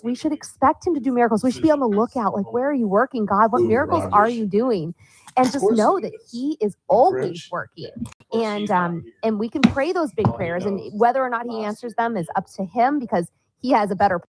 We should expect him to do miracles. We should be on the lookout. Like, where are you working, God? What miracles are you doing? And just know that he is always working. And we can pray those big prayers. And whether or not he answers them is up to him, because he has a better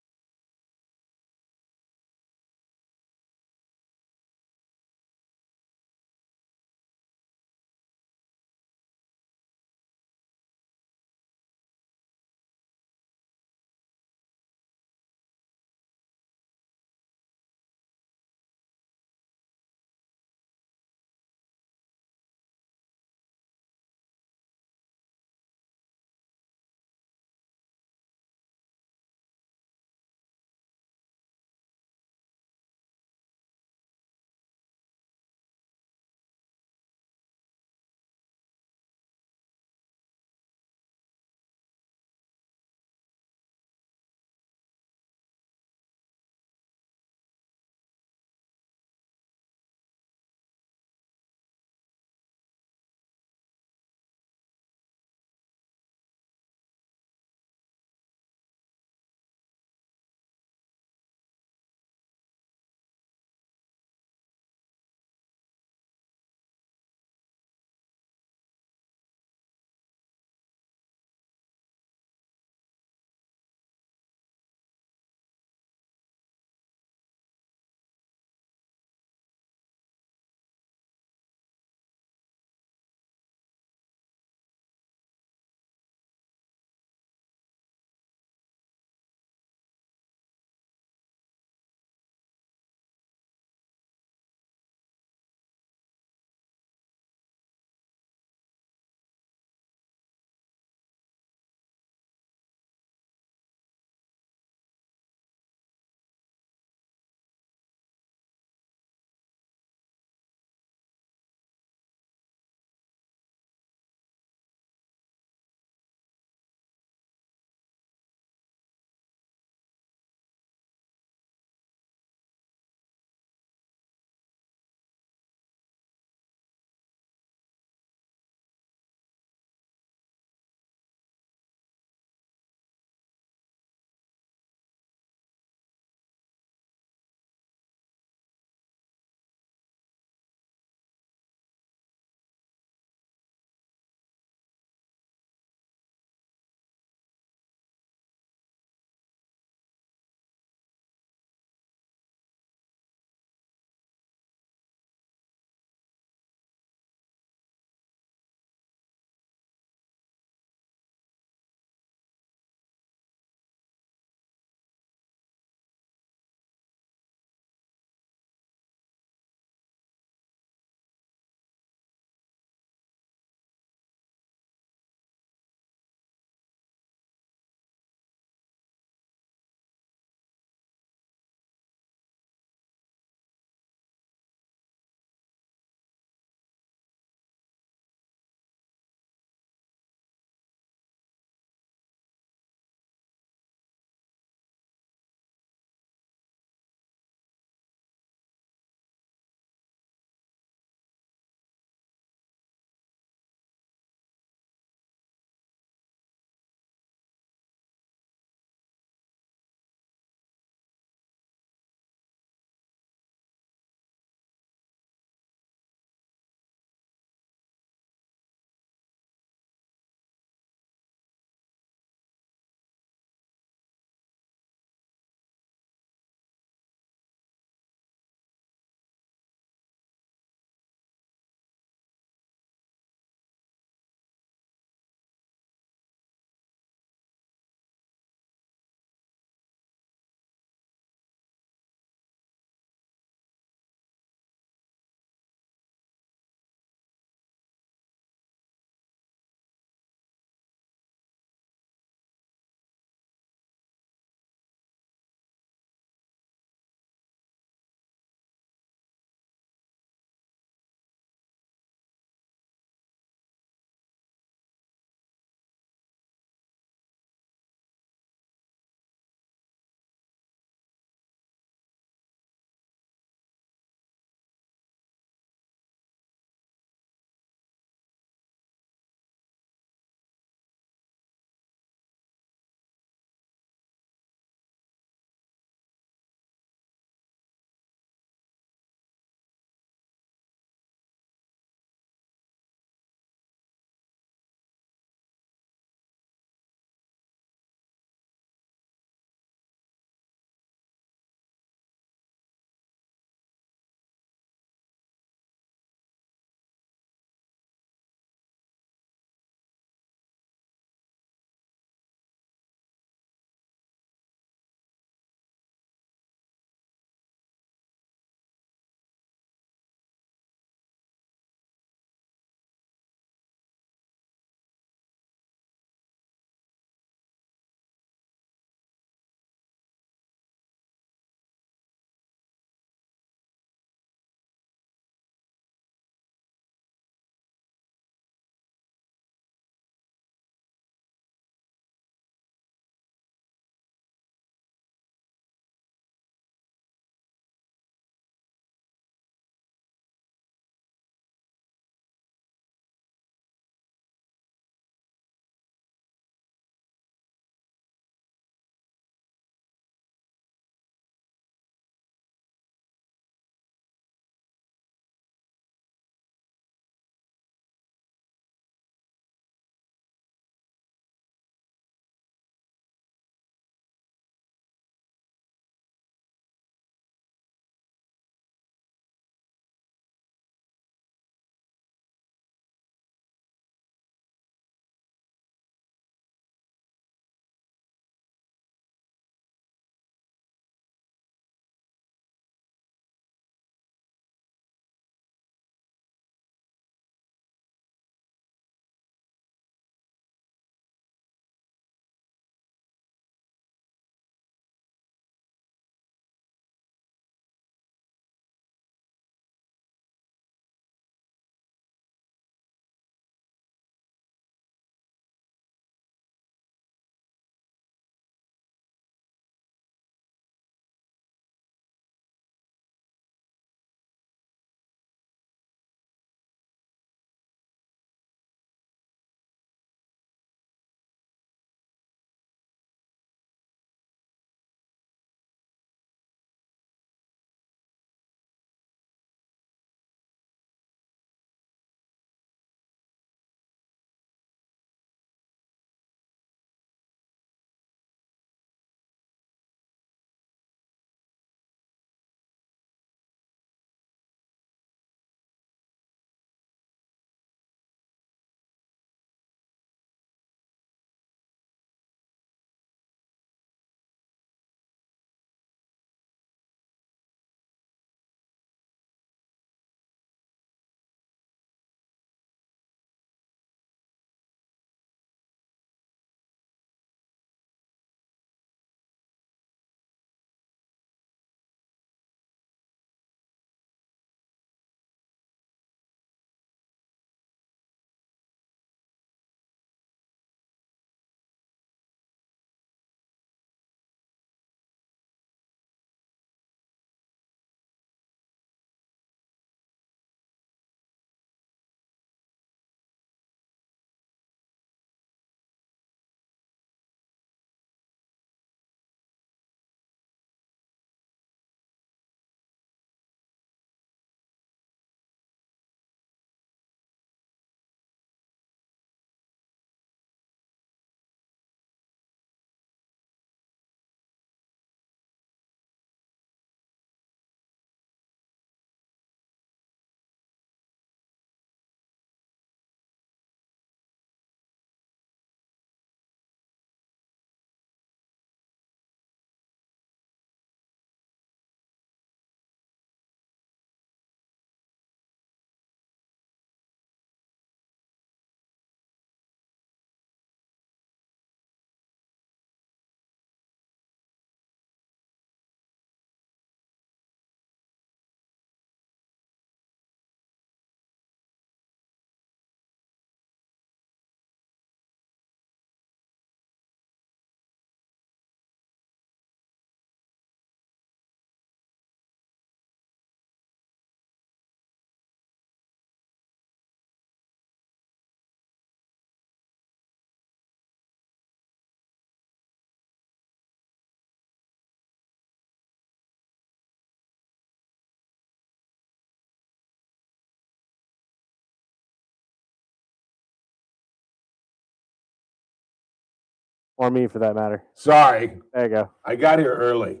Or me, for that matter. Sorry. There you go. I got here early,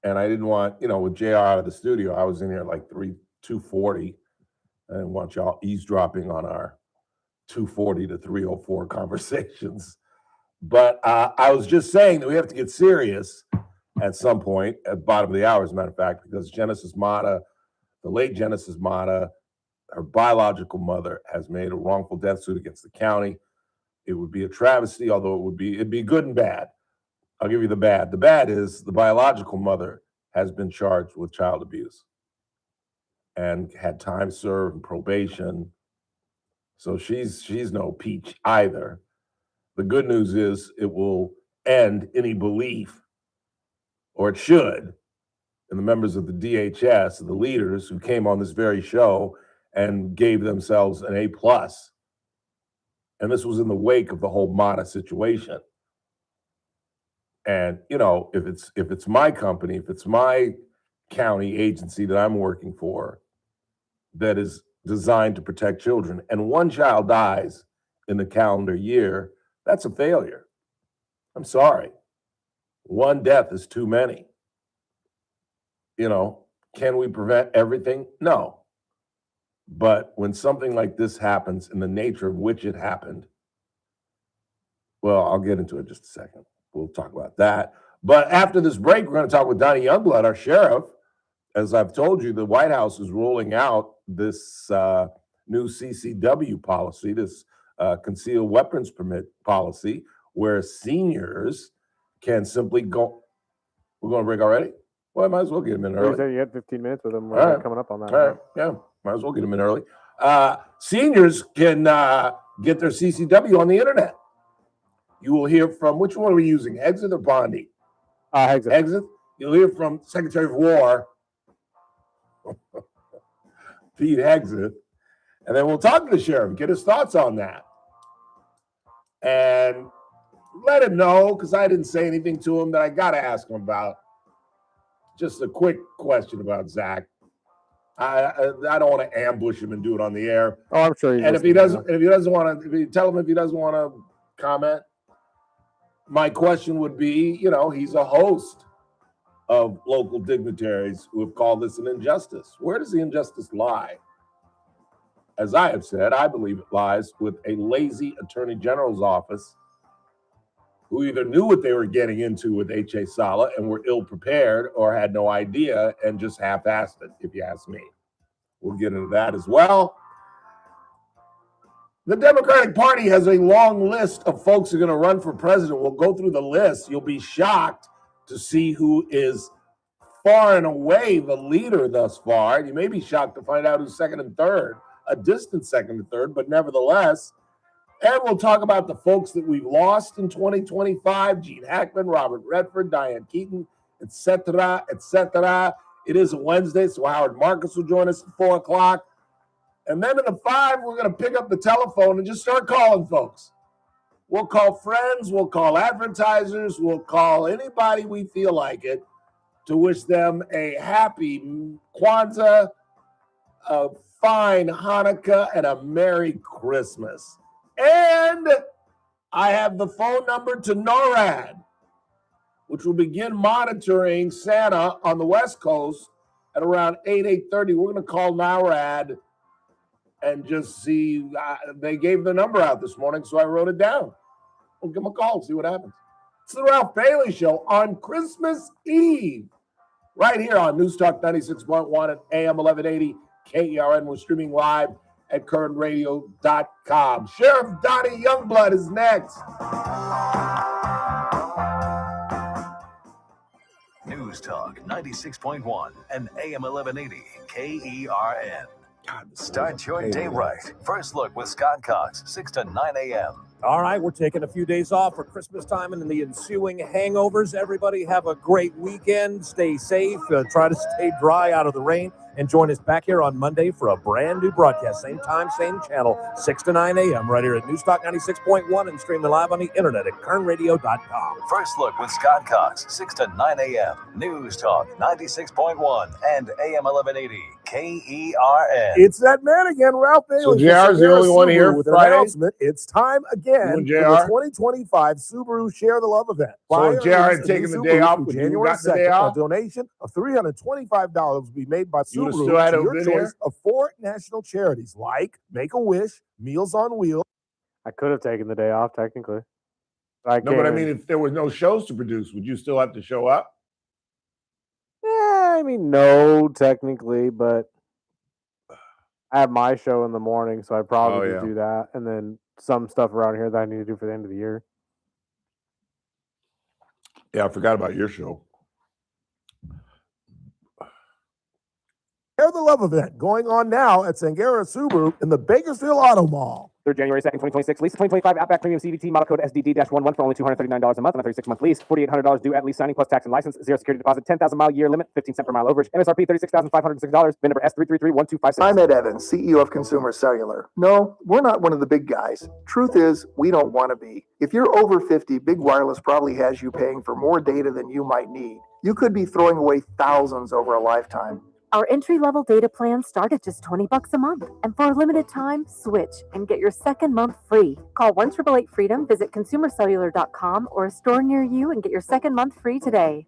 and I didn't want, with JR out of the studio, I was in here at like 2:40. I didn't want y'all eavesdropping on our 2:40 to 3:04 conversations. But I was just saying that we have to get serious at some point, at the bottom of the hour, as a matter of fact, because Genesis Mata, the late Genesis Mata, her biological mother has made a wrongful death suit against the county. It would be a travesty, although it'd be good and bad. I'll give you the bad. The bad is the biological mother has been charged with child abuse and had time served and probation. So she's no peach either. The good news is it will end any belief, or it should, in the members of the DHS, the leaders who came on this very show and gave themselves an A+. And this was in the wake of the whole Mata situation. And, if it's my company, if it's my county agency that I'm working for that is designed to protect children, and one child dies in the calendar year, that's a failure. I'm sorry. One death is too many. Can we prevent everything? No. But when something like this happens, in the nature of which it happened, well, I'll get into it in just a second. We'll talk about that. But after this break, we're going to talk with Donny Youngblood, our sheriff. As I've told you, the White House is rolling out this new CCW policy, this concealed weapons permit policy, where seniors can simply go. We're going to break already? Well, I might as well get them in early. You had 15 minutes with them. Right. Coming up on that. All right. Yeah, might as well get them in early. Seniors can get their CCW on the internet. You will hear from, which one are we using, Exit or Bondi? Exit. Exit. You'll hear from Secretary of War, Pete Exit, and then we'll talk to the sheriff, get his thoughts on that. And let him know, because I didn't say anything to him that I got to ask him about. Just a quick question about Zach. I don't want to ambush him and do it on the air. Oh, I'm sure. And if you tell him if he doesn't want to comment, my question would be, he's a host of local dignitaries who have called this an injustice. Where does the injustice lie? As I have said, I believe it lies with a lazy attorney general's office who either knew what they were getting into with H.A. Sala and were ill-prepared, or had no idea and just half-assed it, if you ask me. We'll get into that as well. The Democratic Party has a long list of folks who are going to run for president. We'll go through the list. You'll be shocked to see who is far and away the leader thus far. You may be shocked to find out who's second and third, a distant second and third, but nevertheless. And we'll talk about the folks that we've lost in 2025, Gene Hackman, Robert Redford, Diane Keaton, etc., etc. It is a Wednesday, so Howard Marcus will join us at 4 o'clock. And then at the 5, we're going to pick up the telephone and just start calling folks. We'll call friends, we'll call advertisers, we'll call anybody we feel like it to wish them a happy Kwanzaa, a fine Hanukkah, and a Merry Christmas. And I have the phone number to NORAD, which will begin monitoring Santa on the West Coast at around 8:30. We're going to call NORAD and just see. They gave the number out this morning, so I wrote it down. We'll give them a call, see what happens. It's the Ralph Bailey Show on Christmas Eve, right here on News Talk 96.1 and AM 1180 KERN. We're streaming live at KERNradio.com. Sheriff Donny Youngblood is next. News Talk 96.1 and AM 1180 KERN. Start your day right. First Look with Scott Cox, 6 to 9 a.m. All right, we're taking a few days off for Christmas time and the ensuing hangovers. Everybody have a great weekend. Stay safe. Try to stay dry out of the rain. And join us back here on Monday for a brand new broadcast. Same time, same channel, 6 to 9 a.m. right here at Newstalk 96.1 and streaming live on the internet at kernradio.com. First Look with Scott Cox, 6 to 9 a.m. News Talk 96.1 and AM 1180 KERN. It's that man again, Ralph Bailey. JR is the only one here with an Friday? announcement. It's time again You for and the JR? 2025 Subaru Share the Love event. So Buy or JR lease had a new taken the Subaru day off, through but you January got the day 2nd. off? A donation of $325 will be made by You would've Subaru still had to to your have choice been here? of 4 national charities like Make-A-Wish, Meals on Wheels. I could have taken the day off technically. I No, but I came mean, in- if there was no shows to produce, would you still have to show up? yeah, I mean, no, technically, but I have my show in the morning, so I probably yeah. do that, and then some stuff around here that I need to do for the end of the year. Yeah, I forgot about your show. Share the Love event going on now at Sangera Subaru in the Bakersfield Auto Mall. Through January 2nd, 2026. Lease a 2025 Outback Premium CVT model code SDD-11 for only $239 a month on a 36-month lease. $4,800 due at lease signing plus tax and license. 0 security deposit. 10,000 mile year limit. 15 cent per mile overage. MSRP $36,506. VIN number S3331256. I'm Ed Evans, CEO of Consumer Cellular. No, we're not one of the big guys. Truth is, we don't want to be. If you're over 50, Big Wireless probably has you paying for more data than you might need. You could be throwing away thousands over a lifetime. Our entry-level data plans start at just $20 a month. And for a limited time, switch and get your second month free. Call 1-888-FREEDOM, visit consumercellular.com or a store near you and get your second month free today.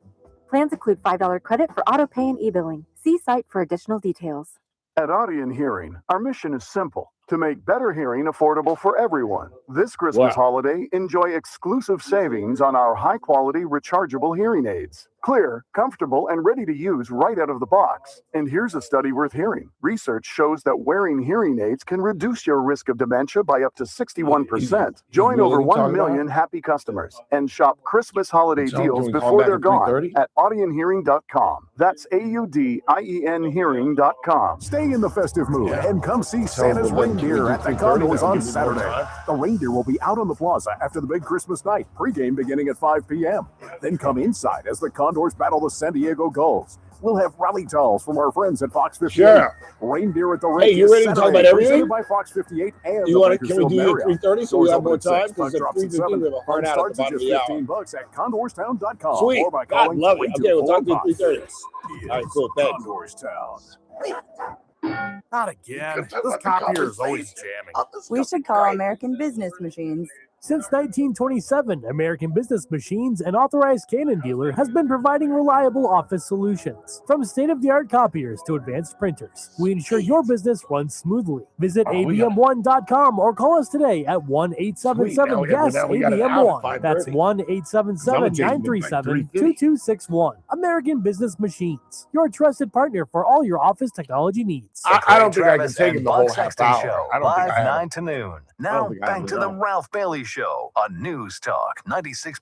Plans include $5 credit for auto pay and e-billing. See site for additional details. At Audion Hearing, our mission is simple: to make better hearing affordable for everyone. This Christmas holiday, enjoy exclusive savings on our high-quality rechargeable hearing aids. Clear, comfortable, and ready to use right out of the box. And here's a study worth hearing. Research shows that wearing hearing aids can reduce your risk of dementia by up to 61%. Join over 1 million happy customers and shop Christmas holiday deals before they're gone at audionhearing.com. That's AUDIEN hearing.com. Stay in the festive mood and come see Santa's reindeer at the Condors on Saturday. The reindeer will be out on the plaza after the big Christmas night, pregame beginning at 5 p.m. Then come inside as the Condors battle the San Diego Gulls. We'll have rally towels from our friends at Fox 58. Sure. Reindeer at the rink. Hey, you ready to talk about everything? By Fox 58 and You want to? the Can we do Bakersfield it Marriott. 3:30 so we have more time? Because Because at 3:15 we have a hard out at the bottom of the hour. $15 at condorstown.com. Sweet. Or by God, calling love it. Okay, we'll talk to you at 3:30. All right, cool. Thanks. Condorstown. Not again. This copier is always jamming. We should call American Business Machines. Since 1927, American Business Machines, an authorized Canon dealer, has been providing reliable office solutions. From state-of-the-art copiers to advanced printers, we ensure your business runs smoothly. Visit abm1.com or call us today at 1-877-GUESS-ABM1. That's 1-877-937-2261. American Business Machines, your trusted partner for all your office technology needs. I don't think I can Travis take and it the whole Bud half Sexton hour. Show, I don't think live I have 9 to noon. Now think I back have to the enough. Ralph Bailey Show on News Talk 96.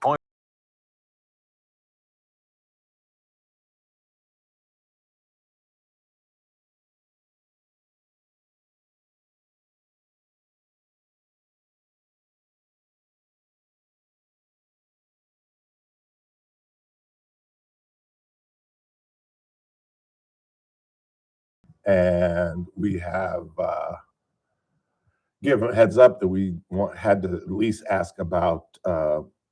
And we have given a heads up that we had to at least ask about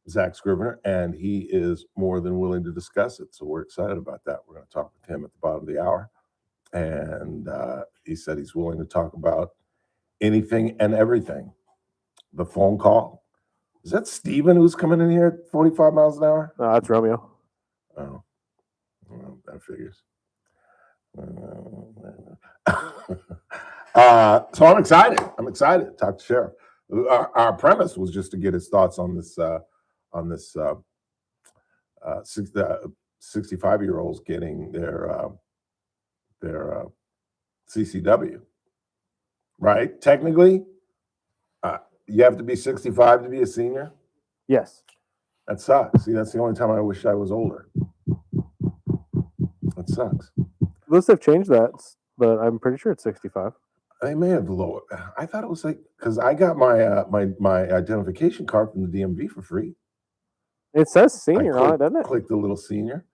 Zach Scrivener, and he is more than willing to discuss it. So we're excited about that. We're going to talk with him at the bottom of the hour. And he said he's willing to talk about anything and everything. The phone call. Is that Steven who's coming in here at 45 miles an hour? No, that's Romeo. Oh, well, that figures. So I'm excited. I'm excited to talk to Sheriff. Our premise was just to get his thoughts on this 65-year-olds getting their CCW. Right? Technically, you have to be 65 to be a senior. Yes. That sucks. See, that's the only time I wish I was older. That sucks. Unless they've changed that, but I'm pretty sure it's 65. They may have lowered. I thought it was like, because I got my my identification card from the DMV for free. It says senior on it, doesn't it? Click the little senior.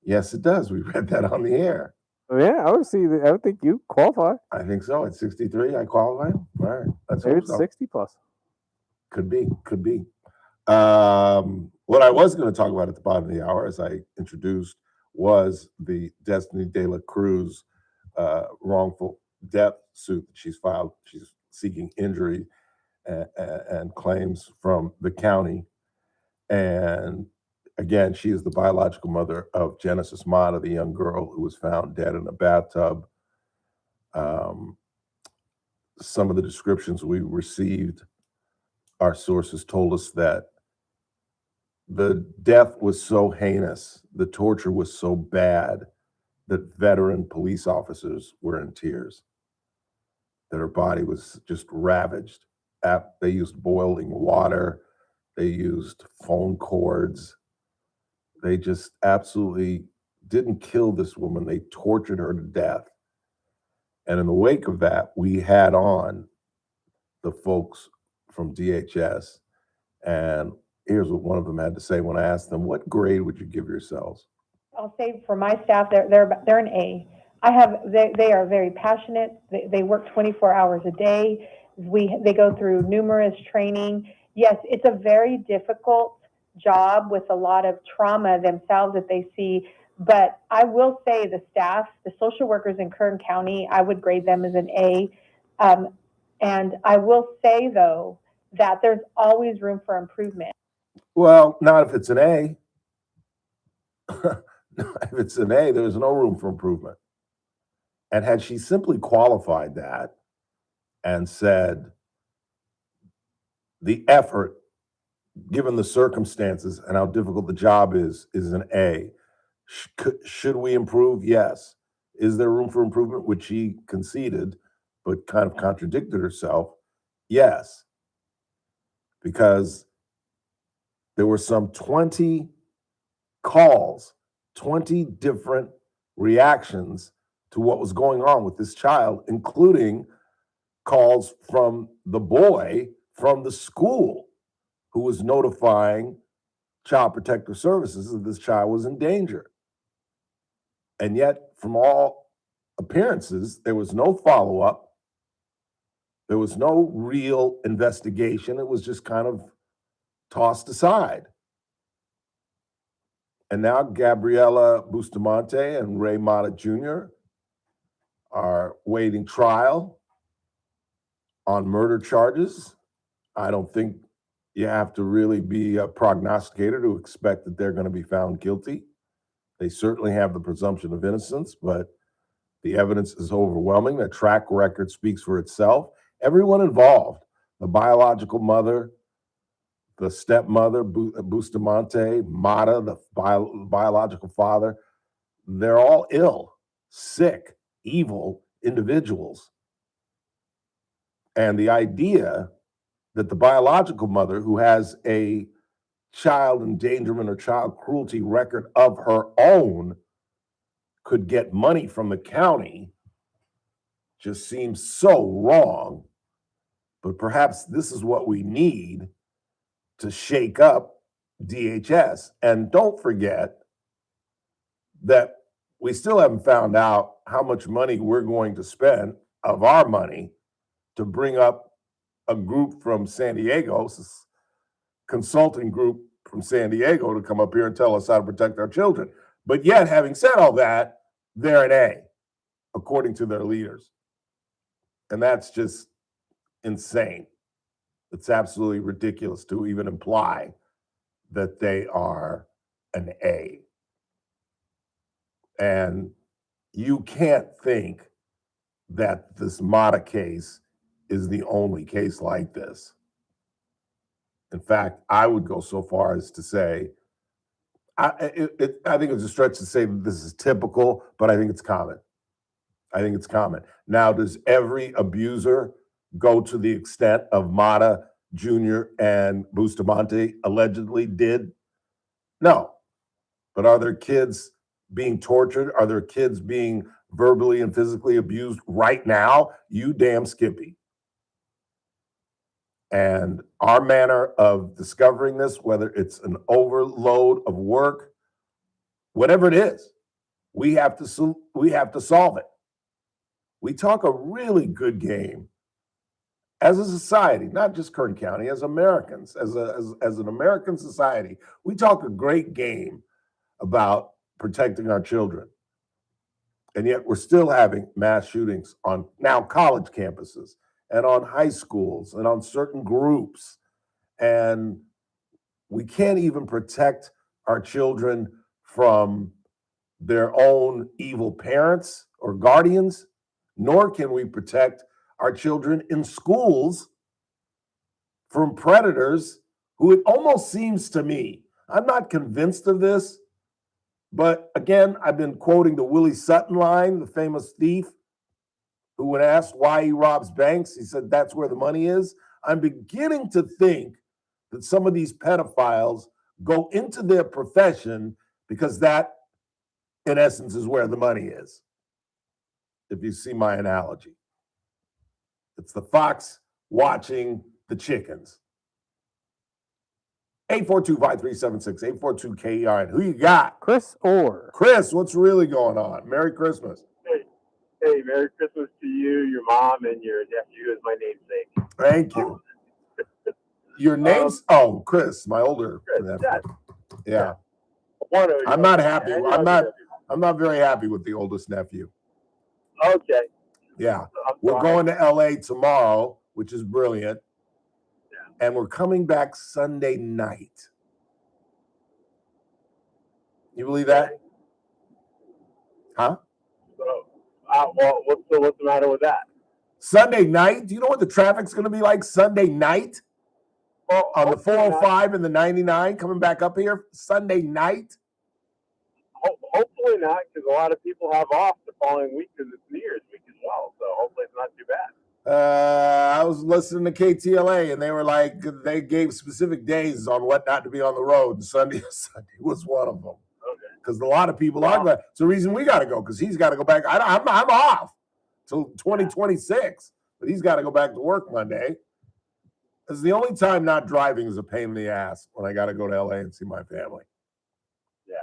Yes, it does. We read that on the air. Yeah, I would see. I would think you qualify. I think so. At 63, I qualify. All right, let's Maybe hope it's so. 60 plus. Could be. What I was going to talk about at the bottom of the hour, as I introduced, was the Destiny De La Cruz wrongful death suit that she's filed. She's seeking injury and claims from the county. And again, she is the biological mother of Genesis Mata, the young girl who was found dead in a bathtub. Some of the descriptions we received, our sources told us that the death was so heinous, the torture was so bad that veteran police officers were in tears, that her body was just ravaged. They used boiling water, they used phone cords. They just absolutely didn't kill this woman. They tortured her to death. And in the wake of that, we had on the folks from DHS. And here's what one of them had to say when I asked them, what grade would you give yourselves? I'll say for my staff, they're an A. They are very passionate. They work 24 hours a day. They go through numerous training. Yes, it's a very difficult job with a lot of trauma themselves that they see. But I will say the staff, the social workers in Kern County, I would grade them as an A. And I will say, though, that there's always room for improvement. Well, not if it's an A. If it's an A, there's no room for improvement. And had she simply qualified that and said, the effort, given the circumstances and how difficult the job is an A. Should we improve? Yes. Is there room for improvement, which she conceded, but kind of contradicted herself? Yes. Because there were some 20 calls, 20 different reactions to what was going on with this child, including calls from the boy from the school who was notifying Child Protective Services that this child was in danger. And yet, from all appearances, there was no follow-up. There was no real investigation. It was just kind of tossed aside. And now Gabriela Bustamante and Ray Mata Jr. are waiting trial on murder charges. I don't think you have to really be a prognosticator to expect that they're going to be found guilty. They certainly have the presumption of innocence, but the evidence is overwhelming. The track record speaks for itself. Everyone involved, the biological mother, the stepmother, Bustamante, Mata, the biological father, they're all ill, sick, evil individuals. And the idea that the biological mother, who has a child endangerment or child cruelty record of her own, could get money from the county just seems so wrong. But perhaps this is what we need to shake up DHS. And don't forget that we still haven't found out how much money we're going to spend of our money to bring up a group from San Diego, consulting group from San Diego, to come up here and tell us how to protect our children. But yet, having said all that, they're an A, according to their leaders. And that's just insane. It's absolutely ridiculous to even imply that they are an A. And you can't think that this Mata case is the only case like this. In fact, I would go so far as to say, I think it's a stretch to say that this is typical, but I think it's common. I think it's common. Now, does every abuser go to the extent of Mata Jr. and Bustamante allegedly did? No. But are there kids being tortured? Are there kids being verbally and physically abused right now? You damn Skippy. And our manner of discovering this, whether it's an overload of work, whatever it is, we have to solve it. We talk a really good game as a society, not just Kern County, as Americans, as an American society. We talk a great game about protecting our children. And yet we're still having mass shootings on now college campuses and on high schools and on certain groups. And we can't even protect our children from their own evil parents or guardians, nor can we protect our children in schools from predators who, it almost seems to me, I'm not convinced of this, but again, I've been quoting the Willie Sutton line, the famous thief, who when asked why he robs banks, he said, that's where the money is. I'm beginning to think that some of these pedophiles go into their profession because that, in essence, is where the money is. If you see my analogy, it's the fox watching the chickens. 842-5376, 842-KERN. Who you got? Chris Orr. Chris, what's really going on? Merry Christmas. Hey, Merry Christmas to you, your mom, and your nephew is my namesake. Thank you. Your name's Chris, my older nephew. Yeah. I'm not happy. I'm not very happy with the oldest nephew. Okay. Yeah. We're going to LA tomorrow, which is brilliant. Yeah. And we're coming back Sunday night. You believe that? Huh? What's the matter with that? Sunday night? Do you know what the traffic's going to be like Sunday night? On the 405 and the 99 coming back up here Sunday night? Hopefully not, because a lot of people have off the following week because it's New Year's week as well. So hopefully it's not too bad. I was listening to KTLA and they were like, they gave specific days on what not to be on the road. And Sunday was one of them. Because a lot of people are glad. It's the reason we got to go, because he's got to go back. I'm off till 2026, but he's got to go back to work Monday. It's the only time not driving is a pain in the ass when I got to go to LA and see my family. Yeah.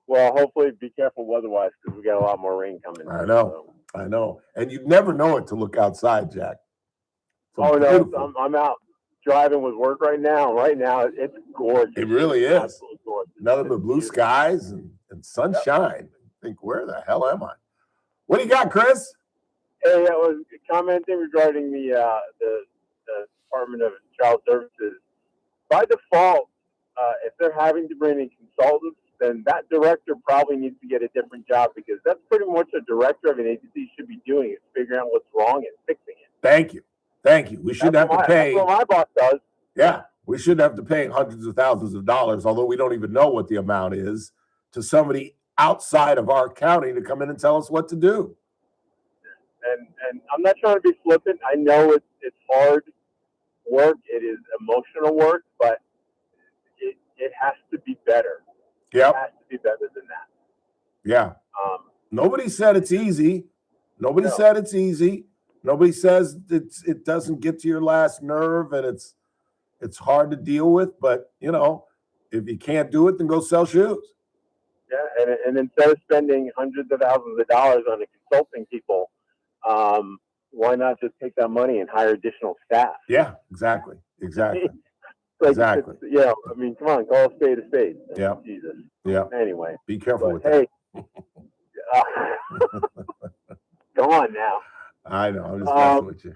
Well, hopefully be careful weather-wise because we got a lot more rain coming. I know. And you'd never know it to look outside, Jack. No, I'm out driving with work right now. Right now, it's gorgeous. It really is. Absolutely gorgeous. Nothing but blue skies and sunshine. I think, where the hell am I? What do you got, Chris? Hey, I was commenting regarding the Department of Child Services. By default, if they're having to bring in consultants, then that director probably needs to get a different job, because that's pretty much a director of an agency should be doing, is figuring out what's wrong and fixing it. Thank you. We shouldn't have to pay. That's what my boss does. Yeah, we shouldn't have to pay hundreds of thousands of dollars, although we don't even know what the amount is, to somebody outside of our county to come in and tell us what to do. And I'm not trying to be flippant. I know it's hard work. It is emotional work, but it has to be better. Yep. It has to be better than that. Yeah. Nobody said it's easy. Nobody said it's easy. Nobody says it doesn't get to your last nerve and it's hard to deal with. But, if you can't do it, then go sell shoes. Yeah, and instead of spending hundreds of thousands of dollars on consulting people, why not just take that money and hire additional staff? Yeah, exactly. Exactly. Come on, call a spade a spade. Yeah. Jesus. Yeah. Anyway. Be careful with that. Hey. Go on now. I know. I'm just messing with you.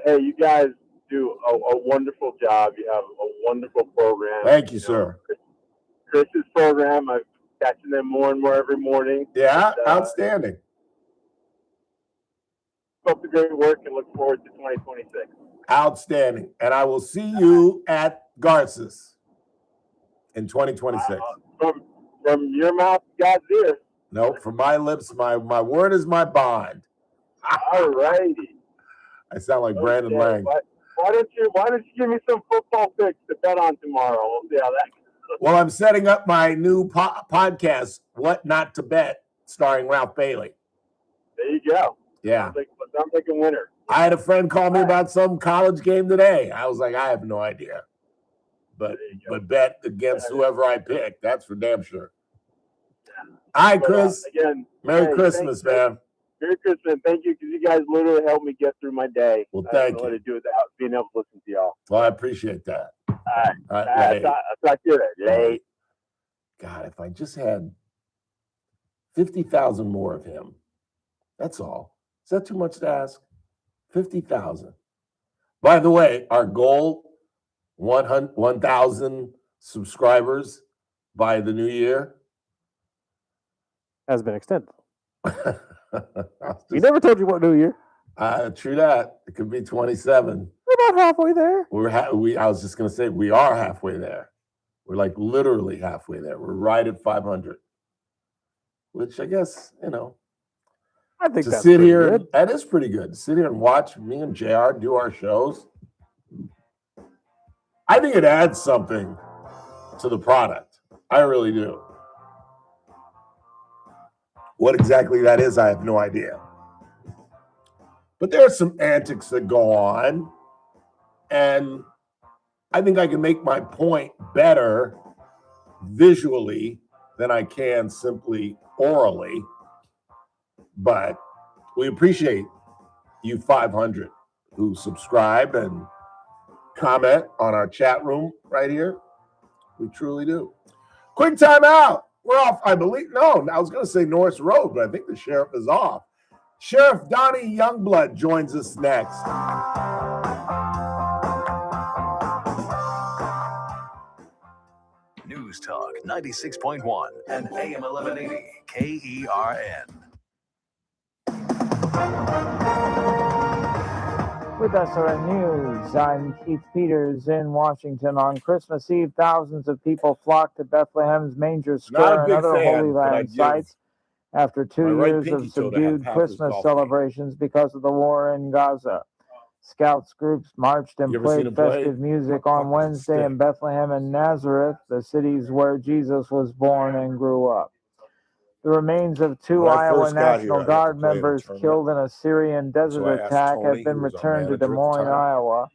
Hey, you guys do a wonderful job. You have a wonderful program. Thank you, sir. Chris's program, I'm catching them more and more every morning. Yeah, outstanding. Keep up the great work and look forward to 2026. Outstanding. And I will see you at Garces in 2026. From your mouth to God's ear. No, from my lips, my word is my bond. All righty. I sound like Brandon Lang. Why don't you give me some football picks to bet on tomorrow? We'll see how that goes. Well, I'm setting up my new podcast, What Not to Bet, starring Ralph Bailey. There you go. Yeah. Sounds like a winner. I had a friend call me about some college game today. I was like, I have no idea. But bet against whoever I pick. That's for damn sure. All right, But, Chris. again, Merry Christmas, man. Merry Christmas. Thank you, because you guys literally helped me get through my day. Well, I thank don't know you. what to do without being able to listen to y'all. Well, I appreciate that. All right. All right, I'll talk to you later. Late. God, if I just had 50,000 more of him, that's all. Is that too much to ask? 50,000. By the way, our goal, 1,000 subscribers by the new year. Has been extended. We never told you what new year. True that. It could be 27. We're about halfway there. I was just going to say, we are halfway there. We're like literally halfway there. We're right at 500. Which I guess, I think to that's sit pretty here, good. that is pretty good. To sit here and watch me and JR do our shows. I think it adds something to the product. I really do. What exactly that is, I have no idea. But there are some antics that go on, and I think I can make my point better visually than I can simply orally. But we appreciate you 500 who subscribe and comment on our chat room right here. We truly do. Quick time out. We're off, I believe. No, I was going to say Norris Road, but I think the sheriff is off. Sheriff Donny Youngblood joins us next. News Talk 96.1 and AM 1180 KERN. With SRN News, I'm Keith Peters in Washington. On Christmas Eve, thousands of people flocked to Bethlehem's manger square and other Holy Land sites after 2 years of subdued Christmas celebrations because of the war in Gaza. Scouts groups marched and played festive music on Wednesday in Bethlehem and Nazareth, the cities where Jesus was born and grew up. The remains of two Iowa National Guard members killed in a Syrian desert attack have been returned to Des Moines, Iowa.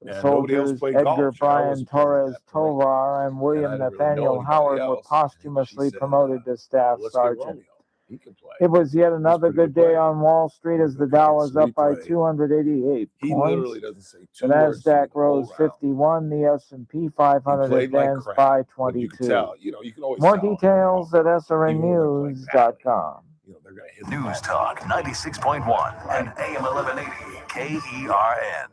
The soldiers Edgar Brian Torres Tovar and William Nathaniel Howard were posthumously promoted to staff sergeant. It was yet another good day on Wall Street as the Dow was up by 288 points. The Nasdaq rose 51. The S&P 500 advanced by 22. More details at srnnews.com. News Talk 96.1 and AM 1180 KERN.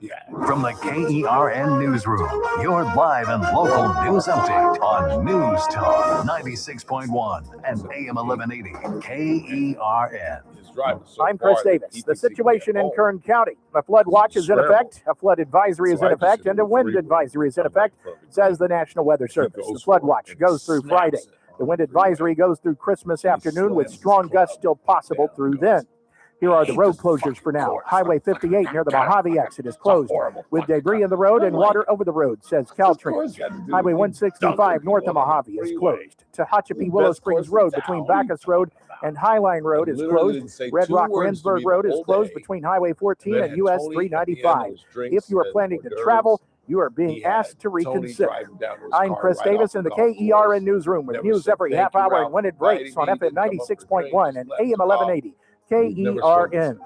From the KERN Newsroom, your live and local news update on News Talk 96.1 and AM 1180 KERN. I'm Chris Davis. The situation in Kern County. A flood watch is in effect, a flood advisory is in effect, and a wind advisory is in effect, says the National Weather Service. The flood watch goes through Friday. The wind advisory goes through Christmas afternoon with strong gusts still possible through then. Here are the road closures for now. Highway 58 near the Mojave exit is closed with debris in the road and water over the road, says Caltrans. Highway 165 north of Mojave is closed. Tehachapi Willow Springs Road between Bacchus Road and Highline Road is closed. Red Rock Rendsburg Road is closed between Highway 14 and US 395. If you are planning to travel, you are being asked to reconsider. I'm Chris Davis in the KERN Newsroom with news every half hour and when it breaks on FM 96.1 and AM 1180 KERN.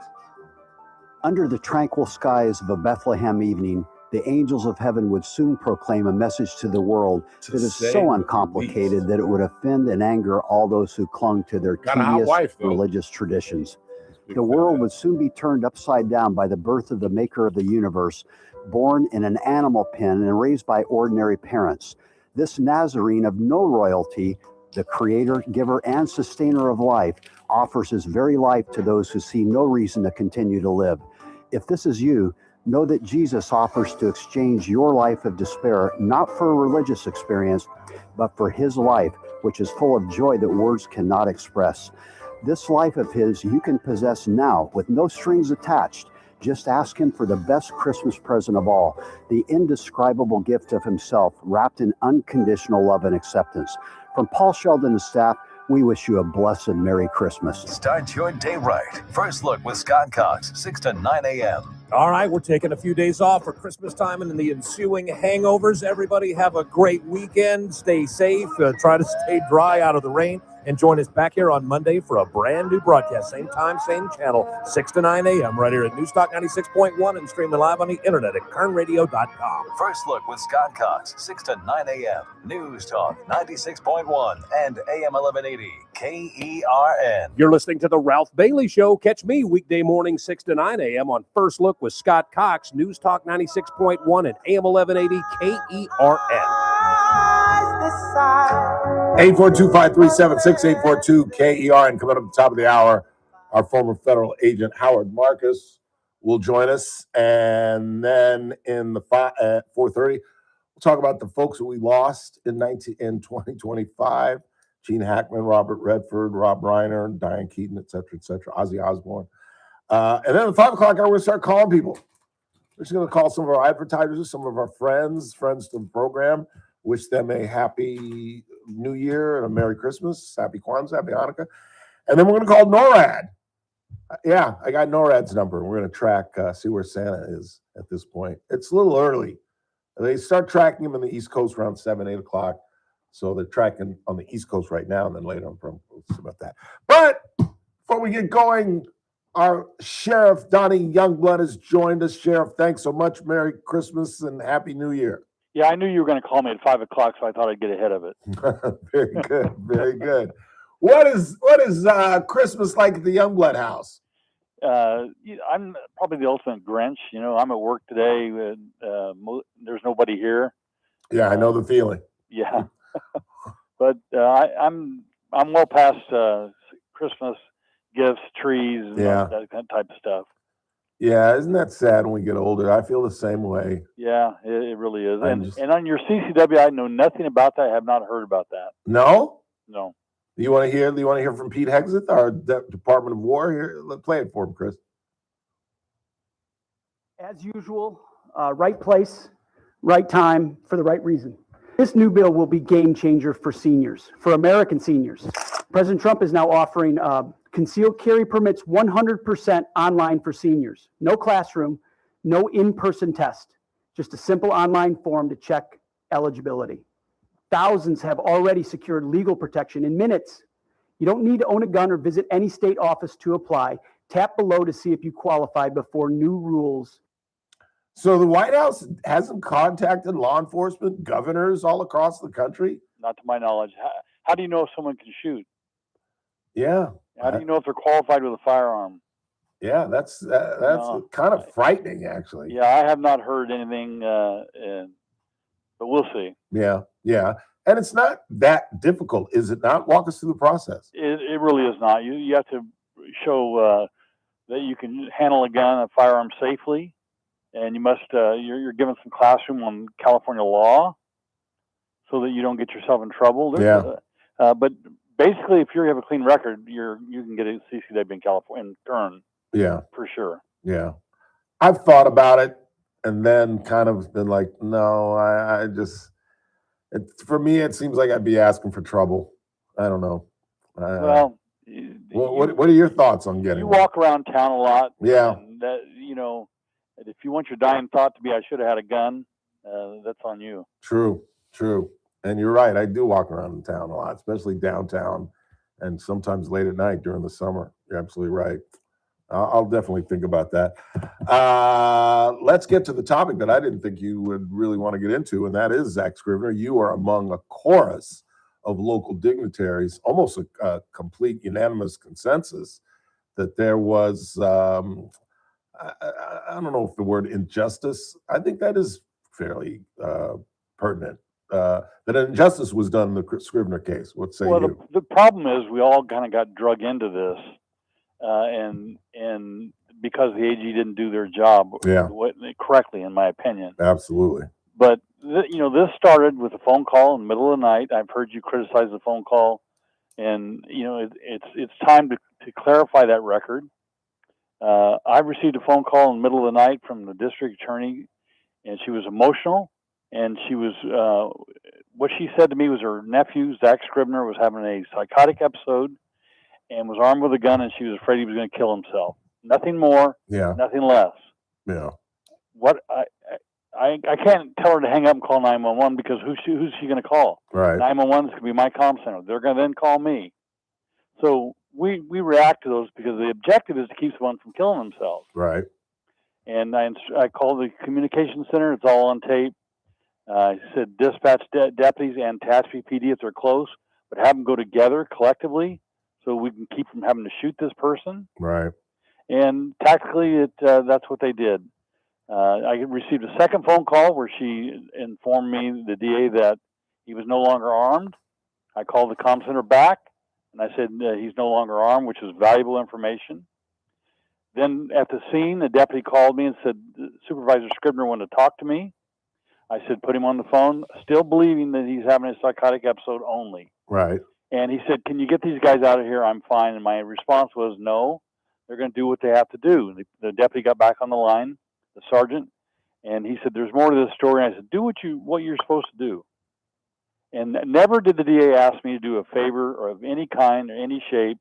Under the tranquil skies of a Bethlehem evening, the angels of heaven would soon proclaim a message to the world that is so uncomplicated that it would offend and anger all those who clung to their tedious religious traditions. The world would soon be turned upside down by the birth of the maker of the universe, born in an animal pen and raised by ordinary parents. This Nazarene of no royalty, the creator, giver, and sustainer of life, offers his very life to those who see no reason to continue to live. If this is you, know that Jesus offers to exchange your life of despair, not for a religious experience, but for his life, which is full of joy that words cannot express. This life of his you can possess now with no strings attached. Just ask him for the best Christmas present of all, the indescribable gift of himself, wrapped in unconditional love and acceptance. From Paul Sheldon and staff, we wish you a blessed Merry Christmas. Start your day right. First Look with Scott Cox, 6 to 9 a.m. All right, we're taking a few days off for Christmas time and the ensuing hangovers. Everybody have a great weekend. Stay safe. Try to stay dry out of the rain. And join us back here on Monday for a brand new broadcast. Same time, same channel, 6 to 9 a.m. right here at Newstalk 96.1 and streaming live on the internet at kernradio.com. First Look with Scott Cox, 6 to 9 a.m. News Talk 96.1 and AM 1180 KERN. You're listening to The Ralph Bailey Show. Catch me weekday morning, 6 to 9 a.m. on First Look with Scott Cox, News Talk 96.1 and AM 1180 KERN. 842-537-6842 KERN. Coming up at the top of the hour, our former federal agent Howard Marcus will join us, and then at 4:30, we'll talk about the folks that we lost in 2025: Gene Hackman, Robert Redford, Rob Reiner, Diane Keaton, et cetera, Ozzy Osbourne. And then at 5 o'clock, we're going to start calling people. We're just going to call some of our advertisers, some of our friends to the program, wish them a happy New Year and a Merry Christmas, Happy Kwanzaa, Happy Hanukkah. And then we're going to call NORAD. Yeah, I got NORAD's number. We're going to track, see where Santa is at this point. It's a little early. They start tracking him on the East Coast around 7, 8 o'clock. So they're tracking on the East Coast right now, and then later on, we'll see about that. But before we get going, our Sheriff, Donny Youngblood, has joined us. Sheriff, thanks so much. Merry Christmas and Happy New Year. Yeah, I knew you were going to call me at 5 o'clock, so I thought I'd get ahead of it. Very good, very good. What is Christmas like at the Youngblood house? I'm probably the ultimate Grinch. You know, I'm at work today. There's nobody here. Yeah, I know the feeling. Yeah, but I'm well past Christmas gifts, trees, and that type of stuff. Yeah, isn't that sad when we get older? I feel the same way. Yeah, it really is. And on your CCW, I know nothing about that. I have not heard about that. No? No. Do you want to hear from Pete Hexeth, our Department of War? Here, let's play it for him, Chris. As usual, right place, right time, for the right reason. This new bill will be game changer for seniors, for American seniors. President Trump is now offering concealed carry permits 100% online for seniors. No classroom, no in-person test, just a simple online form to check eligibility. Thousands have already secured legal protection in minutes. You don't need to own a gun or visit any state office to apply. Tap below to see if you qualify before new rules. So the White House hasn't contacted law enforcement, governors all across the country? Not to my knowledge. How do you know if someone can shoot? Yeah. How do you know if they're qualified with a firearm? Yeah, that's kind of frightening, actually. Yeah, I have not heard anything, but we'll see. Yeah. And it's not that difficult, is it not? Walk us through the process. It really is not. You have to show that you can handle a firearm safely, and you must you're given some classroom on California law so that you don't get yourself in trouble. But basically, if you have a clean record, you can get a CCW in California and Kern. Yeah, for sure. Yeah, I've thought about it and then kind of been like, no, I just. For me, it seems like I'd be asking for trouble. I don't know. Well, what are your thoughts on getting? You walk around town a lot. Yeah. And that, if you want your dying thought to be, I should have had a gun, that's on you. True. And you're right. I do walk around in town a lot, especially downtown, and sometimes late at night during the summer. You're absolutely right. I'll definitely think about that. Let's get to the topic that I didn't think you would really want to get into, and that is, Zach Scrivener, you are among a chorus of local dignitaries, almost a complete unanimous consensus that there was, I don't know if the word injustice, I think that is fairly pertinent, that an injustice was done in the Scrivener case. What say you? The problem is we all kind of got drug into this. And because the AG didn't do their job correctly, in my opinion. Absolutely. But this started with a phone call in the middle of the night. I've heard you criticize the phone call, and it's time to clarify that record. I received a phone call in the middle of the night from the district attorney, and she was emotional. And she was what she said to me was her nephew Zach Scrivener was having a psychotic episode and was armed with a gun, and she was afraid he was going to kill himself. Nothing more, nothing less. Yeah. What I can't tell her to hang up and call 911 because who's she going to call? Right. 911 is going to be my comm center. They're going to then call me. So we react to those because the objective is to keep someone from killing themselves. Right. And I called the communication center. It's all on tape. I said dispatch deputies and Tehachapi PD if they're close, but have them go together collectively so we can keep from having to shoot this person. Right. And tactically, that's what they did. I received a second phone call where she informed me, the DA, that he was no longer armed. I called the comm center back, and I said he's no longer armed, which is valuable information. Then at the scene, the deputy called me and said Supervisor Scribner wanted to talk to me. I said, put him on the phone, still believing that he's having a psychotic episode only. Right. And he said, can you get these guys out of here? I'm fine. And my response was, no, they're going to do what they have to do. The deputy got back on the line, the sergeant, and he said, there's more to this story. And I said, do what you're supposed to do. And never did the DA ask me to do a favor or of any kind or any shape.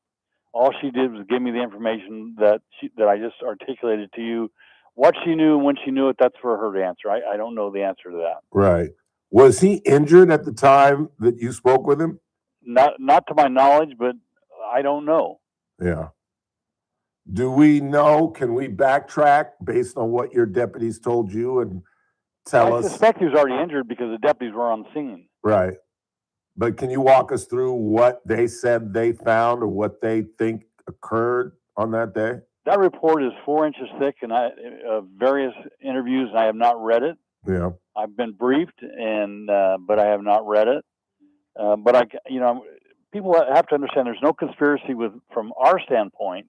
All she did was give me the information that I just articulated to you. What she knew and when she knew it, that's for her to answer. I don't know the answer to that. Right. Was he injured at the time that you spoke with him? Not to my knowledge, but I don't know. Yeah. Do we know? Can we backtrack based on what your deputies told you and tell us? I suspect he was already injured because the deputies were on scene. Right. But can you walk us through what they said they found or what they think occurred on that day? That report is 4 inches thick, and various interviews, and I have not read it. Yeah. I've been briefed, but I have not read it. But people have to understand there's no conspiracy from our standpoint.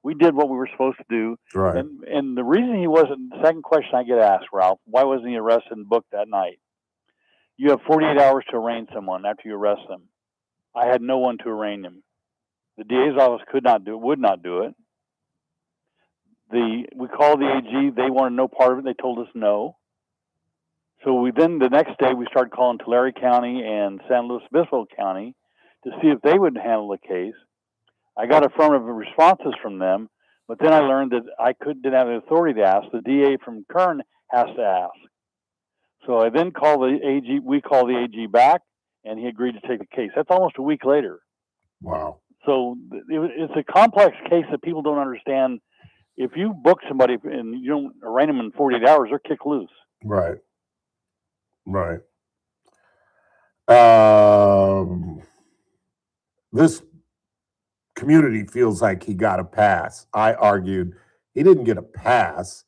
We did what we were supposed to do. Right. And the reason he wasn't, the second question I get asked, Ralph, why wasn't he arrested and booked that night? You have 48 hours to arraign someone after you arrest them. I had no one to arraign him. The DA's office would not do it. We called the AG. They wanted no part of it. They told us no. So the next day, we started calling Tulare County and San Luis Obispo County to see if they would handle the case. I got affirmative responses from them, but then I learned that I didn't have the authority to ask. The DA from Kern has to ask. So I then called the AG. We called the AG back, and he agreed to take the case. That's almost a week later. Wow. So it's a complex case that people don't understand. If you book somebody and you don't arraign them in 48 hours, they're kicked loose. Right. Right. This community feels like he got a pass. I argued he didn't get a pass.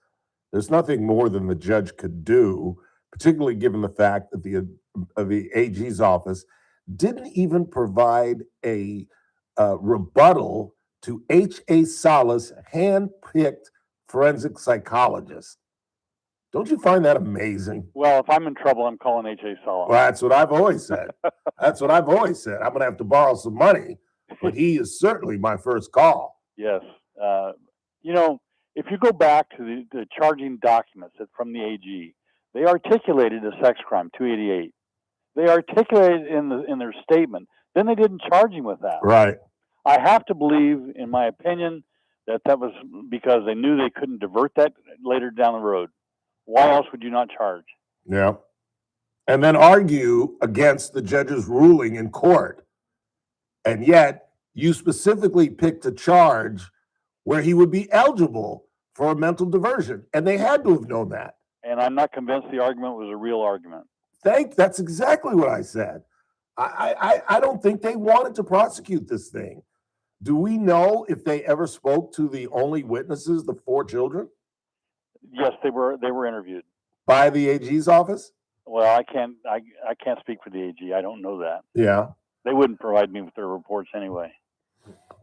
There's nothing more than the judge could do, particularly given the fact that the AG's office didn't even provide a rebuttal to H.A. Salas' hand-picked forensic psychologist. Don't you find that amazing? Well, if I'm in trouble, I'm calling H.A. Salas. Well, that's what I've always said. That's what I've always said. I'm going to have to borrow some money, but he is certainly my first call. Yes. If you go back to the charging documents from the AG, they articulated a sex crime, 288. They articulated in their statement. Then they didn't charge him with that. Right. I have to believe, in my opinion, that was because they knew they couldn't divert that later down the road. Why else would you not charge? Yeah. And then argue against the judge's ruling in court. And yet, you specifically picked a charge where he would be eligible for a mental diversion. And they had to have known that. And I'm not convinced the argument was a real argument. That's exactly what I said. I don't think they wanted to prosecute this thing. Do we know if they ever spoke to the only witnesses, the 4 children? Yes, they were interviewed by the AG's office. Well, I can't speak for the AG. I don't know that. Yeah, they wouldn't provide me with their reports anyway.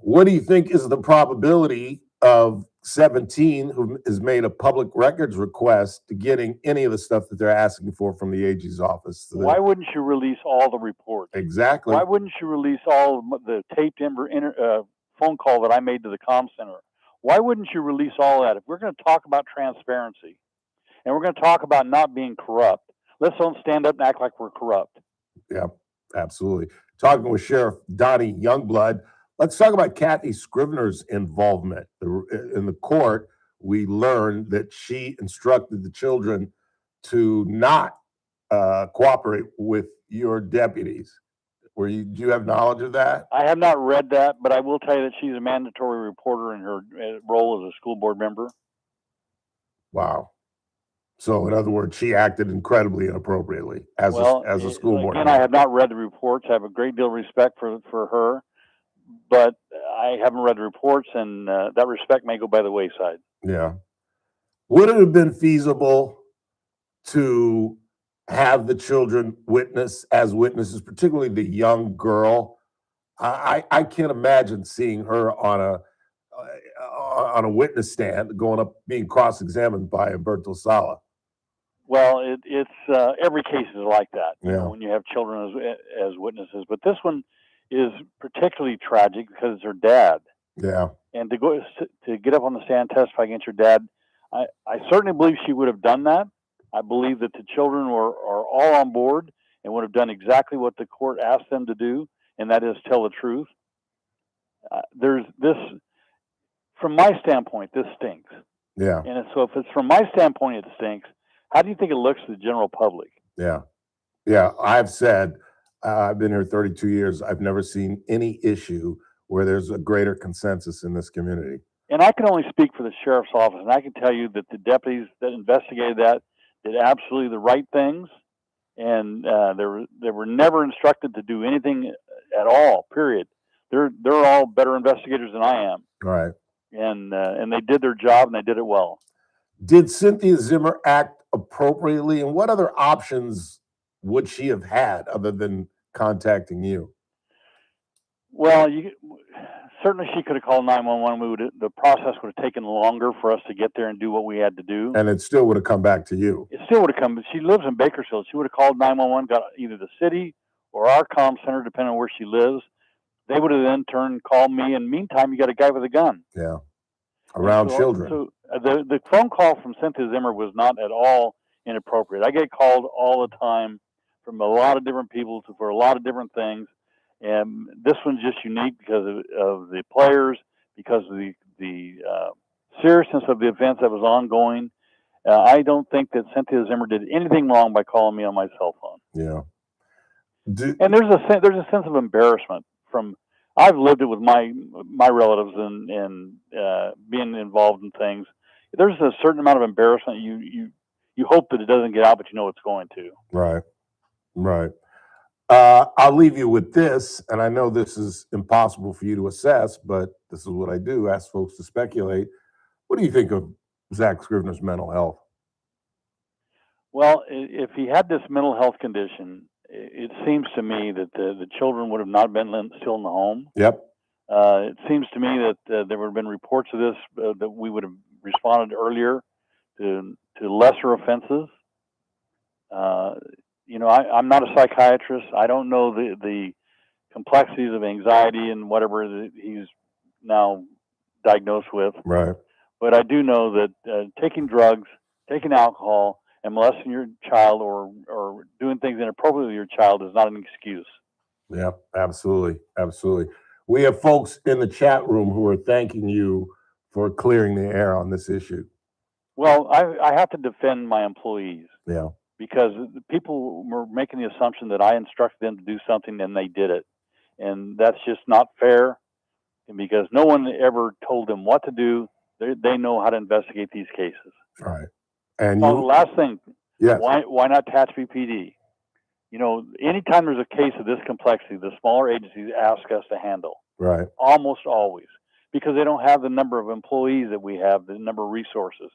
What do you think is the probability of 17 who has made a public records request to getting any of the stuff that they're asking for from the AG's office? Why wouldn't you release all the reports? Exactly. Why wouldn't you release all the taped phone call that I made to the comm center? Why wouldn't you release all that? If we're going to talk about transparency and we're going to talk about not being corrupt, let's don't stand up and act like we're corrupt. Yeah, absolutely. Talking with Sheriff Donny Youngblood. Let's talk about Kathy Scrivener's involvement. In the court, we learned that she instructed the children to not cooperate with your deputies. Do you have knowledge of that? I have not read that, but I will tell you that she's a mandatory reporter in her role as a school board member. Wow. So, in other words, she acted incredibly inappropriately as a school board Again, member. I have not read the reports. I have a great deal of respect for her, but I haven't read the reports, and that respect may go by the wayside. Yeah. Would it have been feasible to have the children witness as witnesses, particularly the young girl? I can't imagine seeing her on a witness stand going up being cross-examined by Umberto Sala. Well, it's every case is like that. You Yeah. know, when you have children as witnesses, but this one is particularly tragic because it's her dad. Yeah. And to get up on the stand and testify against your dad, I certainly believe she would have done that. I believe that the children are all on board and would have done exactly what the court asked them to do, and that is tell the truth. There's this, from my standpoint, this stinks. Yeah. And so if it's from my standpoint, it stinks. How do you think it looks to the general public? Yeah. Yeah. I've said, I've been here 32 years. I've never seen any issue where there's a greater consensus in this community. And I can only speak for the sheriff's office, and I can tell you that the deputies that investigated that did absolutely the right things, and they were never instructed to do anything at all. Period. They're all better investigators than I am. Right. And they did their job, and they did it well. Did Cynthia Zimmer act appropriately, and what other options would she have had other than contacting you? Well, certainly she could have called 911. The process would have taken longer for us to get there and do what we had to do. And it still would have come back to you. It still would have come. She lives in Bakersfield. She would have called 911, got either the city or our comm center, depending on where she lives. They would have then turned and called me. And meantime, you got a guy with a gun. Yeah. Around children. So the phone call from Cynthia Zimmer was not at all inappropriate. I get called all the time from a lot of different people for a lot of different things. And this one's just unique because of the players, because of the seriousness of the events that was ongoing. I don't think that Cynthia Zimmer did anything wrong by calling me on my cell phone. Yeah. And there's a sense of embarrassment from. I've lived it with my relatives and being involved in things. There's a certain amount of embarrassment. You hope that it doesn't get out, but you know it's going to. Right. Right. I'll leave you with this, and I know this is impossible for you to assess, but this is what I do, ask folks to speculate. What do you think of Zach Scrivener's mental health? Well, if he had this mental health condition, it seems to me that the children would have not been still in the home. Yep. It seems to me that there would have been reports of this, that we would have responded earlier to lesser offenses. You know, I'm not a psychiatrist. I don't know the complexities of anxiety and whatever that he's now diagnosed with. Right. But I do know that taking drugs, taking alcohol, and molesting your child or doing things inappropriately with your child is not an excuse. Yeah, absolutely. Absolutely. We have folks in the chat room who are thanking you for clearing the air on this issue. Well, I have to defend my employees. Yeah. Because people were making the assumption that I instructed them to do something and they did it. And that's just not fair. And because no one ever told them what to do, they know how to investigate these cases. Right. And the last thing, yes. Why not Tehachapi PD? You know, anytime there's a case of this complexity, the smaller agencies ask us to handle. Right. Almost always. Because they don't have the number of employees that we have, the number of resources.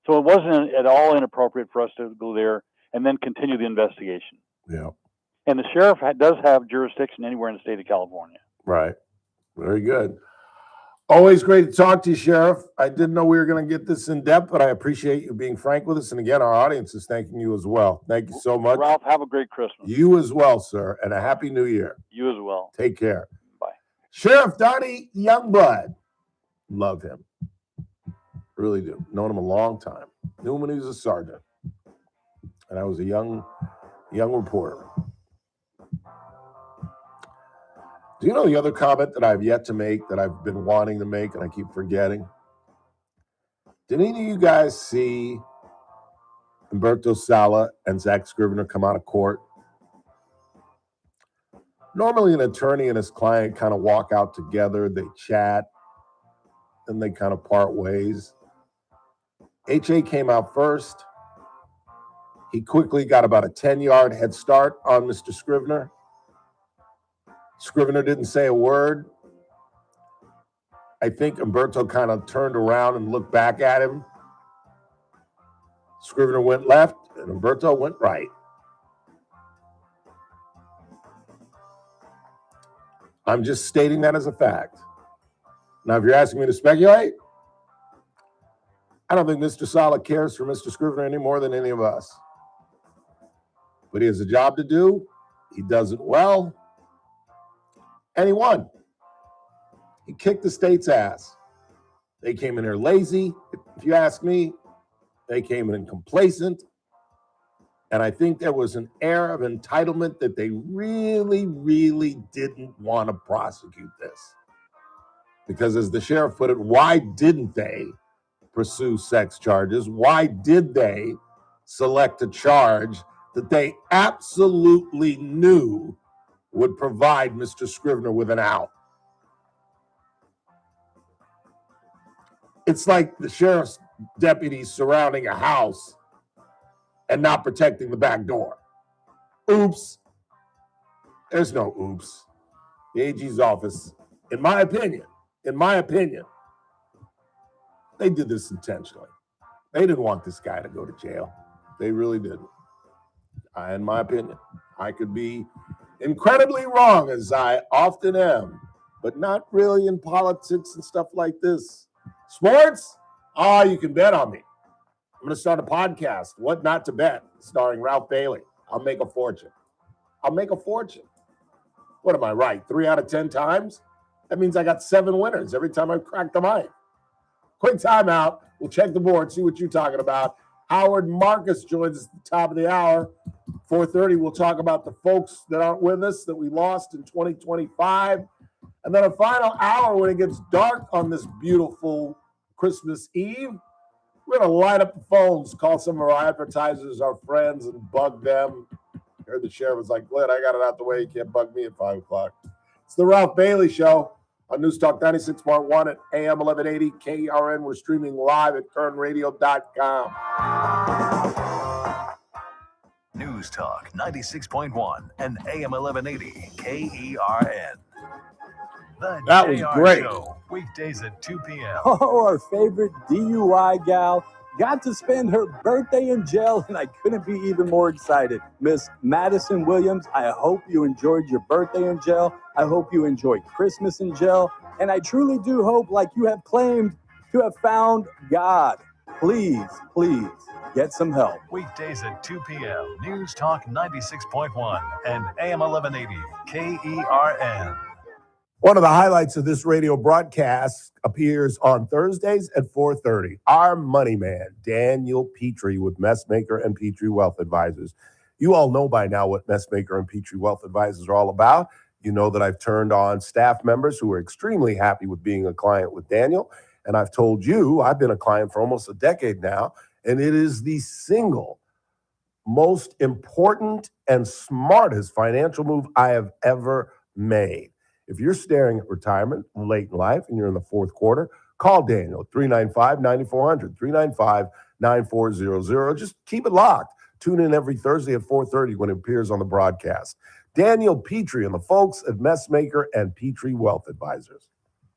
So it wasn't at all inappropriate for us to go there and then continue the investigation. Yeah. And the sheriff does have jurisdiction anywhere in the state of California. Right. Very good. Always great to talk to you, Sheriff. I didn't know we were going to get this in depth, but I appreciate you being frank with us. And again, our audience is thanking you as well. Thank you so much. Ralph, have a great Christmas. You as well, sir, and a happy new year. You as well. Take care. Bye. Sheriff Donny Youngblood. Love him. Really do. Known him a long time. Knew him when he was a sergeant. And I was a young reporter. Do you know the other comment that I've yet to make that I've been wanting to make and I keep forgetting? Did any of you guys see Umberto Sala and Zach Scrivener come out of court? Normally, an attorney and his client kind of walk out together, they chat, and they kind of part ways. HA came out first. He quickly got about a 10-yard head start on Mr. Scrivener. Scrivener didn't say a word. I think Umberto kind of turned around and looked back at him. Scrivener went left, and Umberto went right. I'm just stating that as a fact. Now, if you're asking me to speculate, I don't think Mr. Sala cares for Mr. Scrivener any more than any of us. But he has a job to do. He does it well. And he won. He kicked the state's ass. They came in there lazy. If you ask me, they came in complacent. And I think there was an air of entitlement that they really, really didn't want to prosecute this. Because as the sheriff put it, why didn't they pursue sex charges? Why did they select a charge that they absolutely knew would provide Mr. Scrivener with an out? It's like the sheriff's deputies surrounding a house and not protecting the back door. Oops. There's no oops. The AG's office, in my opinion, they did this intentionally. They didn't want this guy to go to jail. They really didn't. In my opinion, I could be incredibly wrong, as I often am, but not really in politics and stuff like this. Sports? You can bet on me. I'm going to start a podcast, What Not to Bet, starring Ralph Bailey. I'll make a fortune. What am I, right? 3 out of 10 times? That means I got 7 winners every time I crack the mic. Quick timeout. We'll check the board, see what you're talking about. Howard Marcus joins us at the top of the hour. 4:30, we'll talk about the folks that aren't with us that we lost in 2025. And then a final hour when it gets dark on this beautiful Christmas Eve. We're going to light up the phones, call some of our advertisers, our friends, and bug them. I heard the sheriff was like, Glenn, I got it out the way. You can't bug me at 5 o'clock. It's the Ralph Bailey Show on News Talk 96.1 at AM 1180 KERN. We're streaming live at kernradio.com. News Talk 96.1 and AM 1180 KERN. That was great. Show, weekdays at 2 p.m. Oh, our favorite DUI gal got to spend her birthday in jail, and I couldn't be even more excited. Miss Madison Williams, I hope you enjoyed your birthday in jail. I hope you enjoyed Christmas in jail. And I truly do hope, like you have claimed, to have found God. Please, please get some help. Weekdays at 2 p.m. News Talk 96.1 and AM 1180 KERN. One of the highlights of this radio broadcast appears on Thursdays at 4:30. Our money man, Daniel Petrie with Messmaker and Petrie Wealth Advisors. You all know by now what Messmaker and Petrie Wealth Advisors are all about. You know that I've turned on staff members who are extremely happy with being a client with Daniel. And I've told you, I've been a client for almost a decade now, and it is the single most important and smartest financial move I have ever made. If you're staring at retirement late in life and you're in the fourth quarter, call Daniel, 395-9400, 395-9400. Just keep it locked. Tune in every Thursday at 4:30 when it appears on the broadcast. Daniel Petrie and the folks at Messmaker and Petrie Wealth Advisors.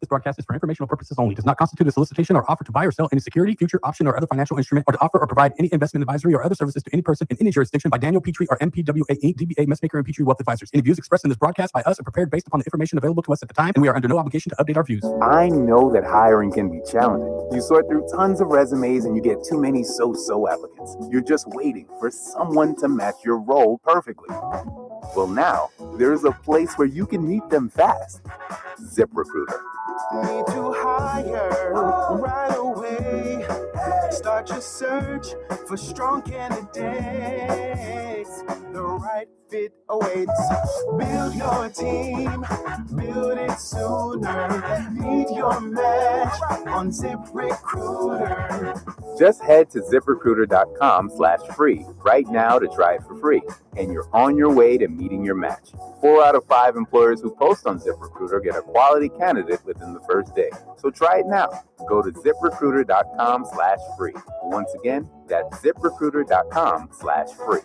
This broadcast is for informational purposes only. Does not constitute a solicitation or offer to buy or sell any security, future, option, or other financial instrument, or to offer or provide any investment advisory or other services to any person in any jurisdiction by Daniel Petrie or MPWA Inc., DBA Messmaker and Petrie Wealth Advisors. Any views expressed in this broadcast by us are prepared based upon the information available to us at the time, and we are under no obligation to update our views. I know that hiring can be challenging. You sort through tons of resumes and you get too many so-so applicants. You're just waiting for someone to match your role perfectly. Well, now there's a place where you can meet them fast. ZipRecruiter. Need to hire right away. Start your search for strong candidates. the right fit awaits. Build your team, build it sooner. Meet your match on ZipRecruiter. Just head to ziprecruiter.com/free right now to try it for free, and you're on your way to meeting your match. 4 out of 5 employers who post on ZipRecruiter get a quality candidate within the first day. So try it now. Go to ziprecruiter.com/free. Once again, that's ziprecruiter.com/free.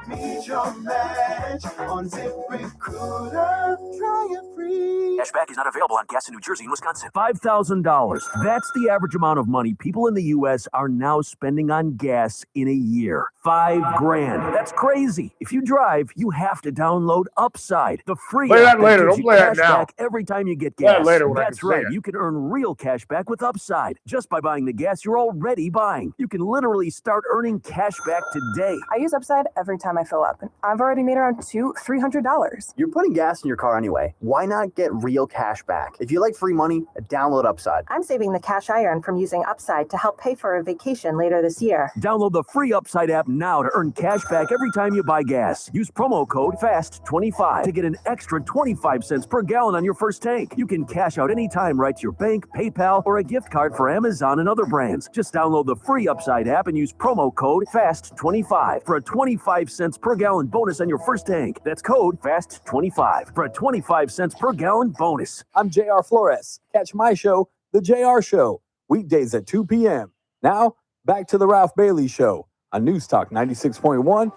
Meet your match on ZipRecruiter. Try it free. Cashback is not available on gas in New Jersey and Wisconsin. $5,000. That's the average amount of money people in the U.S. are now spending on gas in a year. $5,000. That's crazy. If you drive, you have to download Upside, the free Play app that later. gives Don't you play that cash now. back every time you get Play that gas. later when I That's can say right. it. You can earn real cash back with Upside just by buying the gas you're already buying. You can literally start earning cash back today. I use Upside every time I fill up, and I've already made around $200-$300. You're putting gas in your car anyway. Why not get real cash back? If you like free money, download Upside. I'm saving the cash I earn from using Upside to help pay for a vacation later this year. Download the free Upside app now to earn cash back every time you buy gas. Use promo code FAST25 to get an extra 25 cents per gallon on your first tank. You can cash out anytime right to your bank, PayPal, or a gift card for Amazon and other brands. Just download the free Upside app and use promo code FAST25 for a 25 cents per gallon bonus on your first tank. That's code FAST25 for a 25 cents per gallon bonus. I'm JR Flores. Catch my show, The JR Show, weekdays at 2 p.m. Now, back to The Ralph Bailey Show on News Talk 96.1.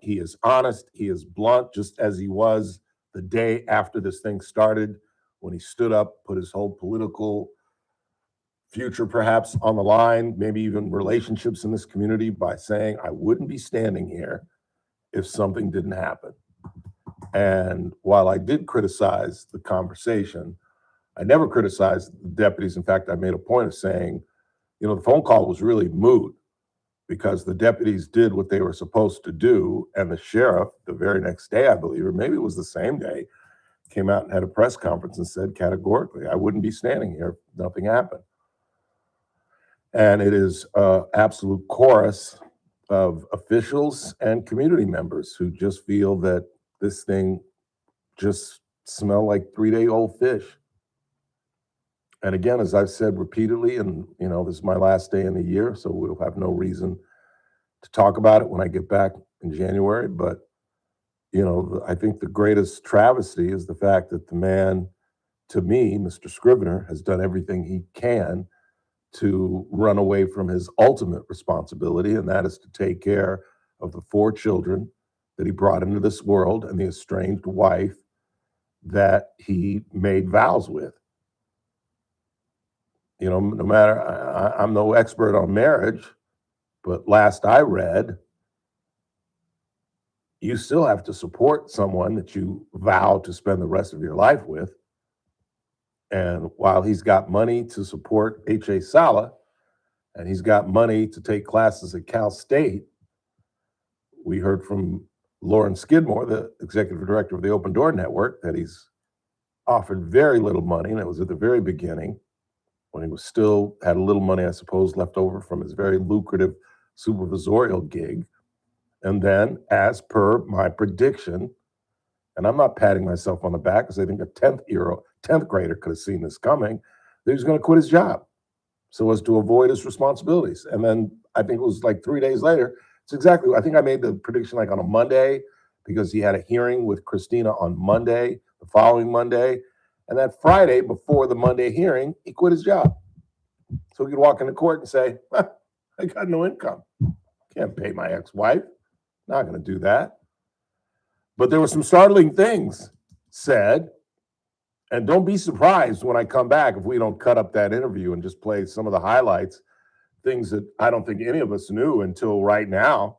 He is honest. He is blunt, just as he was the day after this thing started, when he stood up, put his whole political future perhaps on the line, maybe even relationships in this community, by saying, I wouldn't be standing here if something didn't happen. And while I did criticize the conversation, I never criticized the deputies. In fact, I made a point of saying, the phone call was really moot, because the deputies did what they were supposed to do, and the sheriff, the very next day, I believe, or maybe it was the same day, came out and had a press conference and said categorically, I wouldn't be standing here if nothing happened. And it is an absolute chorus of officials and community members who just feel that this thing just smelled like 3-day-old fish. And again, as I've said repeatedly, and this is my last day in the year, so we'll have no reason to talk about it when I get back in January. But, I think the greatest travesty is the fact that the man, to me, Mr. Scrivener, has done everything he can to run away from his ultimate responsibility, and that is to take care of the 4 children that he brought into this world and the estranged wife that he made vows with. No matter, I'm no expert on marriage, but last I read, you still have to support someone that you vow to spend the rest of your life with. And while he's got money to support H.A. Sala, and he's got money to take classes at Cal State, we heard from Lauren Skidmore, the executive director of the Open Door Network, that he's offered very little money, and it was at the very beginning, when he was still had a little money, I suppose, left over from his very lucrative supervisorial gig. And then, as per my prediction, and I'm not patting myself on the back because I think a 10th grader could have seen this coming, that he was going to quit his job so as to avoid his responsibilities. And then I think it was like 3 days later, I think I made the prediction like on a Monday, because he had a hearing with Christina on Monday, the following Monday. And that Friday before the Monday hearing, he quit his job. So he could walk into court and say, I got no income. Can't pay my ex-wife. Not going to do that. But there were some startling things said. And don't be surprised when I come back if we don't cut up that interview and just play some of the highlights, things that I don't think any of us knew until right now.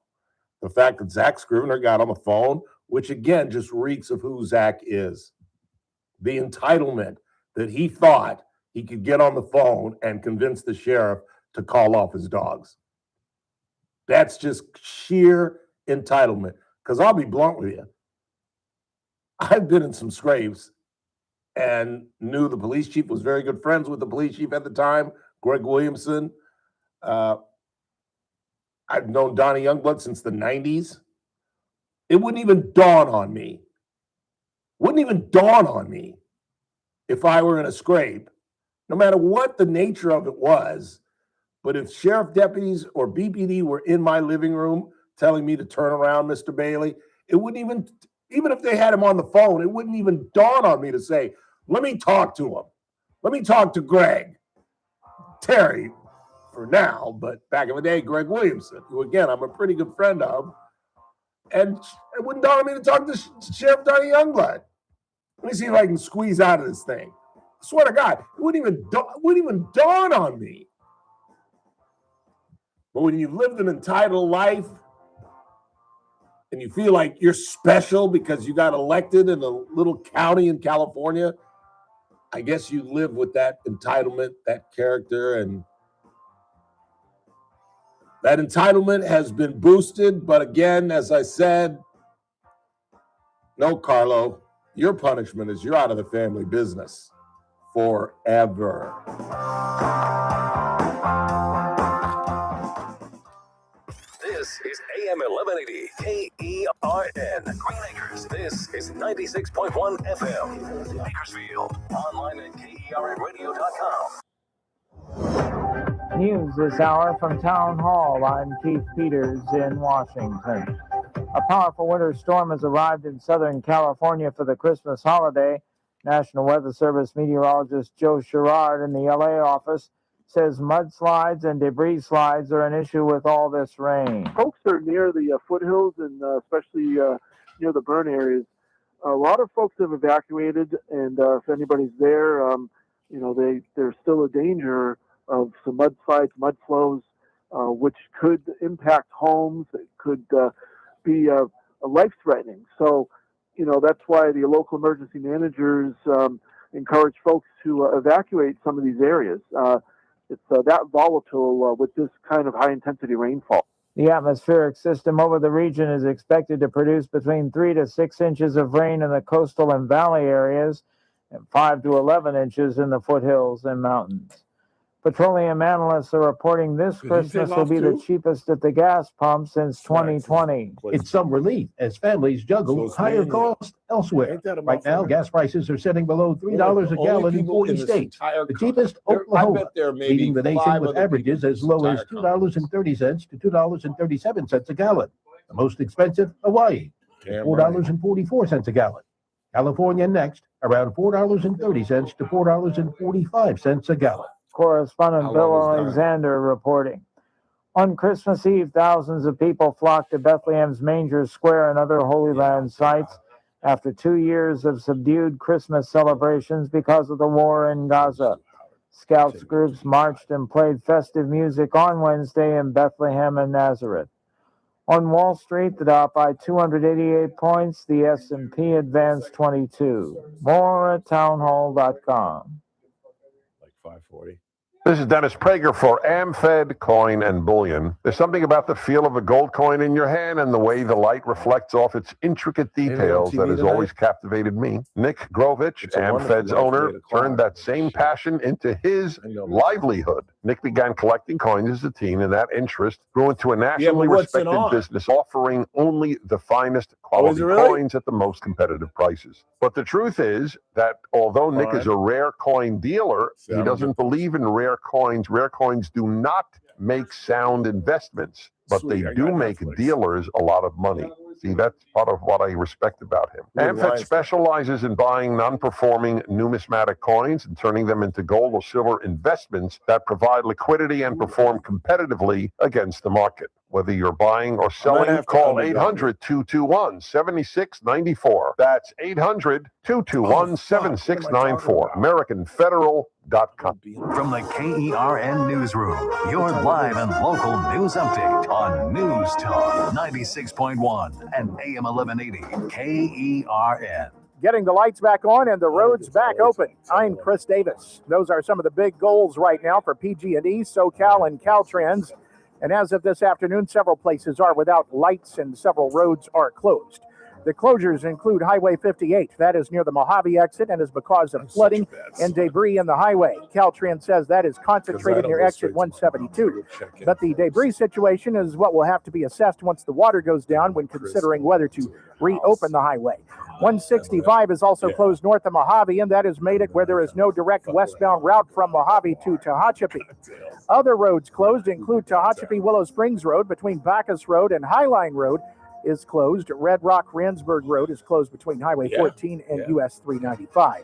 The fact that Zach Scrivener got on the phone, which again just reeks of who Zach is. The entitlement that he thought he could get on the phone and convince the sheriff to call off his dogs. That's just sheer entitlement. Because I'll be blunt with you. I've been in some scrapes and knew the police chief, was very good friends with the police chief at the time, Greg Williamson. I've known Donny Youngblood since the 90s. It wouldn't even dawn on me. If I were in a scrape, no matter what the nature of it was. But if sheriff deputies or BPD were in my living room telling me to turn around, Mr. Bailey, it wouldn't even if they had him on the phone, it wouldn't even dawn on me to say, let me talk to him. Let me talk to Greg. Terry, for now, but back in the day, Greg Williamson, who, again, I'm a pretty good friend of. And it wouldn't dawn on me to talk to Sheriff Donny Youngblood. Let me see if I can squeeze out of this thing. I swear to God, it wouldn't even dawn on me. But when you've lived an entitled life and you feel like you're special because you got elected in a little county in California, I guess you live with that entitlement, that character, and that entitlement has been boosted. But again, as I said, no, Carlo, your punishment is you're out of the family business forever. This is AM 1180 KERN. Green Acres. This is 96.1 FM. Bakersfield. Online at KERNradio.com. News this hour from Town Hall. I'm Keith Peters in Washington. A powerful winter storm has arrived in Southern California for the Christmas holiday. National Weather Service meteorologist Joe Sherrard in the LA office says mudslides and debris slides are an issue with all this rain. Folks are near the foothills and especially near the burn areas. A lot of folks have evacuated, and if anybody's there, there's still a danger of some mudslides, mud flows, which could impact homes. It could be life-threatening. So, that's why the local emergency managers encourage folks to evacuate some of these areas. It's that volatile with this kind of high-intensity rainfall. The atmospheric system over the region is expected to produce between 3 to 6 inches of rain in the coastal and valley areas and 5 to 11 inches in the foothills and mountains. Petroleum analysts are reporting this Christmas will be the cheapest at the gas pump since 2020. It's some relief as families juggle higher costs elsewhere. Right now, gas prices are sitting below $3 a gallon in 40 states. The cheapest, Oklahoma, leading the nation with averages as low as $2.30 to $2.37 a gallon. The most expensive, Hawaii, $4.44 a gallon. California next, around $4.30 to $4.45 a gallon. Correspondent Bill Alexander reporting. On Christmas Eve, thousands of people flocked to Bethlehem's Manger Square and other Holy Land sites after 2 years of subdued Christmas celebrations because of the war in Gaza. Scouts groups marched and played festive music on Wednesday in Bethlehem and Nazareth. On Wall Street, the Dow by 288 points, the S&P advanced 22. More at townhall.com. 540. This is Dennis Prager for AmFed Coin and Bullion. There's something about the feel of a gold coin in your hand and the way the light reflects off its intricate details that has always captivated me. Nick Grovich, AmFed's owner, turned that same passion into his livelihood. Nick began collecting coins as a teen, and that interest grew into a nationally respected business offering only the finest quality coins at the most competitive prices. But the truth is that although Nick is a rare coin dealer, he doesn't believe in rare coins. Rare coins do not make sound investments, but they do make dealers a lot of money. See, that's part of what I respect about him. Yeah, AmFed right. specializes in buying non-performing numismatic coins and turning them into gold or silver investments that provide liquidity and perform competitively against the market. Whether you're buying or selling, have to call undergo 800-221-7694. That's 800-221-7694. AmericanFederal.com. From the KERN Newsroom, your live and local news update on News Talk 96.1 and AM 1180 KERN. Getting the lights back on and the roads back open. I'm Chris Davis. Those are some of the big goals right now for PG&E, SoCal, and Caltrans. And as of this afternoon, several places are without lights and several roads are closed. The closures include Highway 58. That is near the Mojave exit and is because of flooding and debris in the highway. Caltrans says that is concentrated near exit 172. But the debris situation is what will have to be assessed once the water goes down when considering whether to reopen the highway. 165 is also closed north of Mojave, and that is made it where there is no direct westbound route from Mojave to Tehachapi. Other roads closed include Tehachapi Willow Springs Road between Bacchus Road and Highline Road is closed. Red Rock Randsburg Road is closed between Highway 14 and US 395.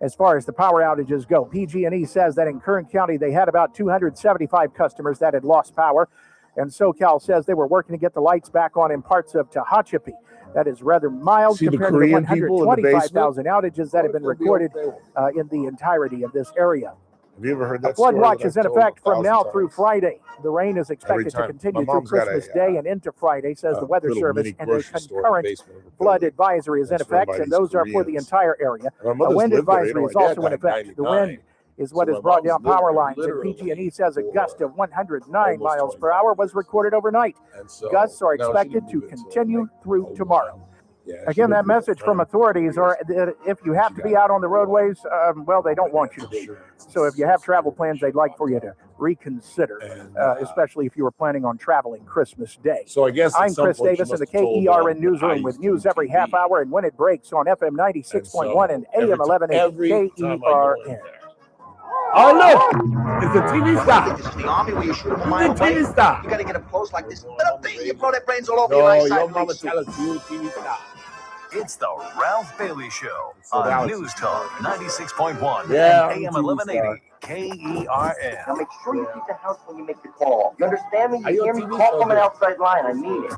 As far as the power outages go, PG&E says that in Kern County they had about 275 customers that had lost power, and SoCal says they were working to get the lights back on in parts of Tehachapi. That is rather mild compared to the 125,000 outages that have been recorded in the entirety of this area. Have you ever heard that A flood story watch that is in I've effect told from now 1,000 through times? Friday. The rain is expected to time. continue My through mom's got Christmas a, Day and into Friday, says the Weather little Service, mini and a grocery store in the concurrent basement of a flood building. advisory is in That's run effect, by and these those are for the Koreans. entire area. My A mother's wind lived there. You advisory know, is my dad also in died effect. The 99. wind is what So has my brought mom's down lived power there lines, and literally PG&E says a for gust of 109 almost miles per 25 hour was recorded overnight. And so Gusts are now she expected didn't to move it till, continue like, through a tomorrow. while. Yeah, she Again, lived that with a message from friend for authorities are that if you have to be out on the roadways, well, they don't want you to be. So if you have travel plans, they'd like for you to reconsider, especially if you were planning on traveling Christmas Day. So I guess at I'm some Chris point she Davis in the must have told KERN them that I newsroom with used to news do every TV. half hour and when it breaks on FM 96.1 and AM 1180 every time I go in KERN. there. Oh, look! It's a TV star. This is the army where you shoot them a It's mile a TV away. star. You gotta get up close like this. Little thing, you blow their brains all over No, your right your side. mama Wait, tell us you a TV star. It's the Ralph Bailey Show So that on was- News Talk 96.1 Yeah, and I'm a AM TV 1180 KERN. Now make sure you keep the house when you make the call. You understand me? Are You you hear a me? TV Call from an star? outside line. I mean it.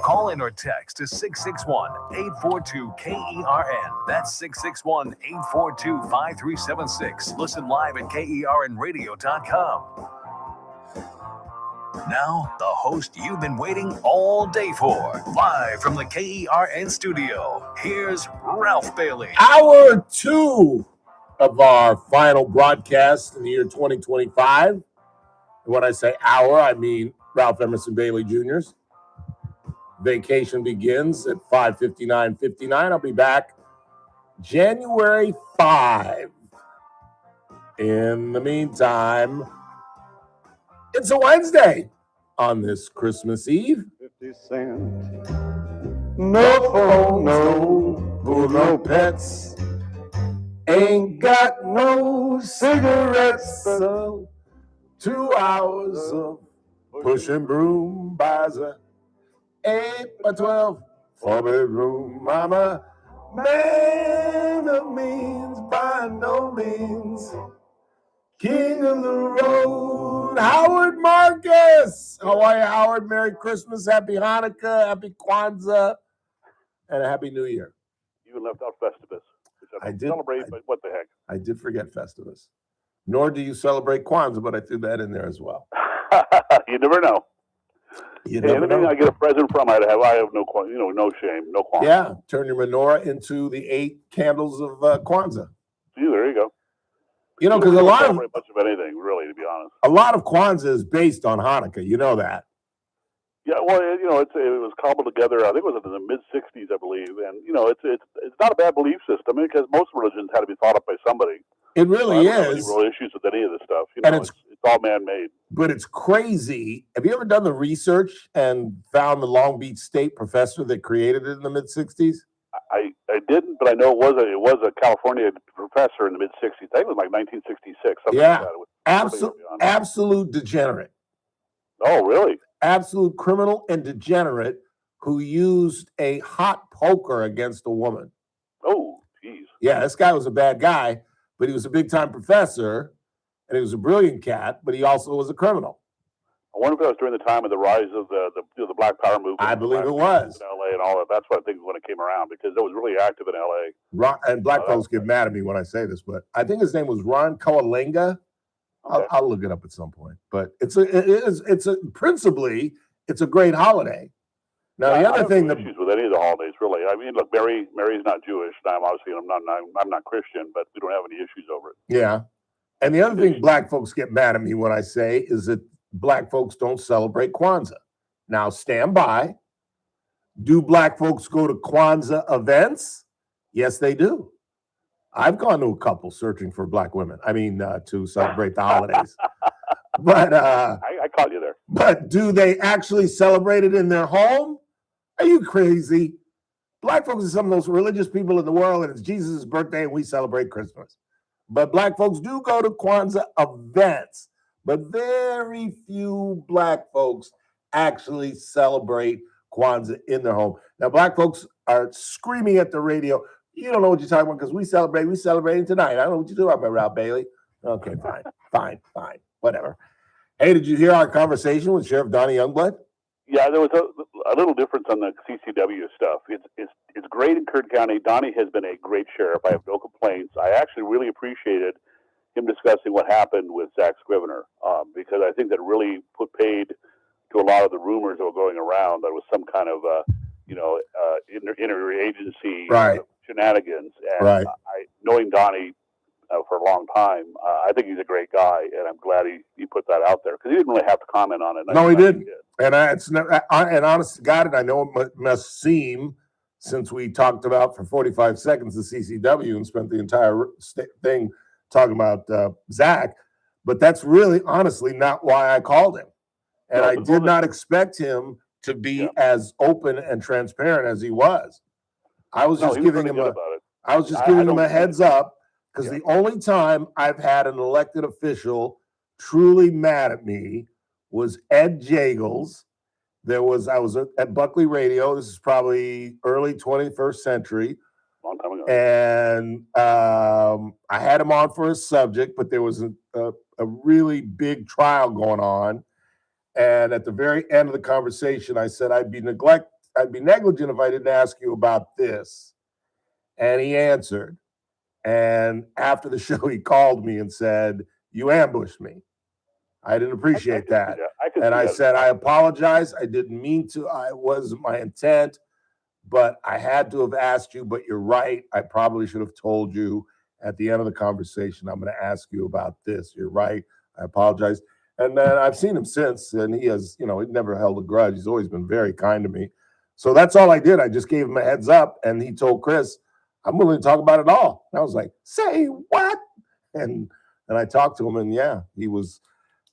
Call in or text to 661-842-KERN. That's 661-842-5376. Listen live at KERNradio.com. Now, the host you've been waiting all day for. Live from the KERN studio, here's Ralph Bailey. Hour 2 of our final broadcast in the year 2025. And when I say hour, I mean Ralph Emerson Bailey Jr.'s vacation begins at 5:59:59. I'll be back January 5. In the meantime, it's a Wednesday on this Christmas Eve. 50 cents. No phone, no pets. Ain't got no cigarettes. So 2 hours of pushing broom buys a 8 by 12 4-bedroom mama. Man of means by no means. King of the road, Howard Marcus. How are you, Howard? Merry Christmas, Happy Hanukkah, Happy Kwanzaa, and a Happy New Year. You left out Festivus, which I don't celebrate, but what the heck? I did forget Festivus. Nor do you celebrate Kwanzaa, but I threw that in there as well. You never know. You Hey, never anything know. I get a present from, I have no shame, no qualms. Yeah, turn your menorah into the 8 candles of Kwanzaa. See, there you go. You know, We because don't a lot celebrate much of anything, really, to be honest. of Kwanzaa is based on Hanukkah. You know that. Yeah, well, it was cobbled together. I think it was in the mid '60s, I believe, and it's not a bad belief system because most religions had to be thought up by somebody. It really I don't have any is. real issues with any of this stuff. And It's all man-made. But it's crazy. Have you ever done the research and found the Long Beach State professor that created it in the mid '60s? I didn't, but I know it was a California professor in the mid '60s. I think it was like 1966. Something Yeah, like that. It was absolute degenerate. Oh, really? Absolute criminal and degenerate who used a hot poker against a woman. Oh, geez. Yeah, this guy was a bad guy, but he was a big-time professor, and he was a brilliant cat, but he also was a criminal. I wonder if that was during the time of the rise of the Black Power movement. I believe it was. In L.A. and all that. That's what I think when it came around, because it was really active in L.A. And black folks get mad at me when I say this, but I think his name was Ron Coalinga. Okay. I'll look it up at some point. But principally, it's a great holiday. Now, the other thing that issues with any of the holidays, really. I mean, look, Mary's not Jewish, and I'm not Christian, but we don't have any issues over it. Yeah. And the other thing black folks get mad at me when I say is that black folks don't celebrate Kwanzaa. Now, stand by. Do black folks go to Kwanzaa events? Yes, they do. I've gone to a couple searching for black women. I mean, to celebrate the holidays. But I caught you there. But do they actually celebrate it in their home? Are you crazy? Black folks are some of those religious people in the world, and it's Jesus' birthday, and we celebrate Christmas. But black folks do go to Kwanzaa events. But very few black folks actually celebrate Kwanzaa in their home. Now, black folks are screaming at the radio, you don't know what you're talking about because we celebrating tonight. I don't know what you're talking about, Ralph Bailey. Okay, fine, whatever. Hey, did you hear our conversation with Sheriff Donny Youngblood? Yeah, there was a little difference on the CCW stuff. It's great in Kern County. Donny has been a great sheriff. I have no complaints. I actually really appreciated him discussing what happened with Zach Scrivener, because I think that really put paid to a lot of the rumors that were going around that was some kind of interagency shenanigans. And knowing Donny for a long time, I think he's a great guy, and I'm glad he put that out there because he didn't really have to comment on it. No, he didn't. And and honest to God, and I know it must seem, since we talked about for 45 seconds the CCW and spent the entire thing talking about Zach, but that's really honestly not why I called him. And I did not expect him to be as open and transparent as he was. I was just giving him a heads up because the only time I've had an elected official truly mad at me was Ed Jagels. I was at Buckley Radio. This is probably early 21st century. Long time ago. And I had him on for a subject, but there was a really big trial going on. And at the very end of the conversation, I said, I'd be negligent if I didn't ask you about this. And he answered. And after the show, he called me and said, you ambushed me. I didn't appreciate that. And I said, I apologize. I didn't mean to. It wasn't my intent. But I had to have asked you, but you're right. I probably should have told you at the end of the conversation, I'm going to ask you about this. You're right. I apologize. And then I've seen him since, and he has, he never held a grudge. He's always been very kind to me. So that's all I did. I just gave him a heads up, and he told Chris, I'm willing to talk about it all. And I was like, say what? And I talked to him, and he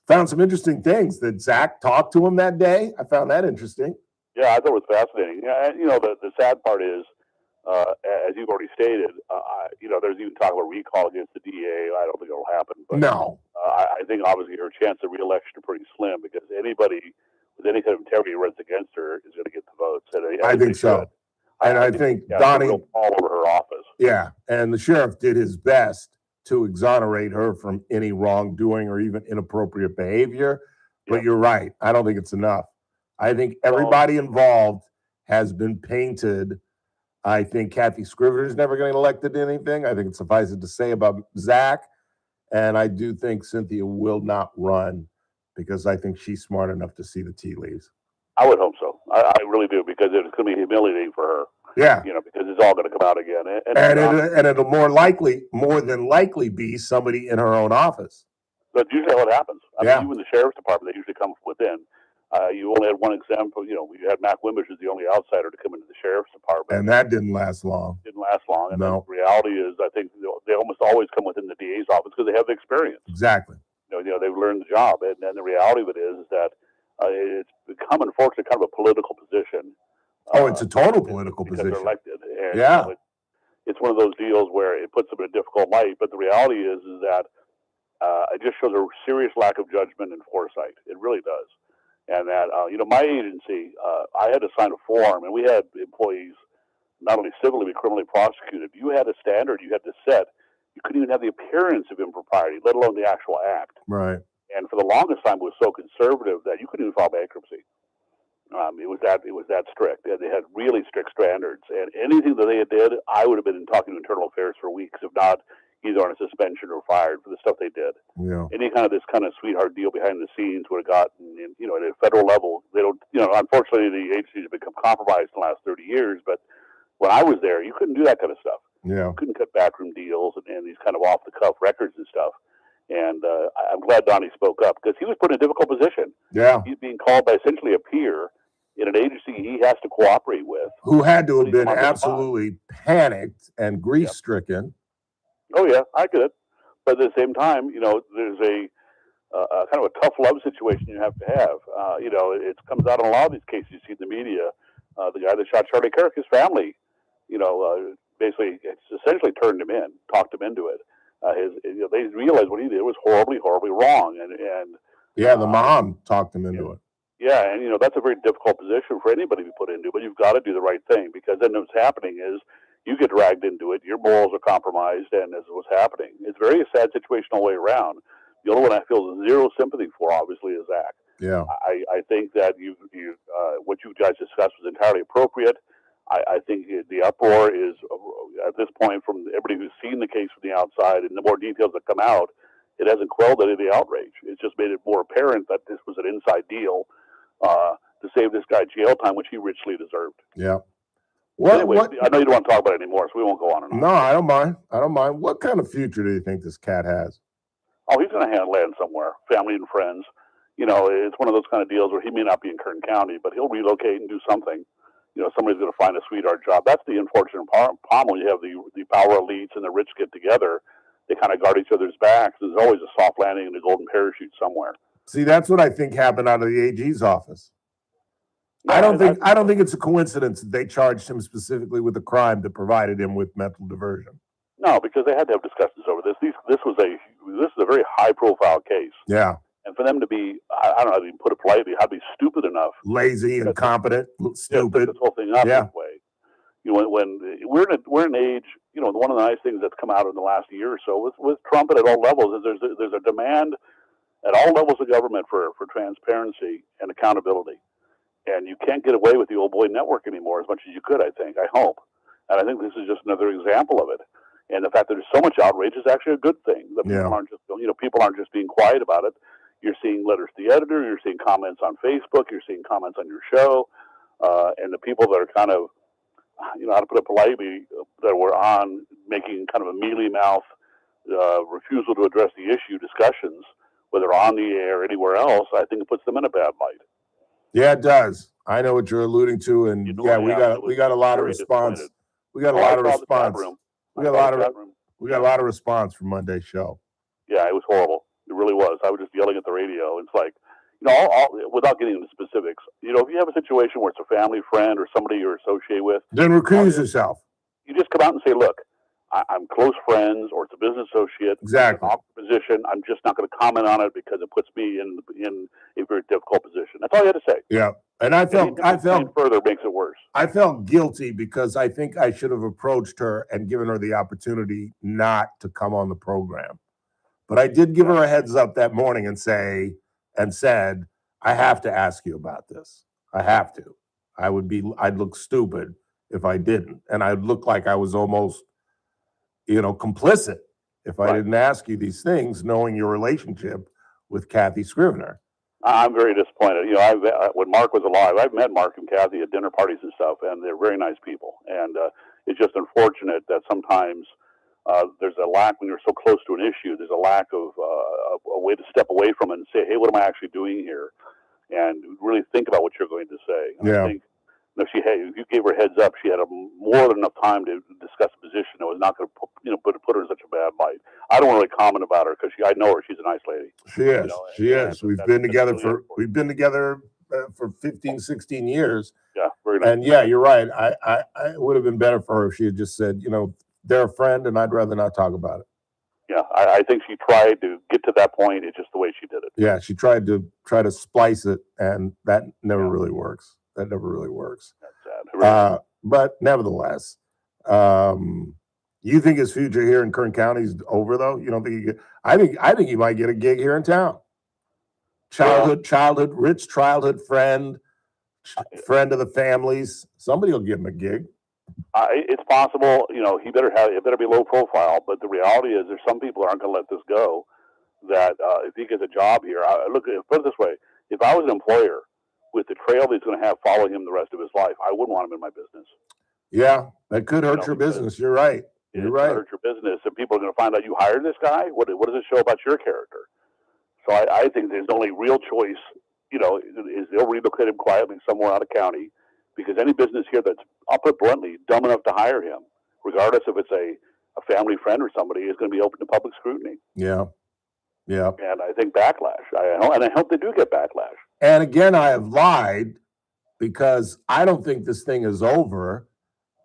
found some interesting things that Zach talked to him that day. I found that interesting. Yeah, I thought it was fascinating. Yeah, and, the sad part is, as you've already stated, there's even talk about recall against the DA. I don't think it'll happen. But, no. I think obviously her chance of re-election are pretty slim because anybody with any kind of integrity who runs against her is going to get the votes. And I think so. And I think Donny all over her office. Yeah, and the sheriff did his best to exonerate her from any wrongdoing or even inappropriate behavior. But you're right. I don't think it's enough. I think everybody involved has been painted. I think Kathy Scrivener's never going to get elected to anything. I think it suffices to say about Zach. And I do think Cynthia will not run because I think she's smart enough to see the tea leaves. I would hope so. I really do because it's going to be humiliating for her. Yeah. Because it's all going to come out again. And it'll more than likely be somebody in her own office. That's usually what happens. I mean, even the sheriff's department, they usually come from within. You only had one example. You had Mac Wimbish as the only outsider to come into the sheriff's department. And that didn't last long. And the reality is, I think they almost always come within the DA's office because they have the experience. Exactly. They've learned the job. And the reality of it is that it's become, unfortunately, kind of a political position. It's a total political position. They're elected. And, it's one of those deals where it puts them in a difficult light. But the reality is that it just shows a serious lack of judgment and foresight. It really does. And that, my agency, I had to sign a form, and we had employees not only civilly but criminally prosecuted. You had a standard you had to set. You couldn't even have the appearance of impropriety, let alone the actual act. Right. And for the longest time, it was so conservative that you couldn't even file bankruptcy. It was that strict. They had really strict standards, and anything that they did, I would have been talking to internal affairs for weeks, if not either on a suspension or fired for the stuff they did. Yeah. Any kind of this kind of sweetheart deal behind the scenes would have gotten, at a federal level. They don't, unfortunately, the agencies have become compromised in the last 30 years. But when I was there, you couldn't do that kind of stuff. Yeah. You couldn't cut backroom deals and these kind of off the cuff records and stuff. And I'm glad Donny spoke up because he was put in a difficult position. Yeah. He's being called by essentially a peer in an agency he has to cooperate with. Who had to have been absolutely panicked and grief-stricken. Oh, yeah, I get it. But at the same time, there's a kind of a tough love situation you have to have. It comes out in a lot of these cases you see in the media. The guy that shot Charlie Kirk, his family, basically essentially turned him in, talked him into it. They realized what he did was horribly, horribly wrong. And the mom talked him into it. Yeah, and that's a very difficult position for anybody to be put into, but you've got to do the right thing because then what's happening is you get dragged into it, your morals are compromised, and this is what's happening. It's very a sad situation all the way around. The only one I feel zero sympathy for, obviously, is Zach. Yeah. I think that what you guys discussed was entirely appropriate. I think the uproar is, at this point, from everybody who's seen the case from the outside and the more details that come out, it hasn't quelled any of the outrage. It's just made it more apparent that this was an inside deal to save this guy jail time, which he richly deserved. Yeah. Anyway, I know you don't want to talk about it anymore, so we won't go on and on. No, I don't mind. What kind of future do you think this cat has? Oh, he's going to land somewhere, family and friends. It's one of those kind of deals where he may not be in Kern County, but he'll relocate and do something. Somebody's going to find a sweetheart job. That's the unfortunate problem when you have the power elites and the rich get together. They kind of guard each other's backs. There's always a soft landing and a golden parachute somewhere. See, that's what I think happened out of the AG's office. I don't think it's a coincidence that they charged him specifically with a crime that provided him with mental diversion. No, because they had to have discussions over this. This is a very high profile case. Yeah. And for them to be, I don't know how to even put it politely, how to be stupid enough, lazy, incompetent, stupid, this whole thing up this way. When we're in an age, one of the nice things that's come out in the last year or so with Trump at all levels is there's a demand at all levels of government for transparency and accountability. And you can't get away with the old boy network anymore as much as you could, I hope. And I think this is just another example of it. And the fact that there's so much outrage is actually a good thing. That people aren't just being quiet about it. You're seeing letters to the editor, you're seeing comments on Facebook, you're seeing comments on your show, and the people that are kind of, how to put it politely, that were on making kind of a mealy-mouth refusal to address the issue discussions, whether on the air or anywhere else, I think it puts them in a bad light. Yeah, it does. I know what you're alluding to, and we got a lot of response. We got a lot of response. We got a lot of response from Monday's show. Yeah, it was horrible. It really was. I was just yelling at the radio. It's like, without getting into specifics, if you have a situation where it's a family friend or somebody you're associated with, then recuse yourself. You just come out and say, look, I'm close friends, or it's a business associate. Exactly. It's an awkward position. I'm just not going to comment on it because it puts me in a very difficult position. That's all you had to say. Yeah, and I felt further makes it worse. I felt guilty because I think I should have approached her and given her the opportunity not to come on the program. But I did give her a heads up that morning and said, I have to ask you about this. I have to. I'd look stupid if I didn't, and I'd look like I was almost complicit if I didn't ask you these things, knowing your relationship with Kathy Scrivener. I'm very disappointed. When Mark was alive, I've met Mark and Kathy at dinner parties and stuff, and they're very nice people. And it's just unfortunate that sometimes there's a lack, when you're so close to an issue, there's a lack of a way to step away from it and say, hey, what am I actually doing here? And really think about what you're going to say. And I think if you gave her heads up, she had more than enough time to discuss a position that was not going to put her in such a bad light. I don't really comment about her because I know her. She's a nice lady. She is. She is. We've been together for 15, 16 years. Yeah, very nice. And you're right. I would have been better for her if she had just said, they're a friend, and I'd rather not talk about it. Yeah, I think she tried to get to that point. It's just the way she did it. Yeah, she tried to splice it, and that never really works. That never really works. That's sad. But nevertheless, you think his future here in Kern County is over, though? You don't think he get? I think he might get a gig here in town. Rich childhood friend of the family's. Somebody will give him a gig. It's possible. It better be low profile. But the reality is, there's some people aren't going to let this go. That if he gets a job here, put it this way: if I was an employer with the trail that he's going to have following him the rest of his life, I wouldn't want him in my business. Yeah, that could hurt your business. You're right. You're right. Hurt your business, and people are going to find out you hired this guy. What does it show about your character? So I think there's only real choice. Is they'll relocate him quietly somewhere out of county, because any business here that's, I'll put bluntly, dumb enough to hire him, regardless if it's a family friend or somebody, is going to be open to public scrutiny. Yeah. Yeah. And I think backlash. I hope they do get backlash. And again, I have lied, because I don't think this thing is over,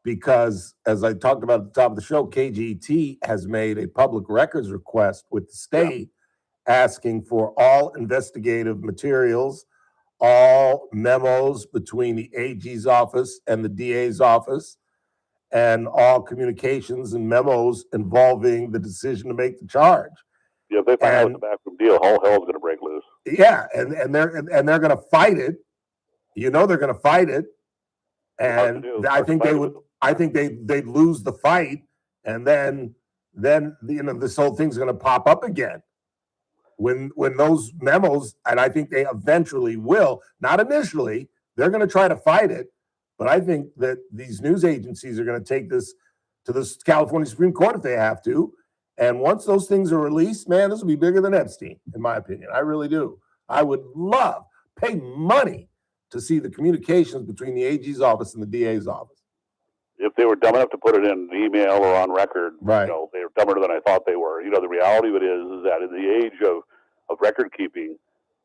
because as I talked about at the top of the show, KGT has made a public records request with the state asking for all investigative materials, all memos between the AG's office and the DA's office, and all communications and memos involving the decision to make the charge. Yeah, if they find out it's a backroom deal, all hell's going to break loose. Yeah, and they're going to fight it. They're going to fight it, and I think they would. I think they'd lose the fight, and then this whole thing's going to pop up again. When those memos, and I think they eventually will, not initially, they're going to try to fight it, but I think that these news agencies are going to take this to the California Supreme Court if they have to. And once those things are released, man, this will be bigger than Epstein, in my opinion. I really do. I would pay money to see the communications between the AG's office and the DA's office. If they were dumb enough to put it in an email or on record, right. They were dumber than I thought they were. The reality of it is that in the age of record keeping,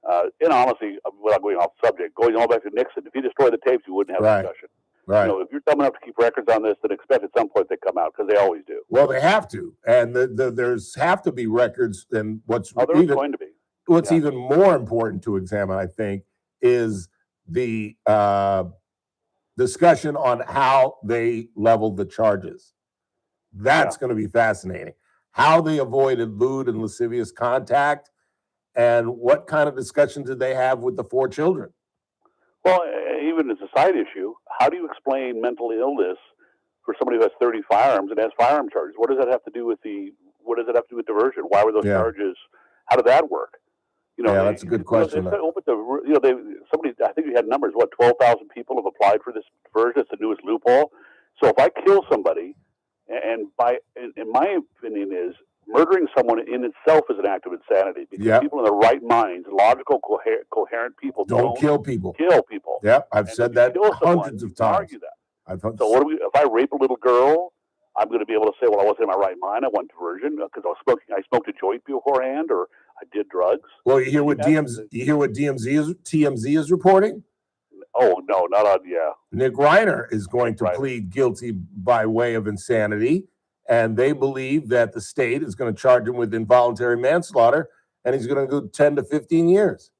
and honestly, without going off subject, going all back to Nixon, if you destroy the tapes, you wouldn't have a discussion. Right. If you're dumb enough to keep records on this, then expect at some point they come out, because they always do. Well, they have to, and there's have to be records. And what's there's going to be. What's even more important to examine, I think, is the discussion on how they leveled the charges. That's going to be fascinating. How they avoided lewd and lascivious contact, and what kind of discussion did they have with the 4 children? Well, even as a side issue, how do you explain mental illness for somebody who has 30 firearms and has firearm charges? What does that have to do with diversion? Why were those charges? How did that work? That's a good question. Somebody, I think we had numbers. 12,000 people have applied for this diversion. It's the newest loophole. So if I kill somebody, and in my opinion is, murdering someone in itself is an act of insanity, because people in their right minds, logical, coherent people, don't kill people. Yeah, I've said that hundreds of times. Argue that. So if I rape a little girl, I'm going to be able to say, well, I wasn't in my right mind. I want diversion because I smoked a joint beforehand, or I did drugs. Well, you hear what TMZ is reporting? Oh no, not on. Yeah, Nick Reiner is going to plead guilty by way of insanity, and they believe that the state is going to charge him with involuntary manslaughter, and he's going to go 10 to 15 years.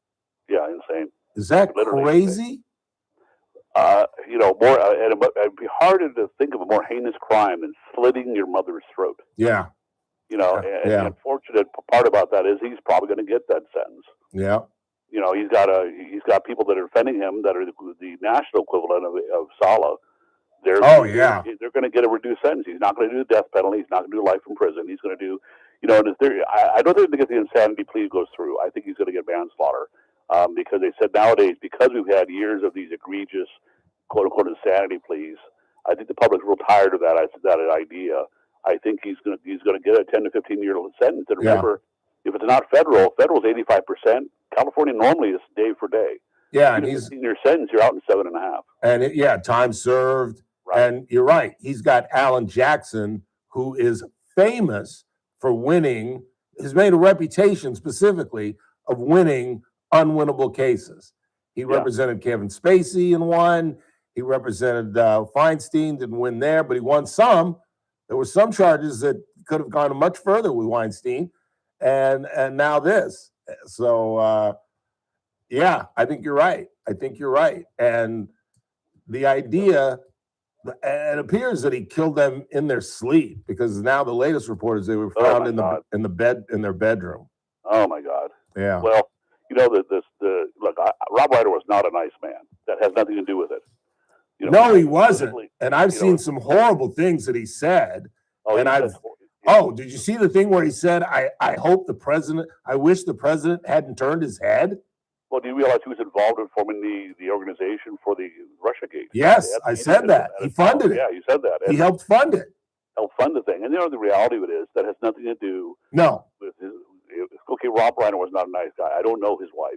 Yeah, insane. Is that crazy? More, and it'd be harder to think of a more heinous crime than slitting your mother's throat. Yeah. And the unfortunate part about that is he's probably going to get that sentence. Yeah. He's got people that are defending him that are the national equivalent of Sala. They're going to get a reduced sentence. He's not going to do the death penalty. He's not going to do life in prison. He's going to do, I don't think the insanity plea goes through. I think he's going to get manslaughter. Because they said nowadays, because we've had years of these egregious, quote unquote, insanity pleas, I think the public's real tired of that idea. I think he's going to get a 10 to 15 year sentence. And remember, if it's not federal's 85%. California normally is day for day. Yeah, and he's 15-year sentence. You're out in 7.5. And time served. Right. And you're right. He's got Alan Jackson, who is famous for winning. Has made a reputation specifically of winning unwinnable cases. He represented Kevin Spacey in one. He represented Feinstein, didn't win there, but he won some. There were some charges that could have gone much further with Weinstein, and now this. So yeah, I think you're right. And the idea, it appears that he killed them in their sleep, because now the latest report is they were found in their bedroom. Oh my God. Yeah. Well, look, Rob Ryder was not a nice man. That has nothing to do with it. No, he wasn't. And I've seen some horrible things that he said. Did you see the thing where he said, I wish the president hadn't turned his head? Well, do you realize he was involved in forming the organization for the Russia Gate? Yes, I said that. He funded it. Yeah, you said that. He helped fund it. Helped fund the thing. And the reality of it is that has nothing to do with his. Okay, Rob Reiner was not a nice guy. I don't know his wife,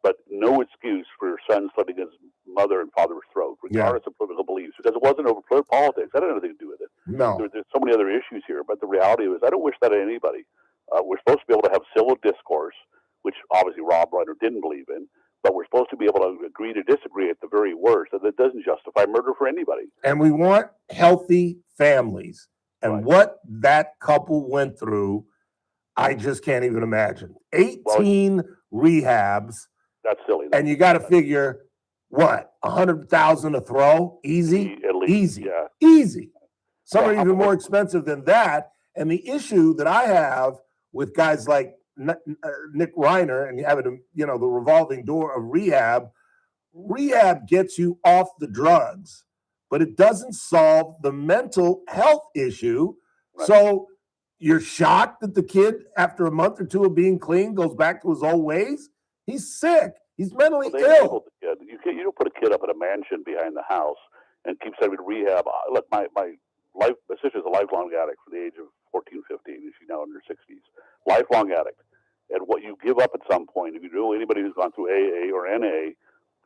but no excuse for your son slitting his mother and father's throat, regardless of political beliefs, because it wasn't over politics. That had nothing to do with it. No. There's so many other issues here, but the reality is I don't wish that on anybody. We're supposed to be able to have civil discourse, which obviously Rob Reiner didn't believe in, but we're supposed to be able to agree to disagree at the very worst, and that doesn't justify murder for anybody. And we want healthy families. And what that couple went through, I just can't even imagine. 18 rehabs. That's silly. And you got to figure, what, $100,000 a throw? Easy? At least, easy. Yeah. Easy. Some are even more expensive than that. And the issue that I have with guys like Nick Reiner and having, the revolving door of rehab gets you off the drugs, but it doesn't solve the mental health issue. Right. So you're shocked that the kid, after a month or two of being clean, goes back to his old ways? He's sick. He's mentally ill. You don't put a kid up in a mansion behind the house and keep sending him to rehab. Look, my sister's a lifelong addict from the age of 14, 15, and she's now in her 60s. Lifelong addict. And what you give up at some point, if you know anybody who's gone through AA or NA,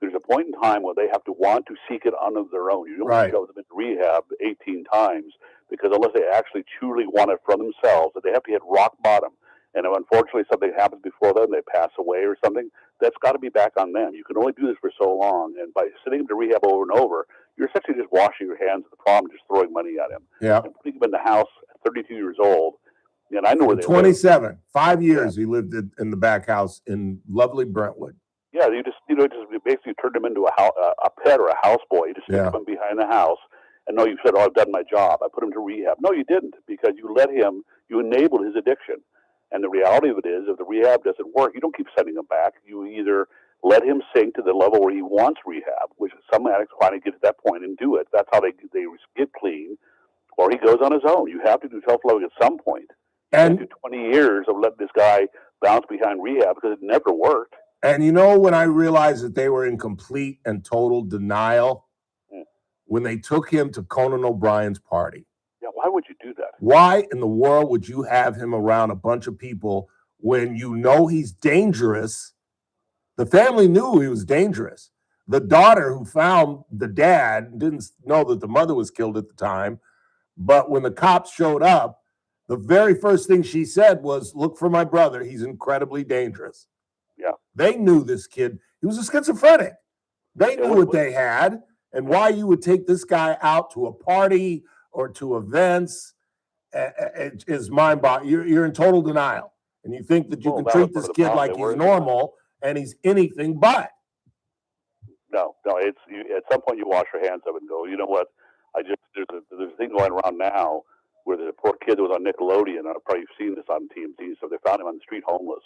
there's a point in time where they have to want to seek it on their own. You don't shove them into rehab 18 times, because unless they actually truly want it for themselves, they have to hit rock bottom. And if unfortunately something happens before them, they pass away or something, that's got to be back on them. You can only do this for so long. And by sending them to rehab over and over, you're essentially just washing your hands of the problem, just throwing money at him. Yeah. And putting him in the house at 32 years old. And I know where they 27. live. 5 years he lived in the back house in lovely Brentwood. Yeah, you just basically turned him into a pet or a houseboy. You just stick him behind the house. And no, you said, I've done my job. I put him to rehab. No, you didn't, because you enabled his addiction. And the reality of it is, if the rehab doesn't work, you don't keep sending him back. You either let him sink to the level where he wants rehab, which some addicts finally get to that point and do it. That's how they get clean, or he goes on his own. You have to do self-loving at some point. And do 20 years of letting this guy bounce behind rehab because it never worked. And when I realized that they were in complete and total denial, when they took him to Conan O'Brien's party. Yeah, why would you do that? Why in the world would you have him around a bunch of people when you know he's dangerous? The family knew he was dangerous. The daughter who found the dad didn't know that the mother was killed at the time. But when the cops showed up, the very first thing she said was, look for my brother. He's incredibly dangerous. Yeah. They knew this kid. He was a schizophrenic. They knew what they had, and why you would take this guy out to a party or to events is mind-boggling. You're in total denial. And you think that you can treat this kid like he's normal, and he's anything but. No, at some point you wash your hands of it and go, you know what? There's a thing going around now where the poor kid that was on Nickelodeon, I've probably seen this on TMZ, so they found him on the street homeless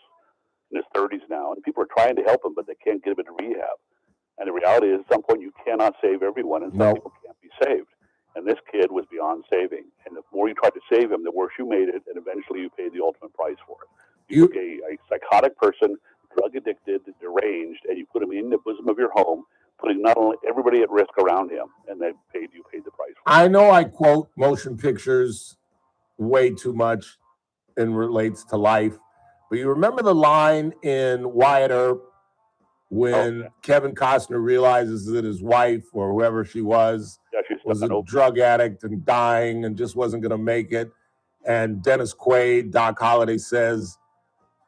in his 30s now, and people are trying to help him, but they can't get him into rehab. And the reality is, at some point, you cannot save everyone, and some people can't be saved. And this kid was beyond saving. And the more you tried to save him, the worse you made it, and eventually you paid the ultimate price for it. You took a psychotic person, drug addicted, deranged, and you put him in the bosom of your home, putting not only everybody at risk around him, and you paid the price for it. I know I quote motion pictures way too much and relates to life, but you remember the line in Wyatt Earp when Kevin Costner realizes that his wife or whoever she was a drug addict and dying and just wasn't going to make it. And Dennis Quaid, Doc Holliday, says,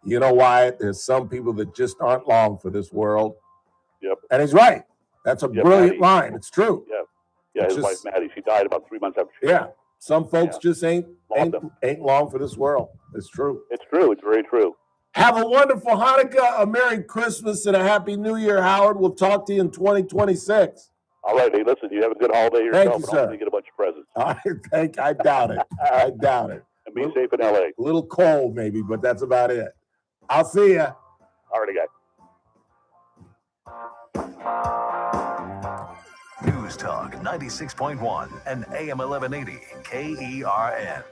you know, Wyatt, there's some people that just aren't long for this world. Yep. And he's right. That's a brilliant Maddie. line. It's true. Yeah. Yeah, his wife, Maddie, she died about 3 months after she died. Some folks just ain't long for this world. It's true. It's true. It's very true. Have a wonderful Hanukkah, a Merry Christmas, and a Happy New Year, Howard. We'll talk to you in 2026. All right. Hey, listen, you have a good holiday yourself. Thank you, sir. And you get a bunch of presents. I doubt it. I doubt it. And be safe in L.A. A little cold, maybe, but that's about it. I'll see ya. All righty, guys. News Talk 96.1 and AM 1180 KERN.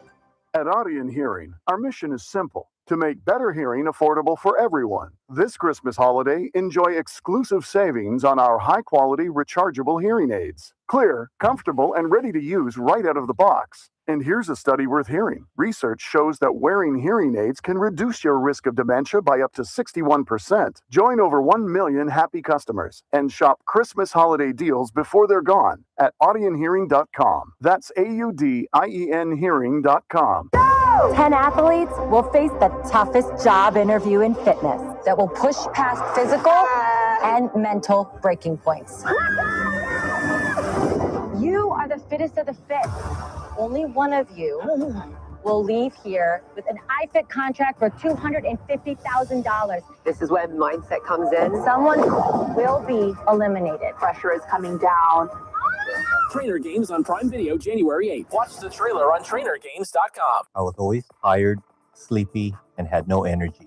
At Audion Hearing, our mission is simple: to make better hearing affordable for everyone. This Christmas holiday, enjoy exclusive savings on our high-quality rechargeable hearing aids. Clear, comfortable, and ready to use right out of the box. And here's a study worth hearing. Research shows that wearing hearing aids can reduce your risk of dementia by up to 61%. Join over 1 million happy customers and shop Christmas holiday deals before they're gone at audionhearing.com. That's AUDIEN hearing.com. 10 athletes will face the toughest job interview in fitness that will push past physical and mental breaking points. You are the fittest of the fit. Only one of you will leave here with an iFit contract for $250,000. This is when mindset comes in. Someone will be eliminated. Pressure is coming down. Trainer Games on Prime Video January 8th. Watch the trailer on trainergames.com. I was always tired, sleepy, and had no energy.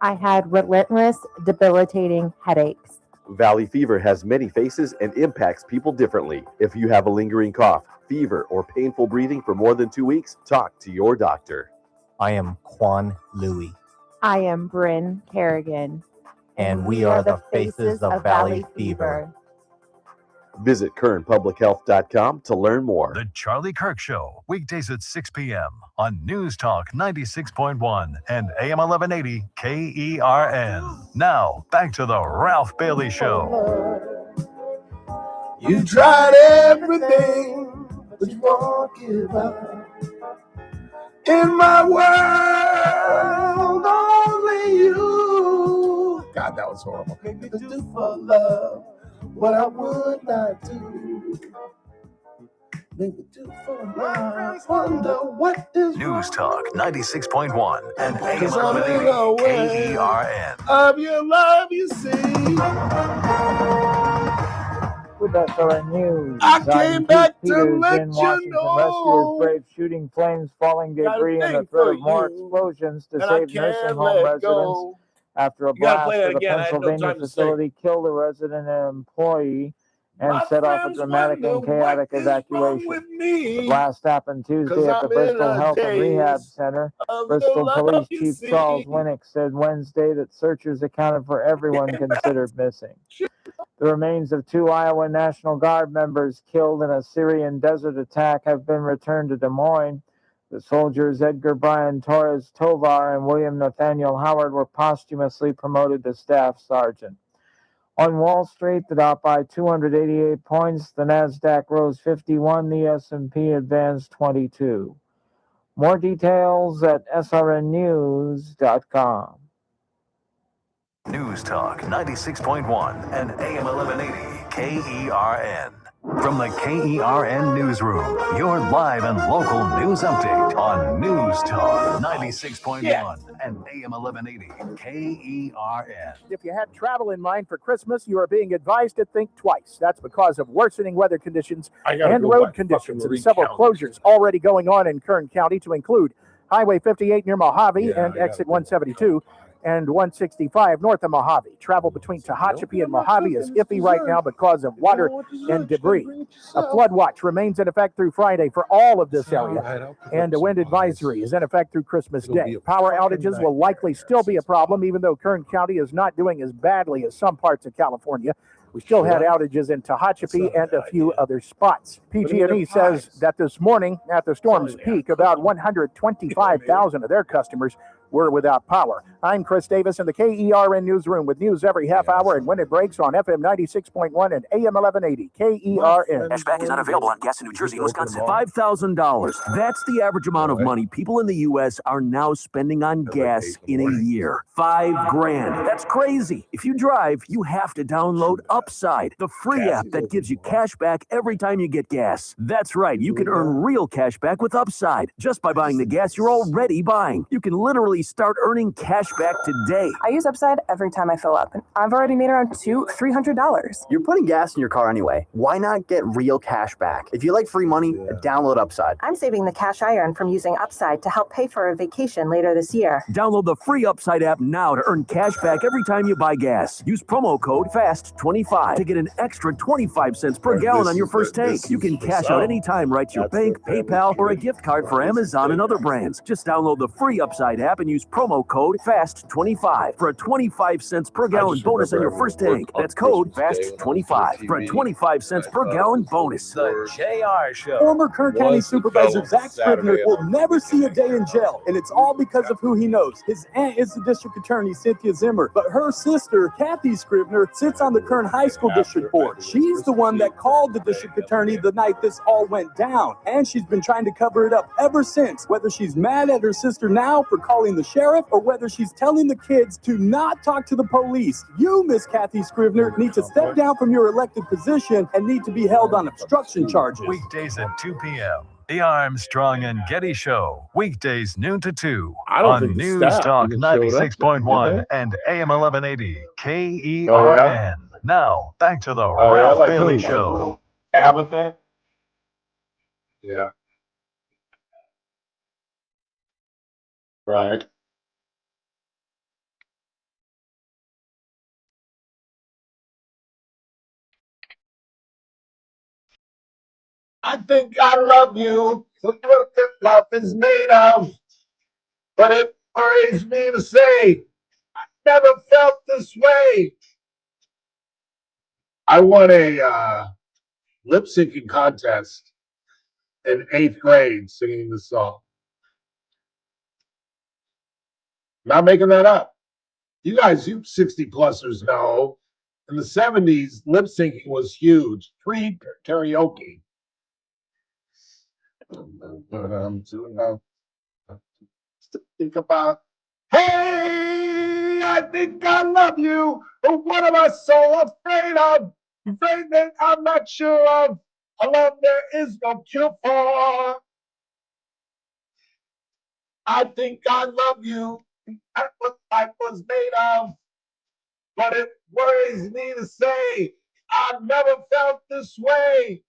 I had relentless, debilitating headaches. Valley fever has many faces and impacts people differently. If you have a lingering cough, fever, or painful breathing for more than 2 weeks, talk to your doctor. I am Quan Louie. I am Bryn Kerrigan. And we are the faces of Valley Fever. Visit kernpublichealth.com to learn more. The Charlie Kirk Show, weekdays at 6 p.m. on News Talk 96.1 and AM 1180 KERN. Now, back to the Ralph Bailey Show. You tried everything, but you won't give up. In my world, only you. God, that was horrible. Make me do for love what I would not do. Make me do for love. Wonder what is News Talk 96.1 and AM 1180 KERN. Of your love, you see. With SRN News, I came back to Peters let in you Washington. know. Rescuers brave shooting flames, falling debris, and the threat of more explosions to save nursing home residents after a blast at a Pennsylvania facility killed a resident and employee and set off a dramatic and chaotic evacuation. The blast happened Tuesday at the Bristol Health and Rehab Center. Bristol Police Chief Charles Winnick said Wednesday that searchers accounted for everyone considered missing. The remains of 2 Iowa National Guard members killed in a Syrian desert attack have been returned to Des Moines. The soldiers Edgar Brian Torres Tovar and William Nathaniel Howard were posthumously promoted to staff sergeant. On Wall Street, the Dow by 288 points, the Nasdaq rose 51, the S&P advanced 22. More details at srnnews.com. News Talk 96.1 and AM 1180 KERN. From the KERN Newsroom, your live and local news update on News Talk 96.1 and AM 1180 KERN. If you had travel in mind for Christmas, you are being advised to think twice. That's because of worsening weather conditions and road conditions and several closures already going on in Kern County, to include Highway 58 near Mojave and exit 172. And 165 north of Mojave. Travel between Tehachapi and Mojave is iffy right now because of water and debris. A flood watch remains in effect through Friday for all of this area, and a wind advisory is in effect through Christmas Day. Power outages will likely still be a problem, even though Kern County is not doing as badly as some parts of California. We still had outages in Tehachapi and a few other spots. PG&E says that this morning, at the storm's peak, about 125,000 of their customers we're without power. I'm Chris Davis in the KERN newsroom with news every half hour and when it breaks on FM 96.1 and AM 1180 KERN. Cashback is not available on gas in New Jersey and Wisconsin. $5,000. That's the average amount of money people in the U.S. are now spending on gas in a year. $5,000. That's crazy. If you drive, you have to download Upside, the free app that gives you cash back every time you get gas. That's right. You can earn real cash back with Upside just by buying the gas you're already buying. You can literally start earning cash back today. I use Upside every time I fill up, and I've already made around $300. You're putting gas in your car anyway. Why not get real cash back? If you like free money, download Upside. I'm saving the cash I earn from using Upside to help pay for a vacation later this year. Download the free Upside app now to earn cash back every time you buy gas. Use promo code FAST25 to get an extra 25 cents per gallon on your first tank. You can cash out anytime right to your bank, PayPal, or a gift card for Amazon and other brands. Just download the free Upside app and use promo code FAST25 for a 25 cents per gallon bonus on your first tank. That's code FAST25 for a 25 cents per gallon bonus. The JR Show. Former Kern County Supervisor Zach Scribner will never see a day in jail, and it's all because of who he knows. His aunt is the district attorney, Cynthia Zimmer, but her sister, Kathy Scribner, sits on the Kern High School District Board. She's the one that called the district attorney the night this all went down, and she's been trying to cover it up ever since, whether she's mad at her sister now for calling the sheriff or whether she's telling the kids to not talk to the police. You, Miss Kathy Scribner, need to step down from your elected position and need to be held on obstruction charges. Weekdays at 2 p.m. The Armstrong and Getty Show. Weekdays noon to 2 on News Talk 96.1 and AM 1180 KERN. Now, back to the Ralph Bailey Show. Abatha? Yeah. Right. I think I love you. Look what love is made of. But it worries me to say, I never felt this way. I won a lip syncing contest in 8th grade singing this song. Not making that up. You guys, you 60-plusers know, in the 70s, lip syncing was huge. Pre-karaoke. Think about, hey, I think I love you, but what am I so afraid of? Afraid that I'm not sure of. A love there is no cure for. I think I love you. That's what life was made of. But it worries me to say, I've never felt this way.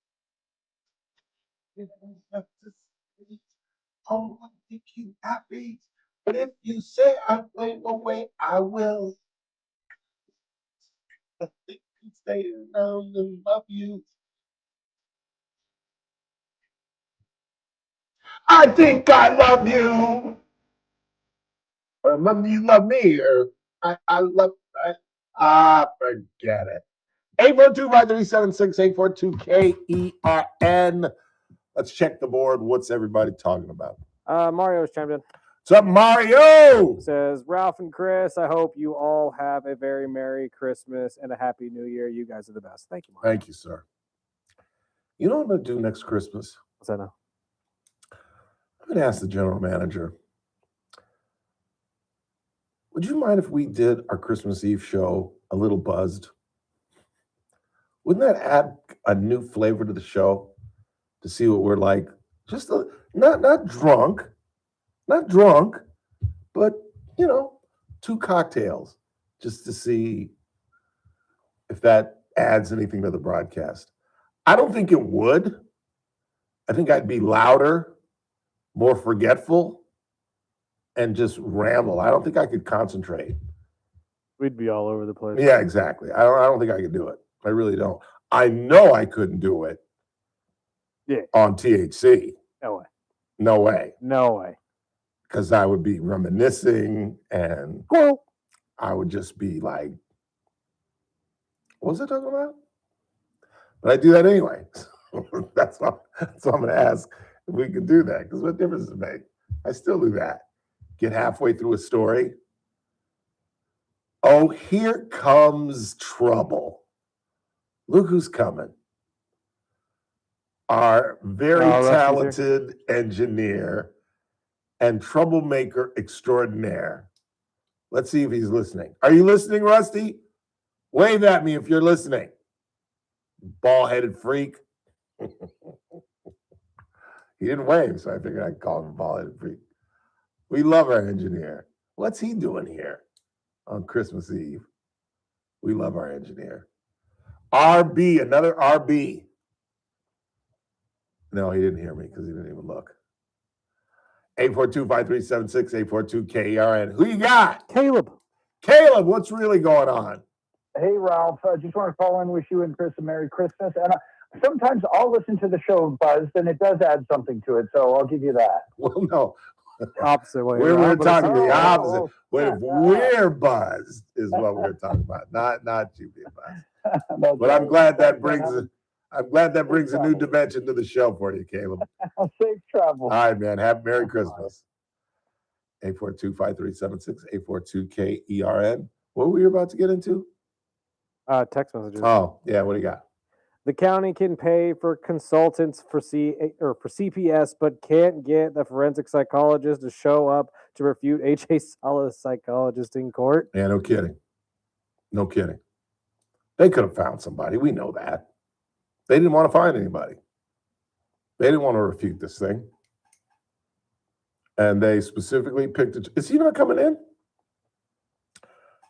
Oh, I think you happy. But if you say I'm going away, I will. I think you stay around and love you. I think I love you. Or maybe you love me, or I love. Forget it. 812-537-6842 KERN. Let's check the board. What's everybody talking about? Mario's chimed in. What's up, Mario? Says, Ralph and Chris, I hope you all have a very Merry Christmas and a Happy New Year. You guys are the best. Thank you, Mario. Thank you, sir. You know what I'm going to do next Christmas? What's that now? I'm going to ask the general manager, would you mind if we did our Christmas Eve show a little buzzed? Wouldn't that add a new flavor to the show to see what we're like? Just not drunk, but, 2 cocktails just to see if that adds anything to the broadcast. I don't think it would. I think I'd be louder, more forgetful, and just ramble. I don't think I could concentrate. We'd be all over the place. Yeah, exactly. I don't think I could do it. I really don't. I know I couldn't do it. Yeah. On THC. No way. No way. No way. Because I would be reminiscing and I would just be like, what was I talking about? But I do that anyway. So I'm going to ask if we can do that. Because what difference does it make? I still do that. get halfway through a story. Oh, here comes trouble. Look who's coming. Our very talented engineer and troublemaker extraordinaire. Let's see if he's listening. Are you listening, Rusty? Wave at me if you're listening. Ball-headed freak. He didn't wave, so I figured I'd call him a ball-headed freak. We love our engineer. What's he doing here on Christmas Eve? We love our engineer. RB, another RB. No, he didn't hear me because he didn't even look. 842-5376, 842-KERN. Who you got? Caleb. Caleb, what's really going on? Hey, Ralph. I just want to call in, wish you and Chris a Merry Christmas. And sometimes I'll listen to the show Buzzed, and it does add something to it, so I'll give you that. Well, no. Opposite way. We're talking the opposite. We're buzzed is what we're talking about, not you being buzzed. But I'm glad that brings a new dimension to the show for you, Caleb. Safe travel. All right, man. Have Merry Christmas. 842-5376, 842-KERN. What were you about to get into? Text messages. Oh, yeah. What do you got? The county can pay for consultants for CPS, but can't get the forensic psychologist to show up to refute H.A. Sala's psychologist in court. Yeah, no kidding. No kidding. They could have found somebody. We know that. They didn't want to find anybody. They didn't want to refute this thing. And they specifically picked it. Is he not coming in?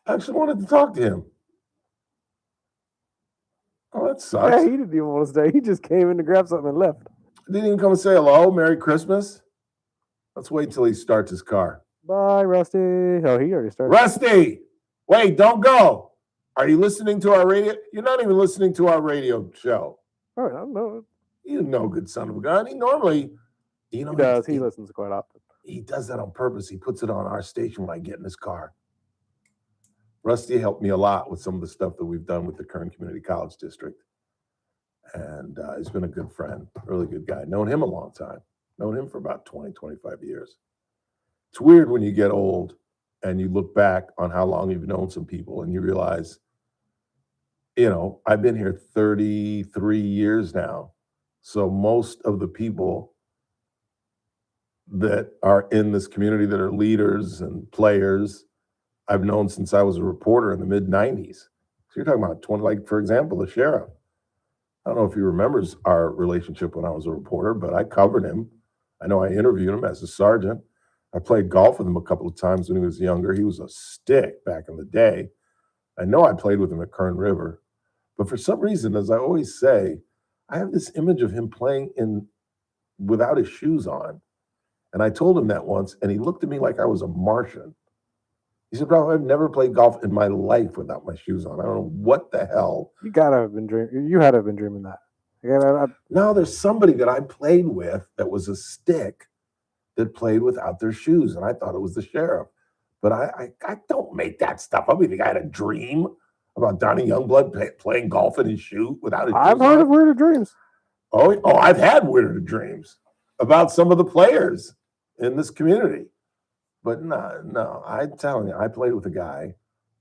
I actually wanted to talk to him. Oh, that sucks. Yeah, he didn't even want to stay. He just came in to grab something and left. Didn't even come and say hello. Merry Christmas. Let's wait till he starts his car. Bye, Rusty. Oh, he already started. Rusty! Wait, don't go. Are you listening to our radio? You're not even listening to our radio show. Oh, I don't know. You know, good son of a gun. He normally, he does. He listens quite often. He does that on purpose. He puts it on our station when I get in his car. Rusty helped me a lot with some of the stuff that we've done with the Kern Community College District. And he's been a good friend, really good guy. Known him a long time. Known him for about 20, 25 years. It's weird when you get old and you look back on how long you've known some people and you realize, you know, I've been here 33 years now. So most of the people that are in this community that are leaders and players, I've known since I was a reporter in the mid-90s. So you're talking about 20, like, for example, the sheriff. I don't know if he remembers our relationship when I was a reporter, but I covered him. I know I interviewed him as a sergeant. I played golf with him a couple of times when he was younger. He was a stick back in the day. I know I played with him at Kern River. But for some reason, as I always say, I have this image of him playing without his shoes on. And I told him that once, and he looked at me like I was a Martian. He said, bro, I've never played golf in my life without my shoes on. I don't know what the hell. You gotta have been dreaming. You had to have been dreaming that. No, there's somebody that I played with that was a stick that played without their shoes, and I thought it was the sheriff. But I don't make that stuff up. You think I had a dream about Donny Youngblood playing golf in his shoe without his shoes? I've heard of weirder dreams. Oh, I've had weirder dreams about some of the players in this community. But no, I'm telling you, I played with a guy,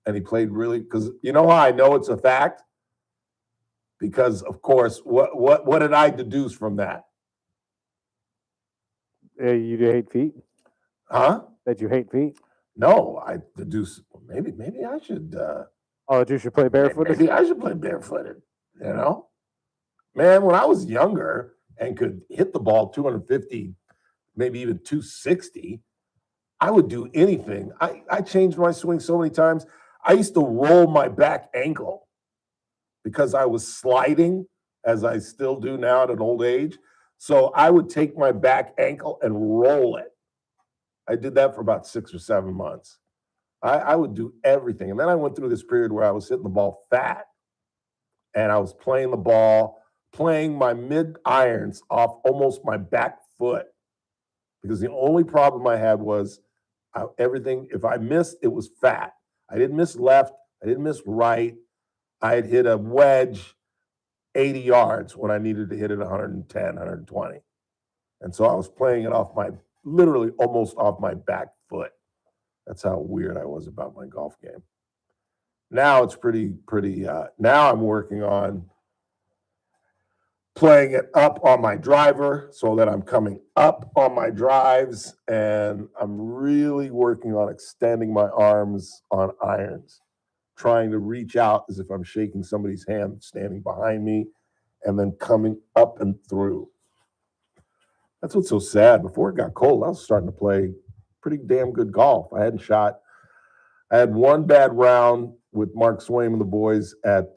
and he played really, because you know how I know it's a fact? Because, of course, what did I deduce from that? You hate feet? Huh? That you hate feet? No, I deduce, maybe I should. That you should play barefooted? Maybe I should play barefooted, you know? Man, when I was younger and could hit the ball 250, maybe even 260, I would do anything. I changed my swing so many times. I used to roll my back ankle because I was sliding, as I still do now at an old age. So I would take my back ankle and roll it. I did that for about 6 or 7 months. I would do everything. And then I went through this period where I was hitting the ball fat. And I was playing the ball, playing my mid-irons off almost my back foot. Because the only problem I had was everything, if I missed, it was fat. I didn't miss left. I didn't miss right. I had hit a wedge 80 yards when I needed to hit it 110, 120. And so I was playing it off my literally almost off my back foot. That's how weird I was about my golf game. Now it's pretty. Now I'm working on playing it up on my driver so that I'm coming up on my drives, and I'm really working on extending my arms on irons, trying to reach out as if I'm shaking somebody's hand standing behind me, and then coming up and through. That's what's so sad. Before it got cold, I was starting to play pretty damn good golf. I had one bad round with Mark Swaim and the boys at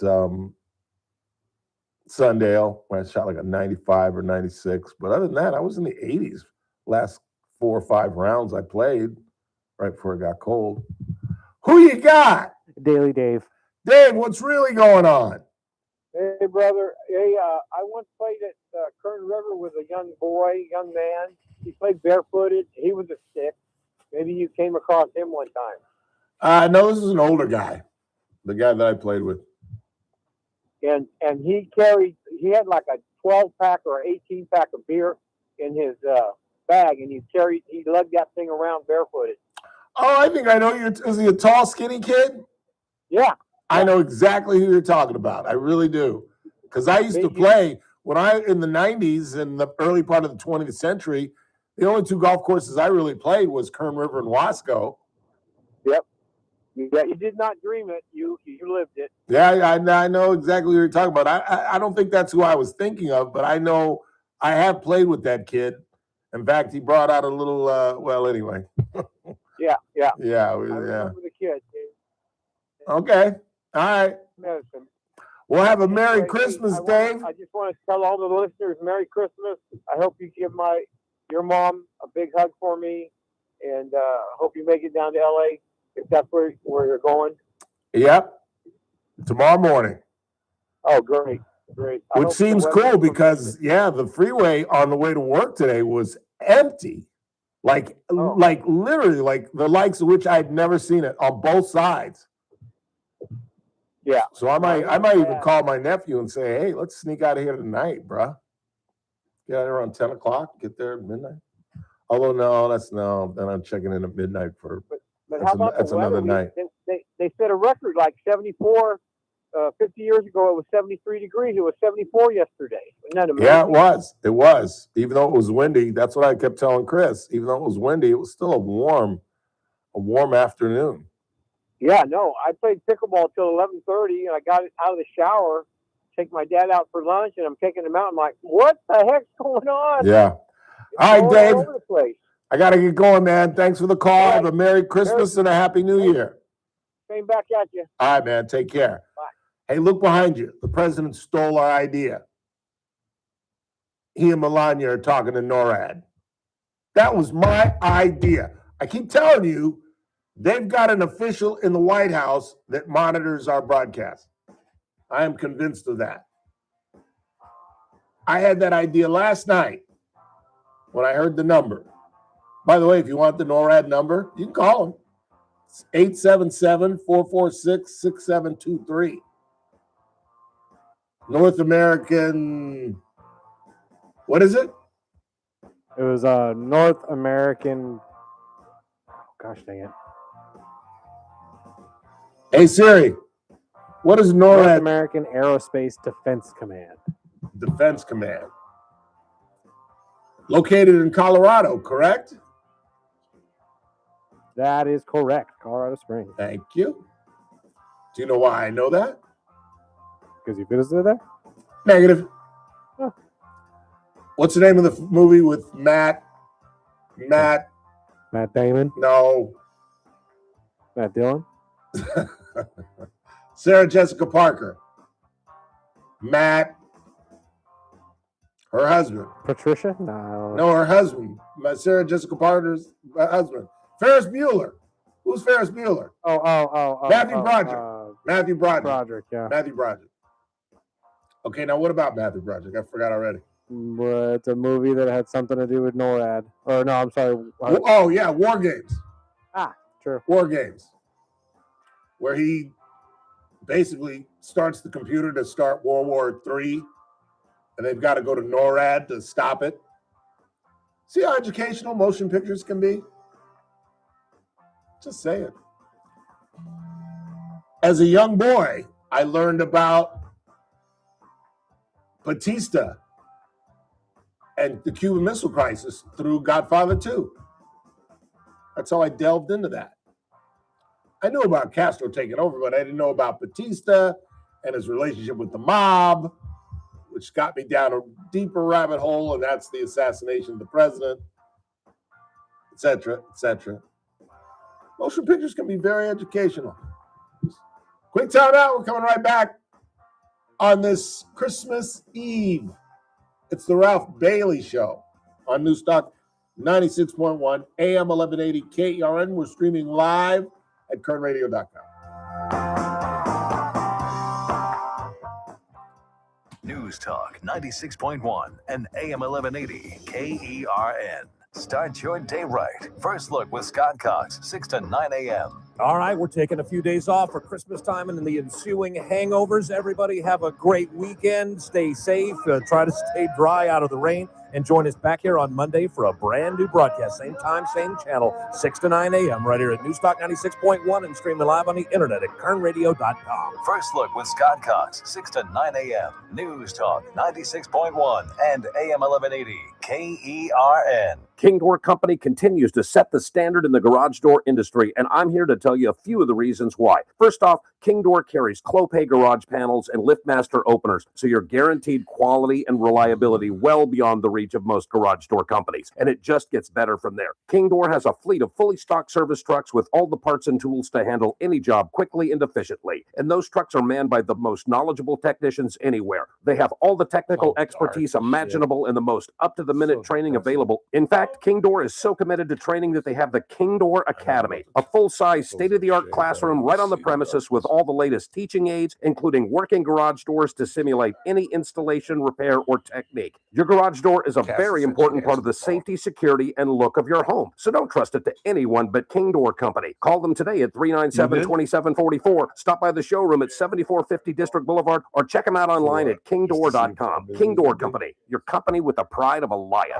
Sundale, where I shot like a 95 or 96. But other than that, I was in the 80s last 4 or 5 rounds I played right before it got cold. Who you got? Daily Dave. Dave, what's really going on? Hey, brother. Hey, I once played at Kern River with a young man. He played barefooted. He was a stick. Maybe you came across him one time. No, this is an older guy, the guy that I played with. And he had like a 12-pack or 18-pack of beer in his bag, and he lugged that thing around barefooted. Oh, I think I know is he a tall, skinny kid? Yeah. I know exactly who you're talking about. I really do. Because I used to play, in the 90s and the early part of the 20th century, the only 2 golf courses I really played was Kern River and Wasco. Yep. Yeah, you did not dream it. You lived it. Yeah, I know exactly what you're talking about. I don't think that's who I was thinking of, but I know I have played with that kid. In fact, he brought out a little, anyway. Yeah. Yeah. I remember the kid. Okay. All right. Medicine. We'll have a Merry Christmas, Dave. I just want to tell all the listeners Merry Christmas. I hope you give your mom a big hug for me, and hope you make it down to LA if that's where you're going. Yep. Tomorrow morning. Oh, great. Which seems cool because, the freeway on the way to work today was empty. Like literally, like the likes of which I'd never seen it on both sides. Yeah. So I might even call my nephew and say, hey, let's sneak out of here tonight, bro. Get out around 10 o'clock, get there at midnight. Although, then I'm checking in at midnight for But how about that's the weather? another night. They set a record like 74. 50 years ago, it was 73 degrees. It was 74 yesterday. Isn't that amazing? Yeah, it was. It was. Even though it was windy, that's what I kept telling Chris. Even though it was windy, it was still a warm afternoon. Yeah, no. I played pickleball till 11:30, and I got out of the shower, take my dad out for lunch, and I'm taking him out. I'm like, what the heck's going on? Yeah. All right, Dave. All over the place. I got to get going, man. Thanks for the call. Have a Merry Christmas and a Happy New Year. Same back at you. All right, man. Take care. Bye. Hey, look behind you. The president stole our idea. He and Melania are talking to NORAD. That was my idea. I keep telling you, they've got an official in the White House that monitors our broadcast. I am convinced of that. I had that idea last night when I heard the number. By the way, if you want the NORAD number, you can call them. It's 877-446-6723. North American, what is it? It was North American. Oh, gosh dang it. Hey Siri, what is North NORAD? American Aerospace Defense Command. Defense Command. Located in Colorado, correct? That is correct. Colorado Springs. Thank you. Do you know why I know that? Because you visited there? Negative. Oh. What's the name of the movie with Matt Damon? No. Matt Dillon? Sarah Jessica Parker. Matt. Her husband. Patricia? No. No, her husband. Sarah Jessica Parker's husband. Ferris Bueller. Who's Ferris Bueller? Matthew Broderick. Matthew Broderick. Broderick, yeah. Matthew Broderick. Okay, now what about Matthew Broderick? I forgot already. It's a movie that had something to do with NORAD. Or no, I'm sorry. Oh, yeah, War Games. True. War Games. Where he basically starts the computer to start World War III, and they've got to go to NORAD to stop it. See how educational motion pictures can be? Just saying. As a young boy, I learned about Batista and the Cuban Missile Crisis through Godfather 2. That's how I delved into that. I knew about Castro taking over, but I didn't know about Batista and his relationship with the mob, which got me down a deeper rabbit hole, and that's the assassination of the president, etc., etc. Motion pictures can be very educational. Quick time out. We're coming right back on this Christmas Eve. It's the Ralph Bailey Show on Newstalk 96.1 AM 1180 KERN. We're streaming live at kernradio.com. News Talk 96.1 and AM 1180 KERN. Start your day right. First Look with Scott Cox, 6 to 9 a.m. All right, we're taking a few days off for Christmas time and the ensuing hangovers. Everybody have a great weekend. Stay safe. Try to stay dry out of the rain. And join us back here on Monday for a brand new broadcast. Same time, same channel, 6 to 9 a.m. right here at Newstalk 96.1 and streaming live on the internet at kernradio.com. First Look with Scott Cox, 6 to 9 a.m. News Talk 96.1 and AM 1180 KERN. King Door Company continues to set the standard in the garage door industry, and I'm here to tell you a few of the reasons why. First off, King Door carries Clopay garage panels and LiftMaster openers, so you're guaranteed quality and reliability well beyond the reach of most garage door companies, and it just gets better from there. King Door has a fleet of fully stocked service trucks with all the parts and tools to handle any job quickly and efficiently, and those trucks are manned by the most knowledgeable technicians anywhere. They have all the technical expertise imaginable and the most up-to-the-minute training available. In fact, King Door is so committed to training that they have the King Door Academy, a full-size, state-of-the-art classroom right on the premises with all the latest teaching aids, including working garage doors to simulate any installation, repair, or technique. Your garage door is a very important part of the safety, security, and look of your home, so don't trust it to anyone but King Door Company. Call them today at 397-2744, stop by the showroom at 7450 District Boulevard, or check them out online at kingdoor.com. King Door Company, your company with the pride of a lion.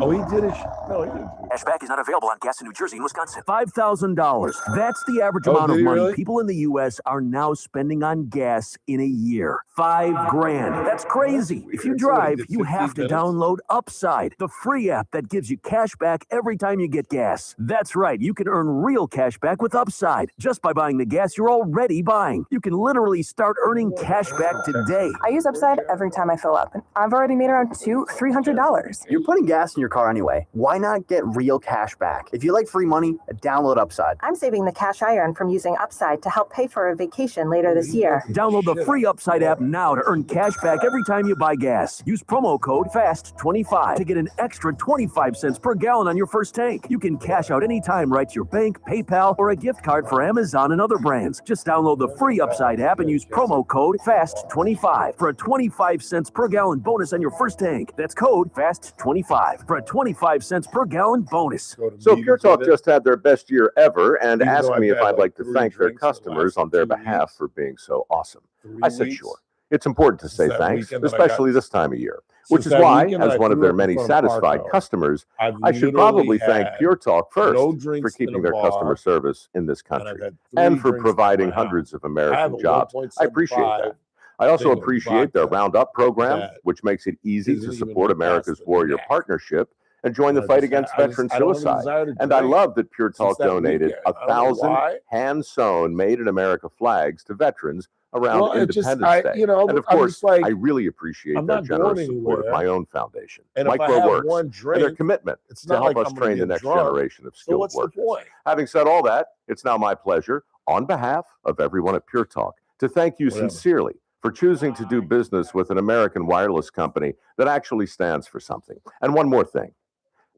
Oh, he did it. No, he didn't. Cashback is not available on gas in New Jersey and Wisconsin. $5,000. That's the average amount of money people in the U.S. are now spending on gas in a year. $5,000. That's crazy. If you drive, you have to download Upside, the free app that gives you cash back every time you get gas. That's right. You can earn real cash back with Upside just by buying the gas you're already buying. You can literally start earning cash back today. I use Upside every time I fill up. I've already made around $200-$300. You're putting gas in your car anyway. Why not get real cash back? If you like free money, download Upside. I'm saving the cash I earn from using Upside to help pay for a vacation later this year. Download the free Upside app now to earn cash back every time you buy gas. Use promo code FAST25 to get an extra 25 cents per gallon on your first tank. You can cash out anytime right to your bank, PayPal, or a gift card for Amazon and other brands. Just download the free Upside app and use promo code FAST25 for a 25 cents per gallon bonus on your first tank. That's code FAST25 for a 25 cents per gallon bonus. So Pure Talk just had their best year ever and asked me if I'd like to thank their customers on their behalf for being so awesome. I said sure. It's important to say thanks, especially this time of year, which is why, as one of their many satisfied customers, I should probably thank Pure Talk first for keeping their customer service in this country and for providing hundreds of American jobs. I appreciate that. I also appreciate their Roundup program, which makes it easy to support America's Warrior Partnership and join the fight against veteran suicide. And I love that Pure Talk donated 1,000 hand-sewn Made in America flags to veterans around Independence Day. And of course, I really appreciate their generous support of my own foundation, MicroWorks, and their commitment to help us train the next generation of skilled workers. Having said all that, it's now my pleasure, on behalf of everyone at Pure Talk, to thank you sincerely for choosing to do business with an American wireless company that actually stands for something. And one more thing.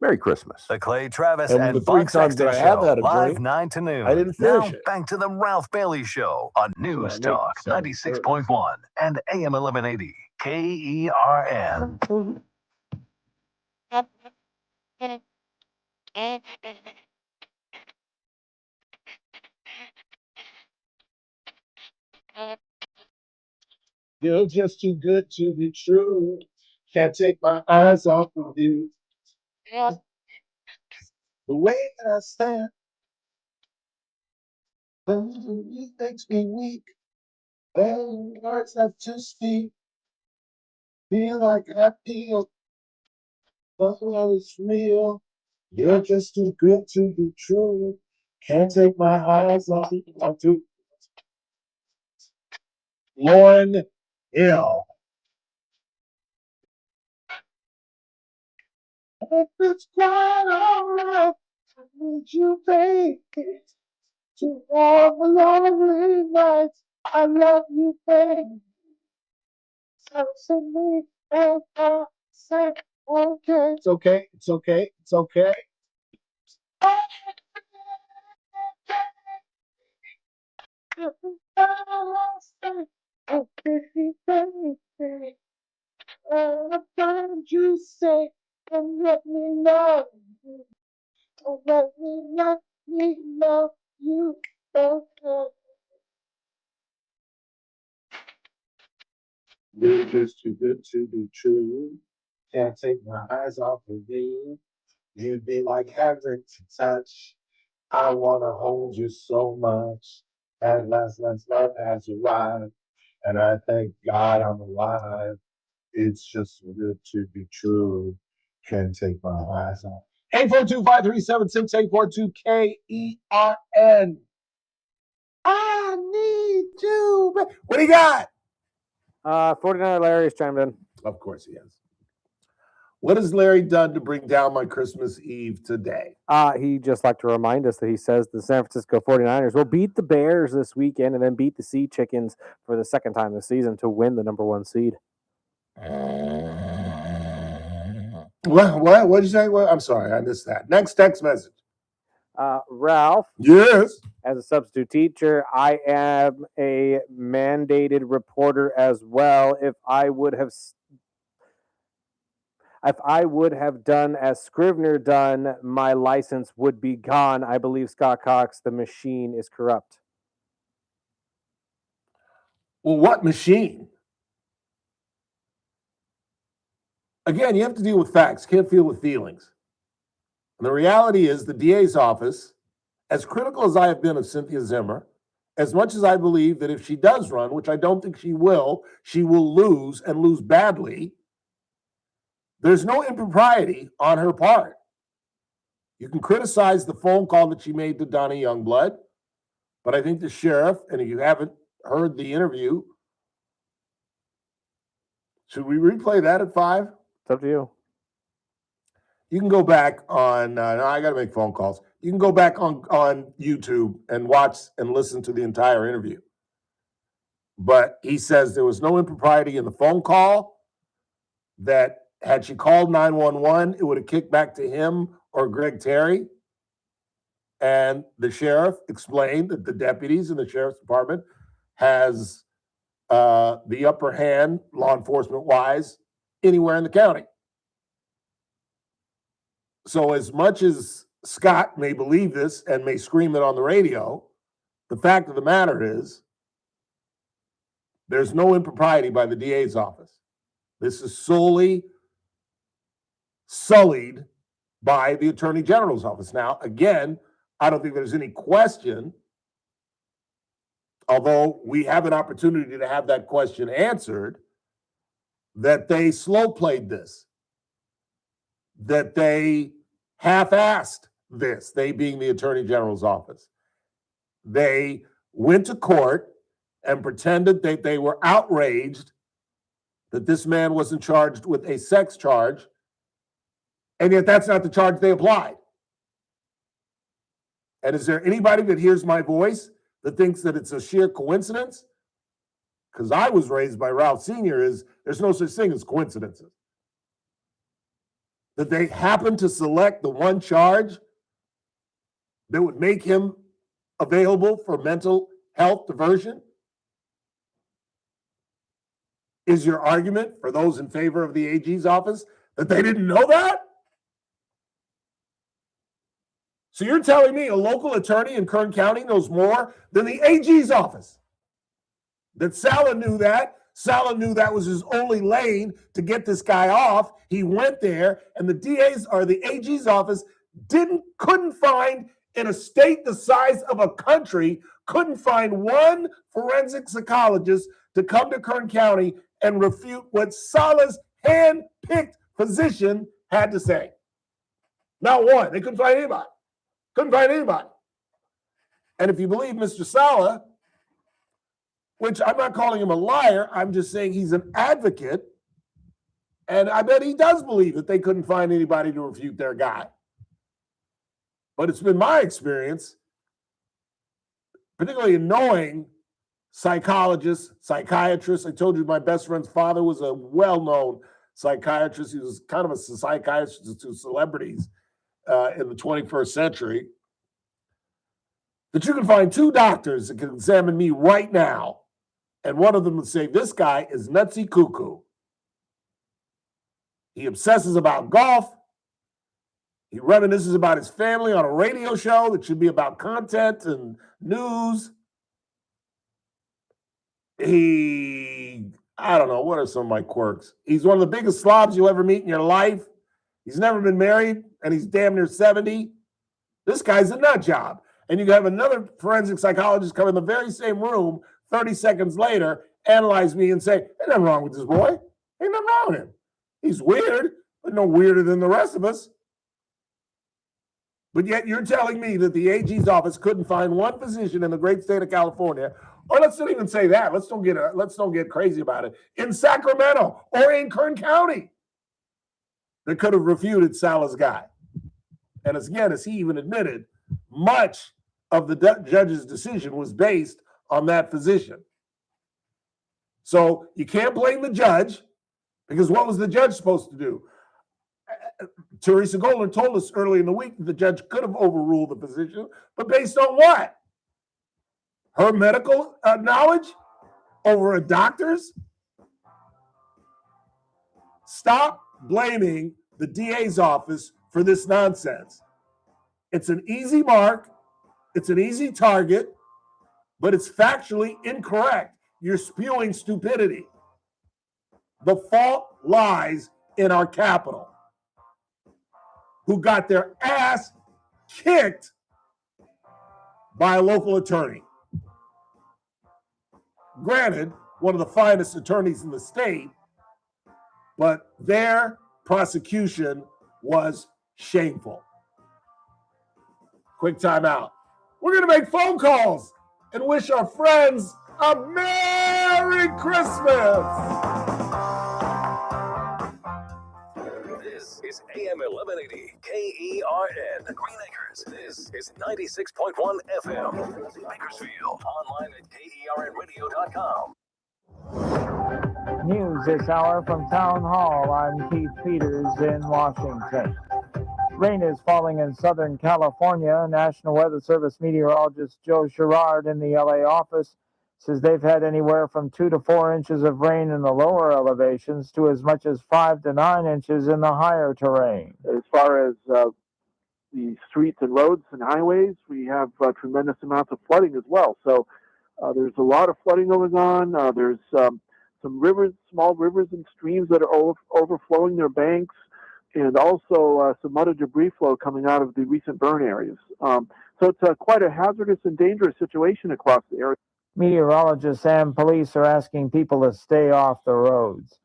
Merry Christmas. The Clay Travis and Buck Sexton Show, live 9 to noon. I didn't finish it. Back to the Ralph Bailey Show on News Talk 96.1 and AM 1180 KERN. You're just too good to be true. Can't take my eyes off of you. The way that I stand, it makes me weak. And words have to speak. Feel like I feel, but it's real. You're just too good to be true. Can't take my eyes off you. Lauren Hill. If it's quite alright, I need you, baby, to all the lonely nights. I love you, baby. So send me and I say, okay. It's okay. It's okay. It's okay. You say and let me know. Let me know you okay. You're just too good to be true. Can't take my eyes off of you. You'd be like heaven to touch. I wanna hold you so much. At last love has arrived, and I thank God I'm alive. It's just too good to be true. Can't take my eyes off. 842-537-6842 KERN. I need you. What do you got? 49 Larry has chimed in. Of course he has. What has Larry done to bring down my Christmas Eve today? He just like to remind us that he says the San Francisco 49ers will beat the Bears this weekend and then beat the Sea Chickens for the second time this season to win the #1 seed. What did you say? I'm sorry, I missed that. Next text message. Ralph. Yes. As a substitute teacher, I am a mandated reporter as well. If I would have done as Scrivener done, my license would be gone. I believe Scott Cox, the machine, is corrupt. Well, what machine? Again, you have to deal with facts. Can't deal with feelings. And the reality is the DA's office, as critical as I have been of Cynthia Zimmer, as much as I believe that if she does run, which I don't think she will lose and lose badly, there's no impropriety on her part. You can criticize the phone call that she made to Donny Youngblood, but I think the sheriff, and if you haven't heard the interview, should we replay that at 5? It's up to you. You can go back on, no, I got to make phone calls. You can go back on YouTube and watch and listen to the entire interview. But he says there was no impropriety in the phone call, that had she called 911, it would have kicked back to him or Greg Terry. And the sheriff explained that the deputies in the sheriff's department has the upper hand, law enforcement wise, anywhere in the county. So as much as Scott may believe this and may scream it on the radio, the fact of the matter is there's no impropriety by the DA's office. This is solely sullied by the Attorney General's office. Now, again, I don't think there's any question, although we have an opportunity to have that question answered, that they slow played this, that they half-assed this, they being the Attorney General's office. They went to court and pretended that they were outraged that this man wasn't charged with a sex charge, and yet that's not the charge they applied. And is there anybody that hears my voice that thinks that it's a sheer coincidence? Because I was raised by Ralph Sr. is there's no such thing as coincidences. That they happen to select the one charge that would make him available for mental health diversion? Is your argument for those in favor of the AG's office that they didn't know that? So you're telling me a local attorney in Kern County knows more than the AG's office? That Sala knew that Saleh knew that was his only lane to get this guy off. He went there, and the DA's or the AG's office couldn't find, in a state the size of a country, couldn't find one forensic psychologist to come to Kern County and refute what Saleh's hand-picked physician had to say. Not one. They couldn't find anybody. Couldn't find anybody. And if you believe Mr. Saleh, which I'm not calling him a liar, I'm just saying he's an advocate, and I bet he does believe that they couldn't find anybody to refute their guy. But it's been my experience, particularly in knowing psychologists, psychiatrists. I told you my best friend's father was a well-known psychiatrist. He was kind of a psychiatrist to celebrities in the 21st century. That you can find two doctors that can examine me right now, and one of them would say, this guy is nutsy cuckoo. He obsesses about golf. He reminisces about his family on a radio show that should be about content and news. I don't know, what are some of my quirks? He's one of the biggest slobs you'll ever meet in your life. He's never been married, and he's damn near 70. This guy's a nut job. And you have another forensic psychologist come in the very same room 30 seconds later, analyze me and say, ain't nothing wrong with this boy. Ain't nothing wrong with him. He's weird, but no weirder than the rest of us. But yet you're telling me that the AG's office couldn't find one physician in the great state of California, or let's not even say that. Let's don't get crazy about it. In Sacramento or in Kern County, that could have refuted Saleh's guy. And as he even admitted, much of the judge's decision was based on that physician. So you can't blame the judge, because what was the judge supposed to do? Teresa Golden told us early in the week that the judge could have overruled the physician, but based on what? Her medical knowledge over a doctor's? Stop blaming the DA's office for this nonsense. It's an easy mark. It's an easy target, but it's factually incorrect. You're spewing stupidity. The fault lies in our capital, who got their ass kicked by a local attorney. Granted, one of the finest attorneys in the state, but their prosecution was shameful. Quick time out. We're going to make phone calls and wish our friends a Merry Christmas. This is AM 1180 KERN Green Acres. This is 96.1 FM Bakersfield. Online at KERNradio.com. News this hour from Town Hall. I'm Keith Peters in Washington. Rain is falling in Southern California. National Weather Service meteorologist Joe Sherrard in the LA office says they've had anywhere from 2 to 4 inches of rain in the lower elevations to as much as 5 to 9 inches in the higher terrain. As far as the streets and roads and highways, we have tremendous amounts of flooding as well. So there's a lot of flooding going on. There's some rivers, small rivers and streams that are overflowing their banks, and also some mud and debris flow coming out of the recent burn areas. So it's quite a hazardous and dangerous situation across the area. Meteorologists and police are asking people to stay off the roads.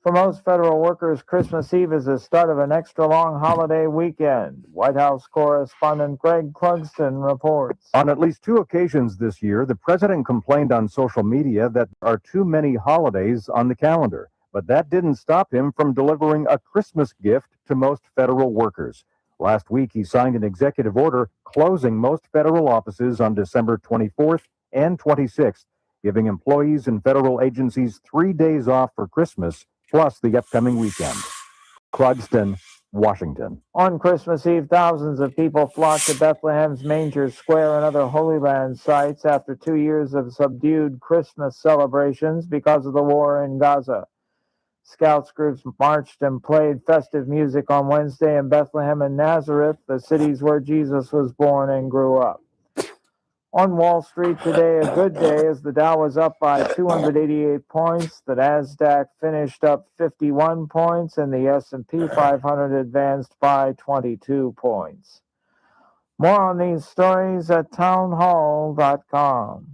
For most federal workers, Christmas Eve is the start of an extra long holiday weekend. White House correspondent Greg Clugston reports. On at least 2 occasions this year, the president complained on social media that there are too many holidays on the calendar. But that didn't stop him from delivering a Christmas gift to most federal workers. Last week, he signed an executive order closing most federal offices on December 24th and 26th, giving employees and federal agencies 3 days off for Christmas, plus the upcoming weekend. Clugston, Washington. On Christmas Eve, thousands of people flocked to Bethlehem's Manger Square and other Holy Land sites after 2 years of subdued Christmas celebrations because of the war in Gaza. Scouts groups marched and played festive music on Wednesday in Bethlehem and Nazareth, the cities where Jesus was born and grew up. On Wall Street today, a good day as the Dow was up by 288 points, the Nasdaq finished up 51 points, and the S&P 500 advanced by 22 points. More on these stories at townhall.com.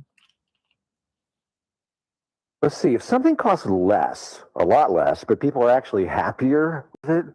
Let's see, if something costs less, a lot less, but people are actually happier with it,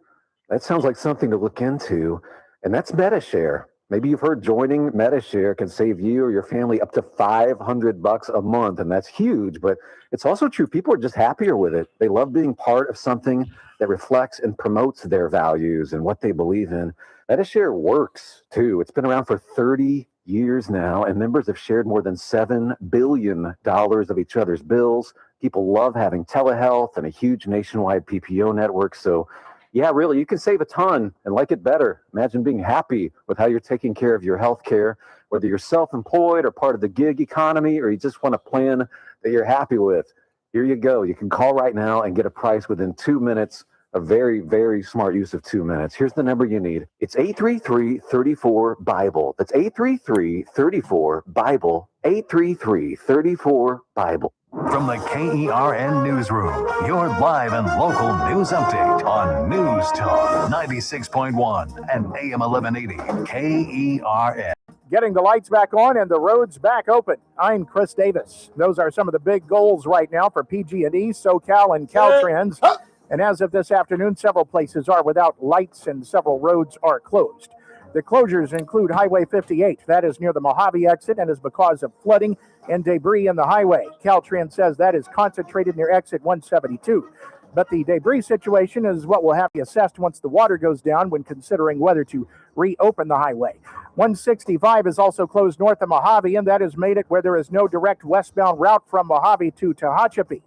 that sounds like something to look into, and that's MetaShare. Maybe you've heard joining MetaShare can save you or your family up to $500 a month, and that's huge, but it's also true. People are just happier with it. They love being part of something that reflects and promotes their values and what they believe in. MetaShare works, too. It's been around for 30 years now, and members have shared more than $7 billion of each other's bills. People love having telehealth and a huge nationwide PPO network, so yeah, really, you can save a ton and like it better. Imagine being happy with how you're taking care of your health care, whether you're self-employed or part of the gig economy, or you just want a plan that you're happy with. Here you go. You can call right now and get a price within 2 minutes. A very, very smart use of 2 minutes. Here's the number you need. It's 833-34-BIBLE. That's 833-34-BIBLE. 833-34-BIBLE. From the KERN Newsroom, your live and local news update on News Talk 96.1 and AM 1180 KERN. Getting the lights back on and the roads back open. I'm Chris Davis. Those are some of the big goals right now for PG&E, SoCal, and Caltrans. And as of this afternoon, several places are without lights and several roads are closed. The closures include Highway 58. That is near the Mojave exit and is because of flooding and debris in the highway. Caltrans says that is concentrated near exit 172. But the debris situation is what will have to be assessed once the water goes down when considering whether to reopen the highway. 165 is also closed north of Mojave, and that has made it where there is no direct westbound route from Mojave to Tehachapi.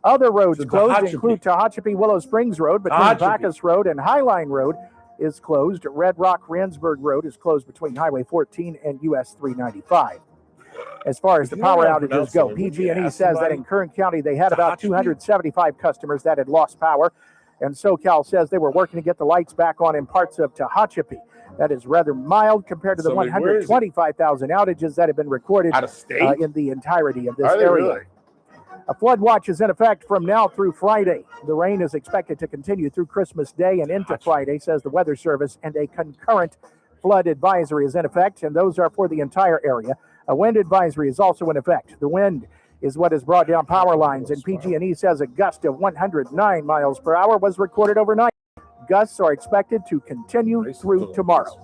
Other roads closed include Tehachapi Willow Springs Road between Bacchus Road and Highline Road is closed. Red Rock Randsburg Road is closed between Highway 14 and US 395. As far as the power outages go, PG&E says that in Kern County they had about 275 customers that had lost power, and SoCal says they were working to get the lights back on in parts of Tehachapi. That is rather mild compared to the 125,000 outages that have been recorded in the entirety of this area. Really? A flood watch is in effect from now through Friday. The rain is expected to continue through Christmas Day and into Friday, says the Weather Service, and a concurrent flood advisory is in effect, and those are for the entire area. A wind advisory is also in effect. The wind is what has brought down power lines, and PG&E says a gust of 109 miles per hour was recorded overnight. Gusts are expected to continue through tomorrow.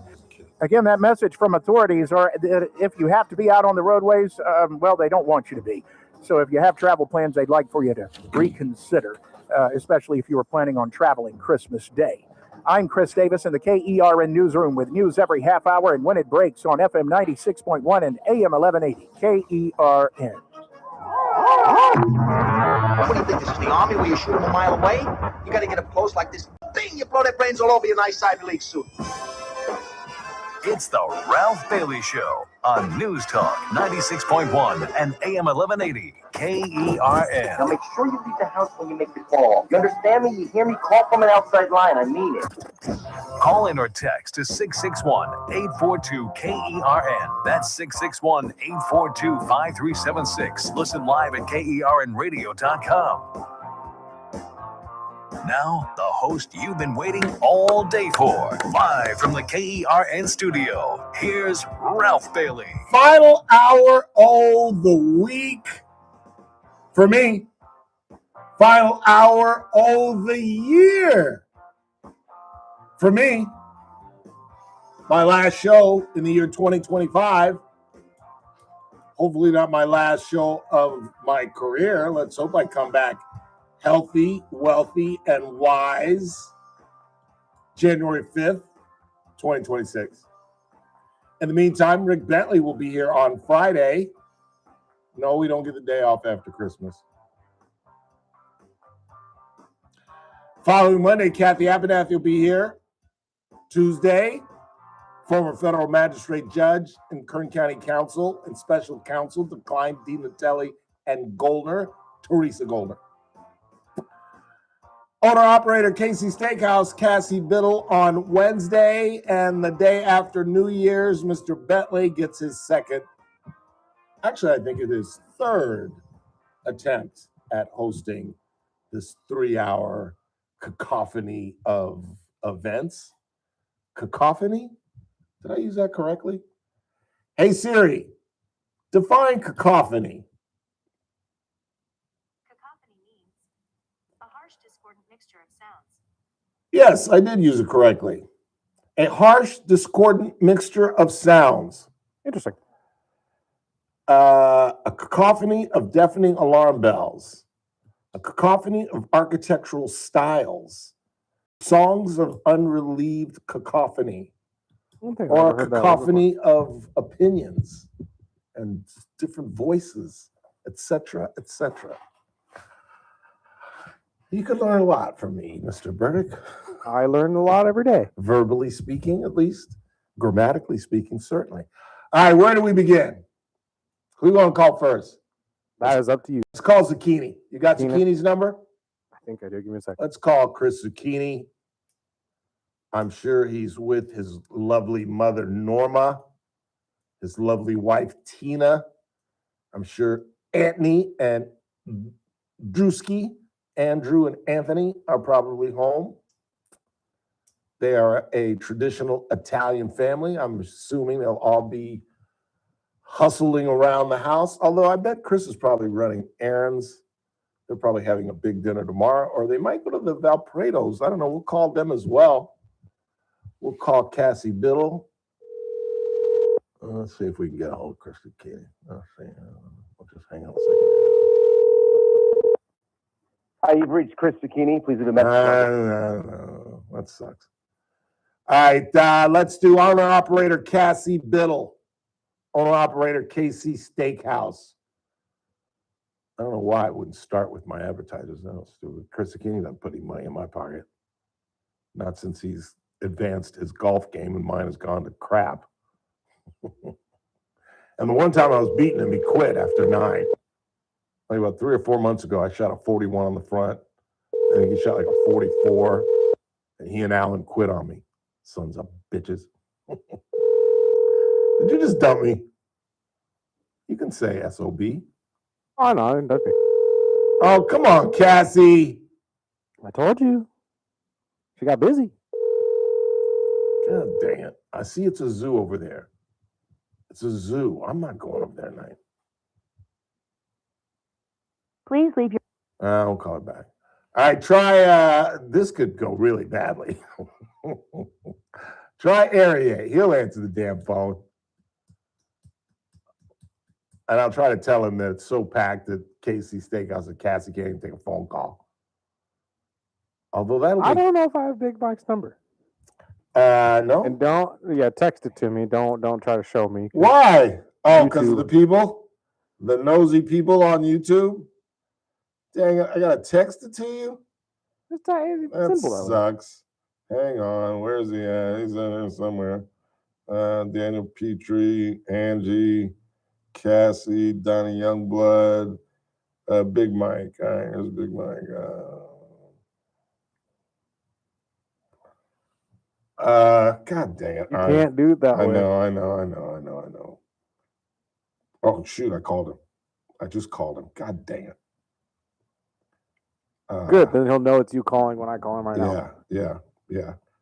Again, that message from authorities are that if you have to be out on the roadways, well, they don't want you to be. So if you have travel plans, they'd like for you to reconsider, especially if you were planning on traveling Christmas Day. I'm Chris Davis in the KERN Newsroom with news every half hour and when it breaks on FM 96.1 and AM 1180 KERN. What do you think, this is the Army where you shoot them a mile away? You got to get up close like this. Bing! You blow their brains all over your nice Ivy League suit. It's the Ralph Bailey Show on News Talk 96.1 and AM 1180 KERN. Now make sure you leave the house when you make the call. You understand me? You hear me? Call from an outside line. I mean it. Call in or text to 661-842-KERN. That's 661-842-5376. Listen live at KERNradio.com. Now, the host you've been waiting all day for. Live from the KERN studio, here's Ralph Bailey. Final hour of the week for me. Final hour of the year for me. My last show in the year 2025. Hopefully not my last show of my career. Let's hope I come back healthy, wealthy, and wise. January 5th, 2026. In the meantime, Rick Bentley will be here on Friday. No, we don't get the day off after Christmas. Following Monday, Kathy Abernathy will be here. Tuesday, former federal magistrate judge and Kern County Council and special counsel to Klein, DiNatelli, and Goldner, Teresa Goldner. Owner-operator Casey Steakhouse, Cassie Biddle on Wednesday, and the day after New Year's, Mr. Bentley gets his second Actually, I think it is third attempt at hosting this 3-hour cacophony of events. Cacophony? Did I use that correctly? Hey Siri, define cacophony. Cacophony means a harsh, discordant mixture of sounds. Yes, I did use it correctly. A harsh, discordant mixture of sounds. Interesting. A cacophony of deafening alarm bells. A cacophony of architectural styles. Songs of unrelieved cacophony. Or a cacophony of opinions and different voices, etc., etc. You can learn a lot from me, Mr. Burdick. I learn a lot every day. Verbally speaking, at least. Grammatically speaking, certainly. All right, where do we begin? Who you want to call first? That is up to you. Let's call Zucchini. You got Zucchini's number? I think I do. Give me a second. Let's call Chris Zucchini. I'm sure he's with his lovely mother, Norma, his lovely wife, Tina. I'm sure Anthony and Drewski, Andrew and Anthony, are probably home. They are a traditional Italian family. I'm assuming they'll all be hustling around the house, although I bet Chris is probably running errands. They're probably having a big dinner tomorrow, or they might go to the Valprados. I don't know. We'll call them as well. We'll call Cassie Biddle. Let's see if we can get a hold of Chris Zucchini. Let's see. We'll just hang on a second. Hi, you've reached Chris Zucchini. Please leave a message. No, that sucks. All right, let's do owner-operator Cassie Biddle. Owner-operator KC Steakhouse. I don't know why I wouldn't start with my advertisers. No, stupid. Chris Zucchini doesn't put any money in my pocket. Not since he's advanced his golf game and mine has gone to crap. And the one time I was beating him, he quit after 9. Like about 3 or 4 months ago, I shot a 41 on the front. And he shot like a 44. And he and Alan quit on me. Sons of bitches. Did you just dump me? You can say SOB. Oh, no, I didn't dump you. Oh, come on, Cassie. I told you. She got busy. God dang it. I see it's a zoo over there. It's a zoo. I'm not going up there tonight. Please leave your. I'll call it back. All right, try, this could go really badly. Try Ariel. He'll answer the damn phone. And I'll try to tell him that it's so packed that KC Steakhouse and Cassie can't even take a phone call. Although I don't know if I have Big Mike's number. No. And text it to me. Don't try to show me. Why? Oh, because of the people? The nosy people on YouTube? Dang it, I gotta text it to you? It's That simple. sucks. Hang on, where's he at? He's in there somewhere. Daniel Petrie, Angie, Cassie, Donny Youngblood, Big Mike. All right, here's Big Mike. God dang it. You can't do it that way. I know. Oh, shoot, I called him. I just called him. God dang it. Good, then he'll know it's you calling when I call him right now. Yeah.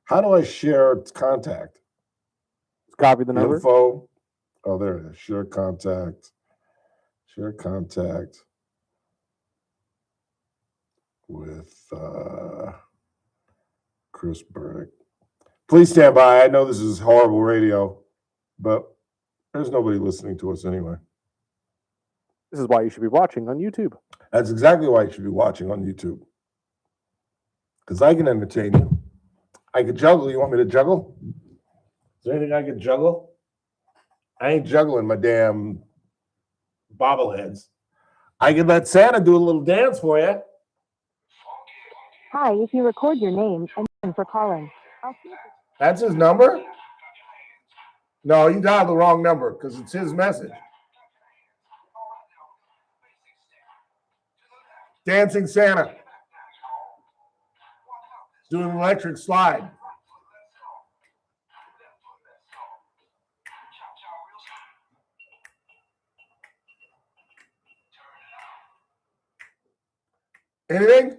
How do I share contact? Just copy the number. Info. Oh, there it is. Share contact. With Chris Burdick. Please stand by. I know this is horrible radio, but there's nobody listening to us anyway. This is why you should be watching on YouTube. That's exactly why you should be watching on YouTube. Because I can entertain you. I can juggle. You want me to juggle? Is there anything I can juggle? I ain't juggling my damn bobbleheads. I can let Santa do a little dance for you. Hi, if you record your name and for calling, I'll see if That's his number? No, you dialed the wrong number because it's his message. Dancing Santa. Doing an electric slide. Anything?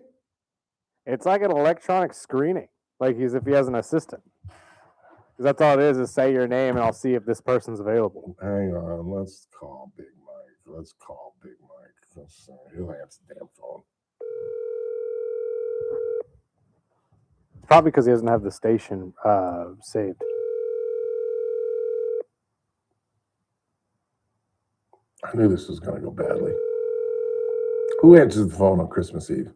It's like an electronic screening, like if he has an assistant. 'Cause that's all it is say your name and I'll see if this person's available. Hang on, let's call Big Mike. He'll answer the damn phone. Probably because he doesn't have the station saved. I knew this was going to go badly. Who answers the phone on Christmas Eve?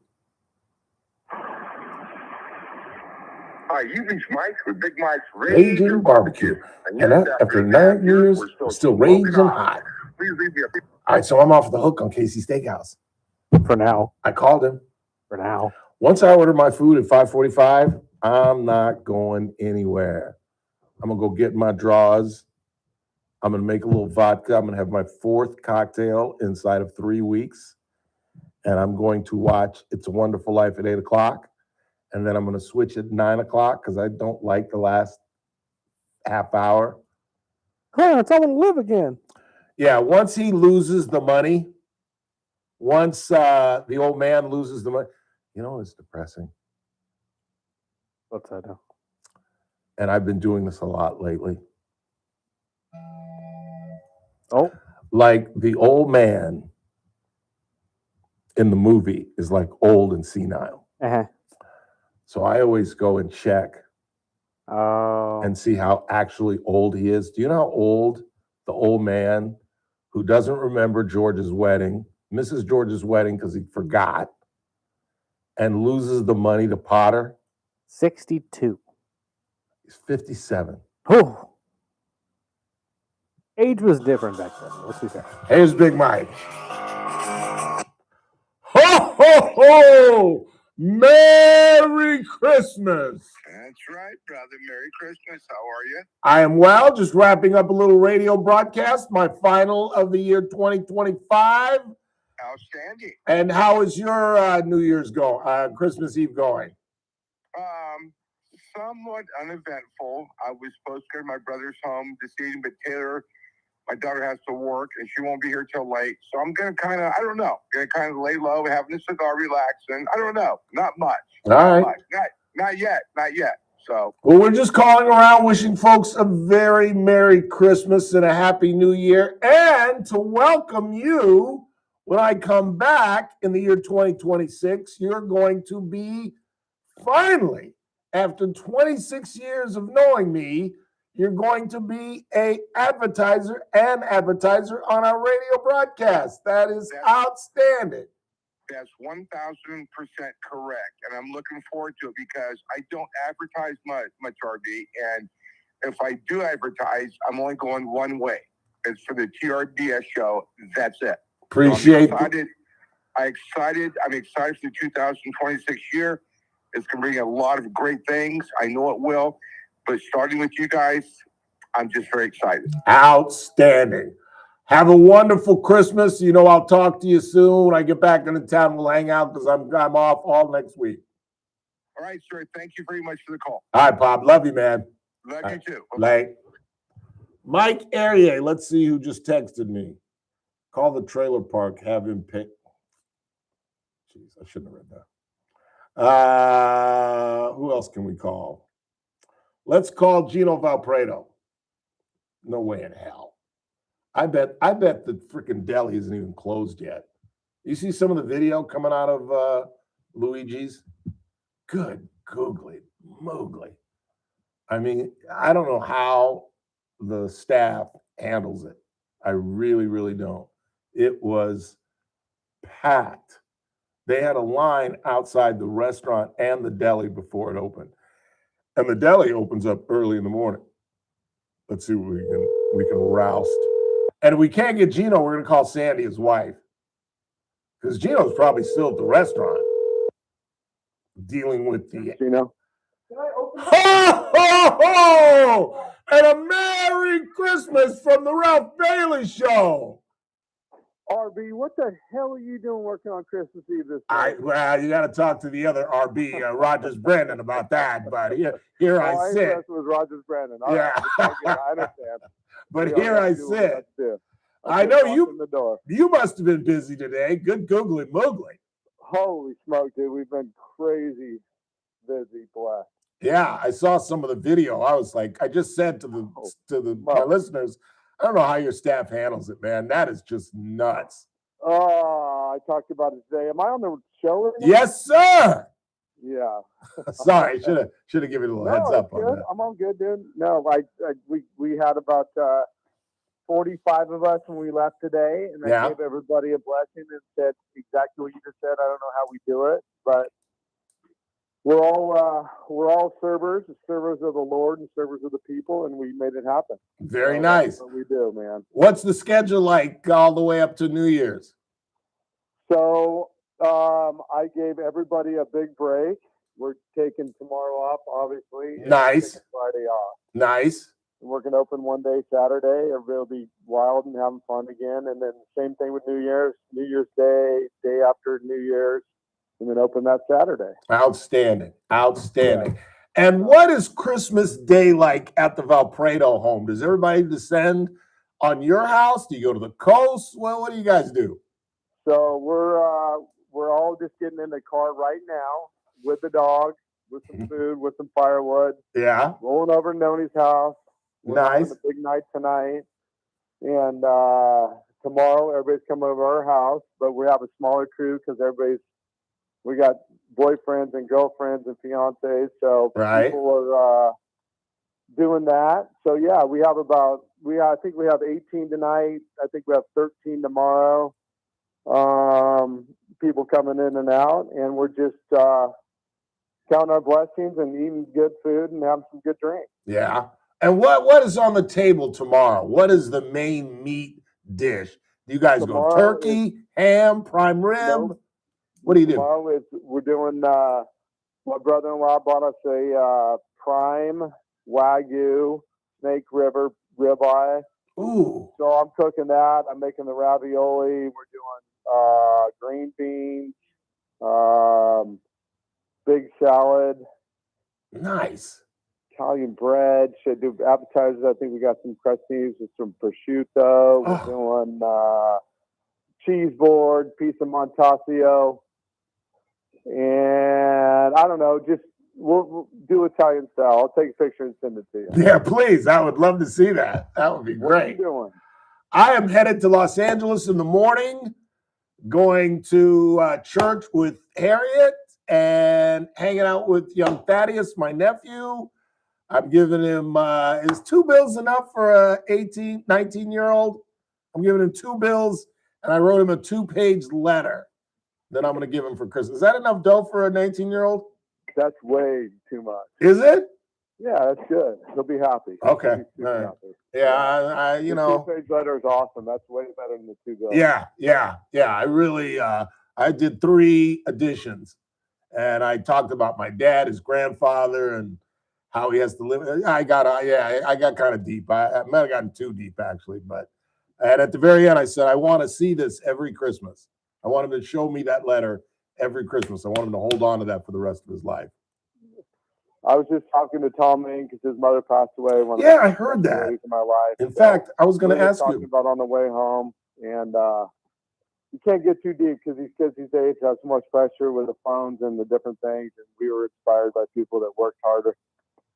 Hi, you reached Mike with Big Mike's Raging Barbecue. And that, after 9 years, we're still raging hot. Please leave me a All right, so I'm off the hook on Casey Steakhouse. For now. I called him. For now. Once I order my food at 5:45, I'm not going anywhere. I'm going to go get my draws. I'm going to make a little vodka. I'm going to have my 4th cocktail inside of 3 weeks. And I'm going to watch It's a Wonderful Life at 8 o'clock. And then I'm going to switch at 9 o'clock because I don't like the last half hour. Clarence, I want to live again. Yeah, once he loses the money, once the old man loses the money, it's depressing. What's that now? And I've been doing this a lot lately. Oh. Like the old man in the movie is like old and senile. Uh-huh. So I always go and check and see how actually old he is. Do you know how old the old man who doesn't remember George's wedding, misses George's wedding because he forgot, and loses the money to Potter? 62. He's 57. Oh. Age was different back then. Let's be fair. Here's Big Mike. Ho, ho, ho! Merry Christmas. That's right, brother. Merry Christmas. How are you? I am well. Just wrapping up a little radio broadcast, my final of the year 2025. Outstanding. And how is your New Year's Christmas Eve going? Somewhat uneventful. I was supposed to go to my brother's home this evening, but Taylor, my daughter, has to work, and she won't be here till late. So I'm going to kind of lay low, having a cigar, relaxing. I don't know. Not much. All right. Not yet. So. Well, we're just calling around wishing folks a very Merry Christmas and a Happy New Year, and to welcome you when I come back in the year 2026. You're going to be, finally, after 26 years of knowing me, you're going to be an advertiser on our radio broadcast. That is outstanding. That's 1,000% correct. And I'm looking forward to it because I don't advertise much, RB. And if I do advertise, I'm only going one way. It's for the TRBS show. That's it. Appreciate so I'm excited for the 2026 year. It's going to bring a lot of great things. I know it will. But starting with you guys, I'm just very excited. Outstanding. Have a wonderful Christmas. I'll talk to you soon. When I get back into town, we'll hang out because I'm off all next week. All right, sir. Thank you very much for the call. All right, Bob. Love you, man. Love you too. Like Mike Arier. Let's see who just texted me. Call the trailer park. Have him pick. Jeez, I shouldn't have read that. Who else can we call? Let's call Gino Valpredo. No way in hell. I bet the freaking deli isn't even closed yet. You see some of the video coming out of Luigi's? Good googly moogly. I mean, I don't know how the staff handles it. I really, really don't. It was packed. They had a line outside the restaurant and the deli before it opened. And the deli opens up early in the morning. Let's see what we can roust. And if we can't get Gino, we're going to call Sandy, his wife. Because Gino's probably still at the restaurant dealing with the... Gino? Ho, ho, ho! And a Merry Christmas from the Ralph Bailey Show. RB, what the hell are you doing working on Christmas Eve this day? Well, you got to talk to the other RB, Rogers Brandon, about that. But here I sit. It was Rogers Brandon. All yeah, right, I understand. But here I sit. I know you. You must have been busy today. Good googly moogly. Holy smoke, dude! We've been crazy busy, blessed. Yeah, I saw some of the video. I was like, I just said to my listeners, I don't know how your staff handles it, man. That is just nuts. Oh, I talked about it today. Am I on the show anymore? Yes, sir. Yeah. Sorry, should have given you a little heads up on good. that. I'm all good, dude. No, we had about 45 of us when we left today, and I gave everybody a blessing and said exactly what you just said. I don't know how we do it, but we're all servers of the Lord and servers of the people, and we made it happen. Very so nice. That's what we do, man. What's the schedule like all the way up to New Year's? So I gave everybody a big break. We're taking tomorrow off, obviously. And Nice. Friday off. Nice. And we're going to open one day Saturday. Everybody will be wild and having fun again. And then same thing with New Year's Day, day after New Year's, and then open that Saturday. Outstanding. Outstanding. And what is Christmas Day like at the Valprado home? Does everybody descend on your house? Do you go to the coast? Well, what do you guys do? So we're all just getting in the car right now with the dog, with some food, with some firewood. Yeah. Rolling over to Donny's house. We're having a big night tonight. And tomorrow everybody's coming over our house, but we have a smaller crew because we got boyfriends and girlfriends and fiancés. So people are doing that. So yeah, I think we have 18 tonight. I think we have 13 tomorrow. People coming in and out, and we're just counting our blessings and eating good food and having some good drinks. Yeah. And what is on the table tomorrow? What is the main meat dish? Do you guys go turkey, ham, prime rib? Nope. What do you do? Tomorrow we're doing. My brother-in-law bought us a prime Wagyu Snake River ribeye. Ooh. So I'm cooking that. I'm making the ravioli. We're doing green beans, big salad. Nice. Italian bread. Should do appetizers. I think we got some crusties with some prosciutto. We're doing cheese board, piece of Montasio. And I don't know, just we'll do Italian style. I'll take a picture and send it to you. Yeah, please. I would love to see that. That would be great. What are you doing? I am headed to Los Angeles in the morning, going to church with Harriet and hanging out with young Thaddeus, my nephew. I'm giving him, is 2 bills enough for a 18, 19-year-old? I'm giving him 2 bills, and I wrote him a 2-page letter that I'm going to give him for Christmas. Is that enough dough for a 19-year-old? That's way too much. Is it? Yeah, that's good. He'll be happy. Okay. He'll be All right. happy. Yeah, The 2-page letter is awesome. That's way better than the 2 bills. Yeah. I really, I did 3 editions, and I talked about my dad, his grandfather, and how he has to live. I got kind of deep. I might have gotten too deep, actually. And at the very end, I said, I want to see this every Christmas. I want him to show me that letter every Christmas. I want him to hold on to that for the rest of his life. I was just talking to Tom Main because his mother passed away. I heard that. In my life. In fact, I was going to ask you about on the way home, and you can't get too deep because these kids these days have so much pressure with the phones and the different things. And we were inspired by people that worked harder,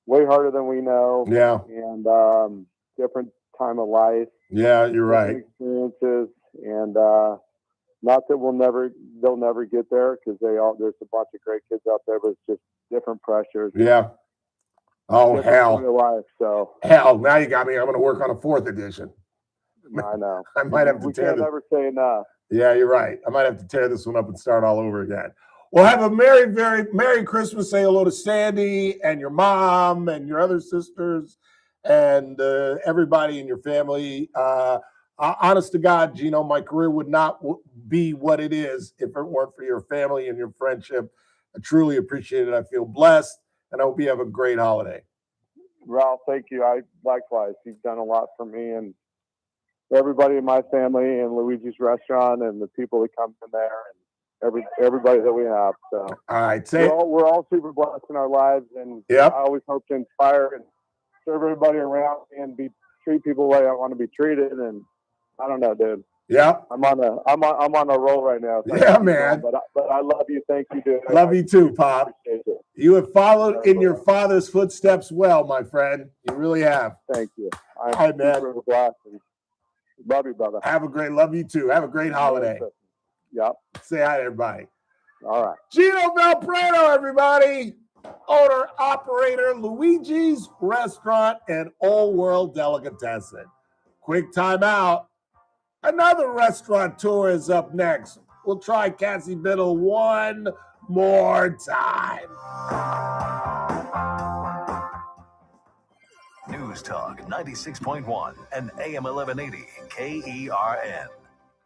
way harder than we know. Yeah. And different time of life. Yeah, you're right. Experiences, and not that they'll never get there because there's a bunch of great kids out there, but it's just different pressures. Yeah. Oh, hell. Life, so. Hell, now you got me. I'm going to work on a 4th edition. I know. I might have to We can't never say enough. Yeah, you're right. I might have to tear this one up and start all over again. Well, have a very, very Merry Christmas. Say hello to Sandy and your mom and your other sisters and everybody in your family. Honest to God, Gino, my career would not be what it is if it weren't for your family and your friendship. I truly appreciate it. I feel blessed, and I hope you have a great holiday. Ralph, thank you. Likewise. You've done a lot for me and everybody in my family and Luigi's Restaurant and the people that come in there and everybody that we have. So all right, we're all super blessed in our lives, and I always hope to inspire and serve everybody around and treat people the way I want to be treated. And I don't know, dude. Yeah. I'm on a roll right now. So Yeah, man. But I love you. Thank you, dude. Love you too, Pop. Appreciate it. You have followed in your father's footsteps well, my friend. You really have. Thank you. All right, man. super blessed. Love you, brother. Love you too. Have a great holiday. Yep. Say hi to everybody. All right. Gino Valprano, everybody. Owner, operator, Luigi's Restaurant and Old World Delicatessen. Quick time out. Another restaurateur is up next. We'll try Cassie Biddle one more time. News Talk 96.1 and AM 1180 KERN.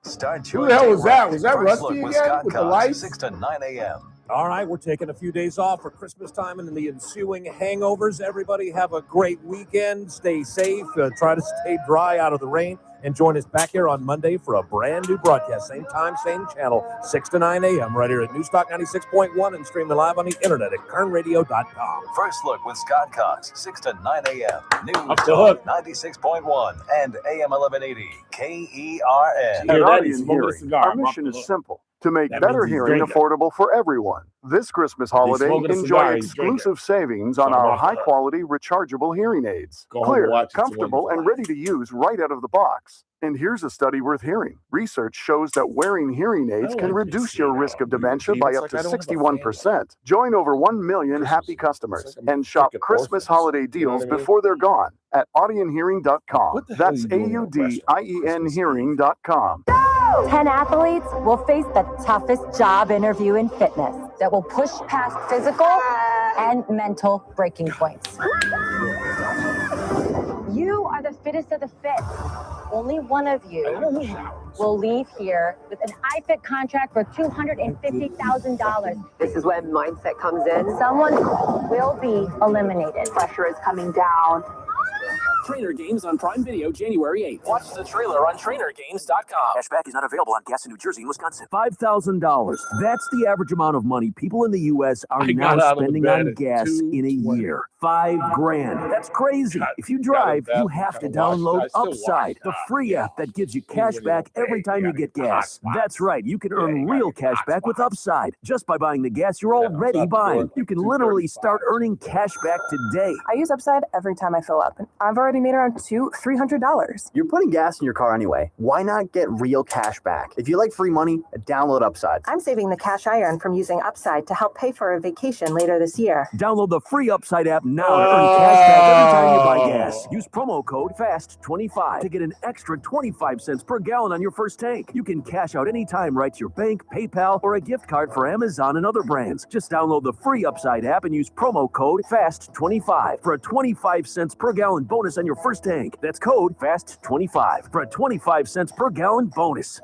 Start your Who the hell day was that? right. Was that First Rusty Look with again Scott with the Cox, lights? 6 to 9 a.m. All right, we're taking a few days off for Christmas time and the ensuing hangovers. Everybody have a great weekend. Stay safe. Try to stay dry out of the rain. And join us back here on Monday for a brand new broadcast. Same time, same channel, 6 to 9 a.m. right here at Newstalk 96.1 and streaming live on the internet at kernradio.com. First Look with Scott Cox, 6 to 9 a.m. News Up the Talk hook. 96.1 and AM 1180 KERN. At Audience Hearing, our mission is simple: to make better hearing affordable for everyone. This Christmas holiday, enjoy exclusive savings on our high-quality rechargeable hearing aids. Clear, comfortable, and ready to use right out of the box. And here's a study worth hearing. Research shows that wearing hearing aids can reduce your risk of dementia by up to 61%. Join over 1 million happy customers and shop Christmas holiday deals before they're gone at audionhearing.com. That's AUDIEN hearing.com. 10 athletes will face the toughest job interview in fitness that will push past physical and mental breaking points. You are the fittest of the fit. Only one of you will leave here with an iFit contract for $250,000. This is when mindset comes in. Someone will be eliminated. Pressure is coming down. Trainer Games on Prime Video, January 8th. Watch the trailer on trainergames.com. Cashback is not available on gas in New Jersey and Wisconsin. $5,000. That's the average amount of money people in the U.S. are now spending on gas in a year. $5,000. That's crazy. If you drive, you have to download Upside, the free app that gives you cash back every time you get gas. That's right. You can earn real cash back with Upside just by buying the gas you're already buying. You can literally start earning cash back today. I use Upside every time I fill up, and I've already made around $300. You're putting gas in your car anyway. Why not get real cash back? If you like free money, download Upside. I'm saving the cash I earn from using Upside to help pay for a vacation later this year. Download the free Upside app now to earn cash back every time you buy gas. Use promo code FAST25 to get an extra 25 cents per gallon on your first tank. You can cash out anytime right to your bank, PayPal, or a gift card for Amazon and other brands. Just download the free Upside app and use promo code FAST25 for a 25 cents per gallon bonus on your first tank. That's code FAST25 for a 25 cents per gallon bonus.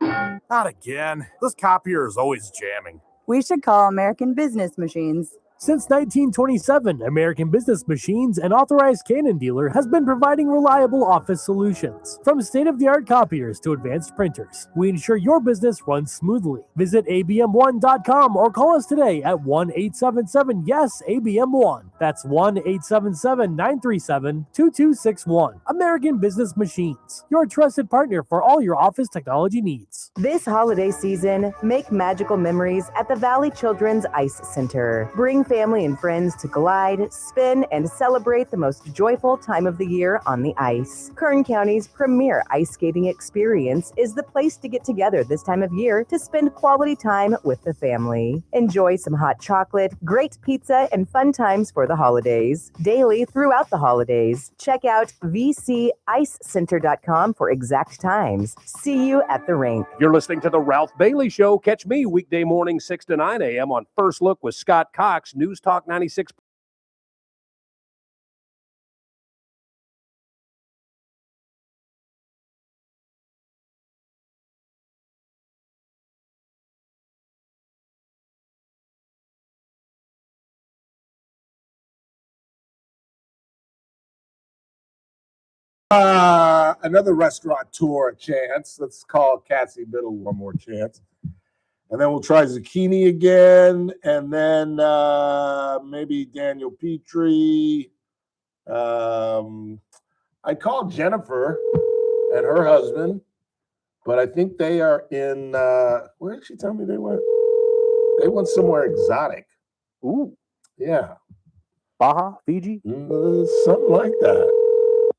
Not again. This copier is always jamming. We should call American Business Machines. Since 1927, American Business Machines, an authorized Canon dealer, has been providing reliable office solutions. From state-of-the-art copiers to advanced printers, we ensure your business runs smoothly. Visit abm1.com or call us today at 1-877-YES-ABM1. That's 1-877-937-2261. American Business Machines, your trusted partner for all your office technology needs. This holiday season, make magical memories at the Valley Children's Ice Center. Bring family and friends to glide, spin, and celebrate the most joyful time of the year on the ice. Kern County's premier ice skating experience is the place to get together this time of year to spend quality time with the family. Enjoy some hot chocolate, great pizza, and fun times for the holidays. Daily throughout the holidays. Check out vcicecenter.com for exact times. See you at the rink. You're listening to The Ralph Bailey Show. Catch me weekday morning 6 to 9 a.m. on First Look with Scott Cox, News Talk 96. Another restaurateur chance. Let's call Cassie Biddle one more chance. And then we'll try Zucchini again. And then maybe Daniel Petrie. I called Jennifer and her husband. But I think they are in, where did she tell me they went? They went somewhere exotic. Ooh. Yeah. Baja, Fiji? Something like that.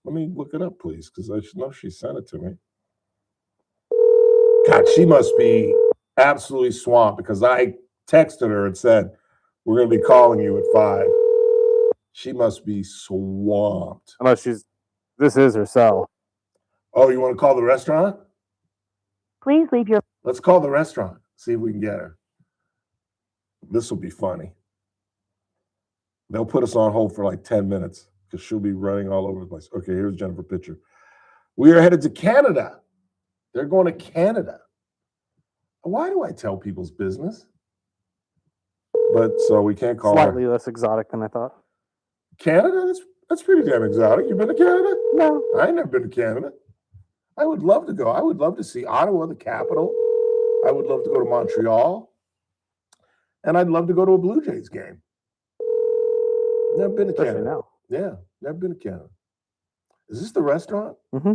Let me look it up, please, because I know she sent it to me. God, she must be absolutely swamped because I texted her and said, we're going to be calling you at 5. She must be swamped. Unless this is her cell. Oh, you want to call the restaurant? Please leave your... Let's call the restaurant. See if we can get her. This will be funny. They'll put us on hold for like 10 minutes because she'll be running all over the place. Okay, here's Jennifer Pitcher. We are headed to Canada. They're going to Canada. Why do I tell people's business? But so we can't call Slightly her. less exotic than I thought. Canada? That's pretty damn exotic. You been to Canada? No. I ain't never been to Canada. I would love to go. I would love to see Ottawa, the capital. I would love to go to Montreal. And I'd love to go to a Blue Jays game. Never been to Canada. Now. Yeah, never been to Canada. Is this the restaurant? Mm-hmm.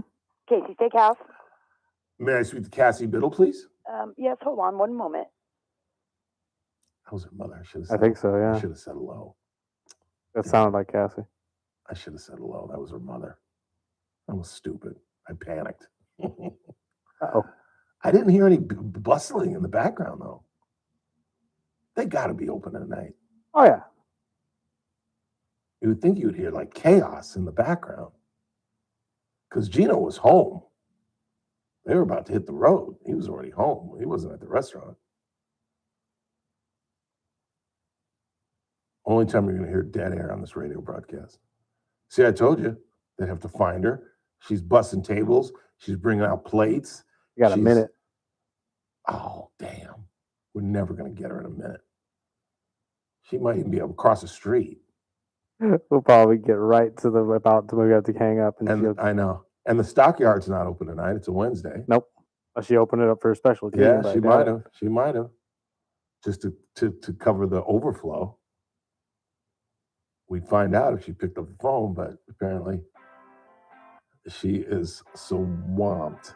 Casey Steakhouse. May I speak to Cassie Biddle, please? Yes, hold on one moment. That was her mother. I think so, yeah. I should have said hello. That sounded like Cassie. I should have said hello. That was her mother. I was stupid. I panicked. Uh-oh. I didn't hear any bustling in the background, though. They got to be open at night. Oh, yeah. You would think you would hear like chaos in the background. Because Gino was home. They were about to hit the road. He was already home. He wasn't at the restaurant. Only time you're going to hear dead air on this radio broadcast. See, I told you. They'd have to find her. She's bussing tables. She's bringing out plates. You got a minute. Oh, damn. We're never going to get her in a minute. She might even be able to cross the street. We'll probably get right to the about to we have to hang up. And I know. And the stockyard's not open tonight. It's a Wednesday. Nope. She opened it up for a special game. Yeah, she might have. She might have. Just to cover the overflow. We'd find out if she picked up the phone, but apparently she is swamped.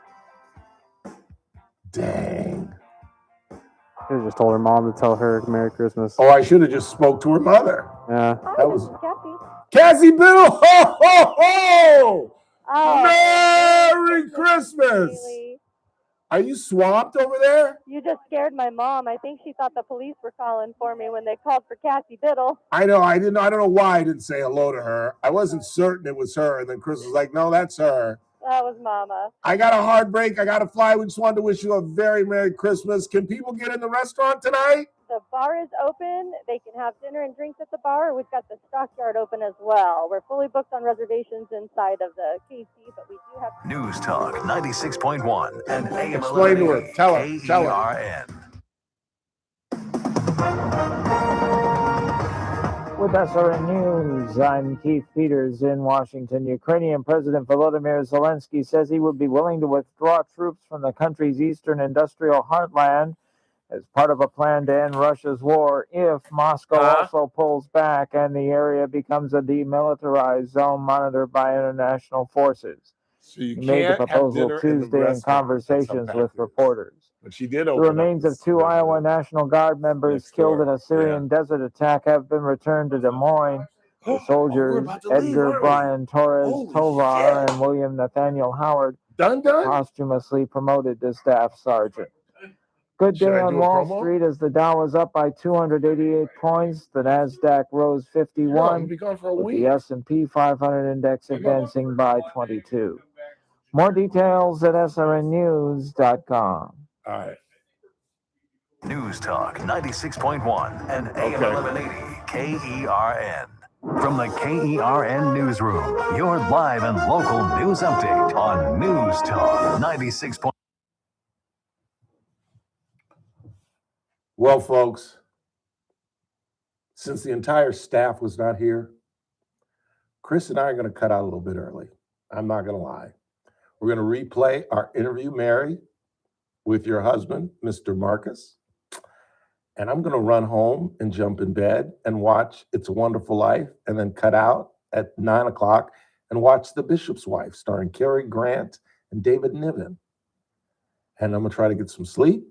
Dang. I just told her mom to tell her Merry Christmas. Oh, I should have just spoke to her mother. Yeah. That was Cassie Biddle. Ho, ho, ho! Oh, Merry Christmas. Really? Are you swamped over there? You just scared my mom. I think she thought the police were calling for me when they called for Cassie Biddle. I know. I don't know why I didn't say hello to her. I wasn't certain it was her. And then Chris was like, no, that's her. That was Mama. I got a hard break. I got to fly. We just wanted to wish you a very Merry Christmas. Can people get in the restaurant tonight? The bar is open. They can have dinner and drinks at the bar. We've got the stockyard open as well. We're fully booked on reservations inside of the KC, but we do have... News Talk 96.1 and AM Explain to her. Tell her. KERN. With SRN News, I'm Keith Peters in Washington. Ukrainian President Volodymyr Zelensky says he would be willing to withdraw troops from the country's eastern industrial heartland as part of a plan to end Russia's war if Moscow also pulls back and the area becomes a demilitarized zone monitored by international forces. So you he made the proposal Tuesday in conversations with reporters. But she did The remains of 2 Iowa National Guard members killed in a Syrian desert attack have been returned to Des Moines. The soldiers, Edgar Brian Torres Tovar and William Nathaniel Howard, posthumously promoted to staff sergeant. Good day on Wall Street as the Dow was up by 288 points. The NASDAQ rose 51, with the S&P 500 index advancing by 22. More details at srnnews.com. All right. News Talk 96.1 and AM 1180 KERN. From the KERN Newsroom, your live and local news update on News Talk 96. Well, folks, since the entire staff was not here, Chris and I are going to cut out a little bit early. I'm not going to lie. We're going to replay our interview, Mary, with your husband, Mr. Marcus. And I'm going to run home and jump in bed and watch It's a Wonderful Life and then cut out at 9 o'clock and watch The Bishop's Wife starring Cary Grant and David Niven. and I'm going to try to get some sleep.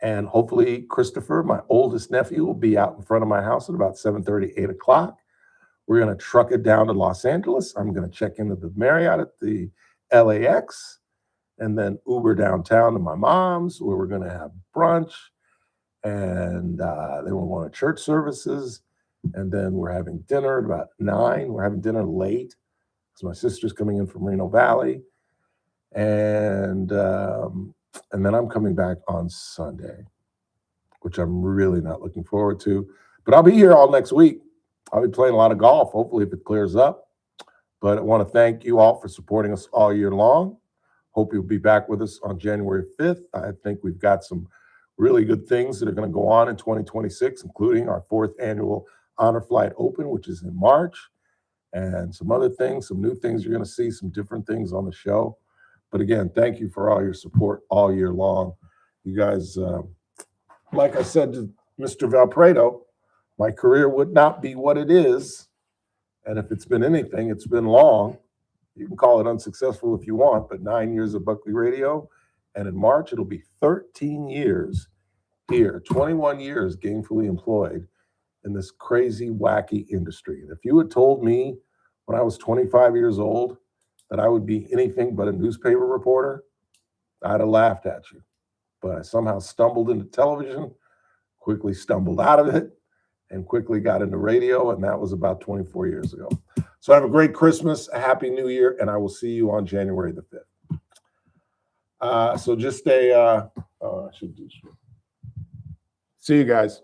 And hopefully Christopher, my oldest nephew, will be out in front of my house at about 7:30, 8 o'clock. We're going to truck it down to Los Angeles. I'm going to check into the Marriott at the LAX and then Uber downtown to my mom's, where we're going to have brunch. And then we're going to church services. And then we're having dinner at about 9. We're having dinner late because my sister's coming in from Reno Valley. And then I'm coming back on Sunday, which I'm really not looking forward to. But I'll be here all next week. I'll be playing a lot of golf, hopefully, if it clears up. But I want to thank you all for supporting us all year long. Hope you'll be back with us on January 5th. I think we've got some really good things that are going to go on in 2026, including our 4th annual Honor Flight Open, which is in March, and some other things, some new things you're going to see, some different things on the show. But again, thank you for all your support all year long. You guys, like I said to Mr. Valpredo, my career would not be what it is. And if it's been anything, it's been long. You can call it unsuccessful if you want, but 9 years of Buckley Radio. And in March, it'll be 13 years here, 21 years gainfully employed in this crazy, wacky industry. And if you had told me when I was 25 years old that I would be anything but a newspaper reporter, I'd have laughed at you. But I somehow stumbled into television, quickly stumbled out of it, and quickly got into radio, and that was about 24 years ago. So have a great Christmas, a happy New Year, and I will see you on January the 5th. So just see you guys.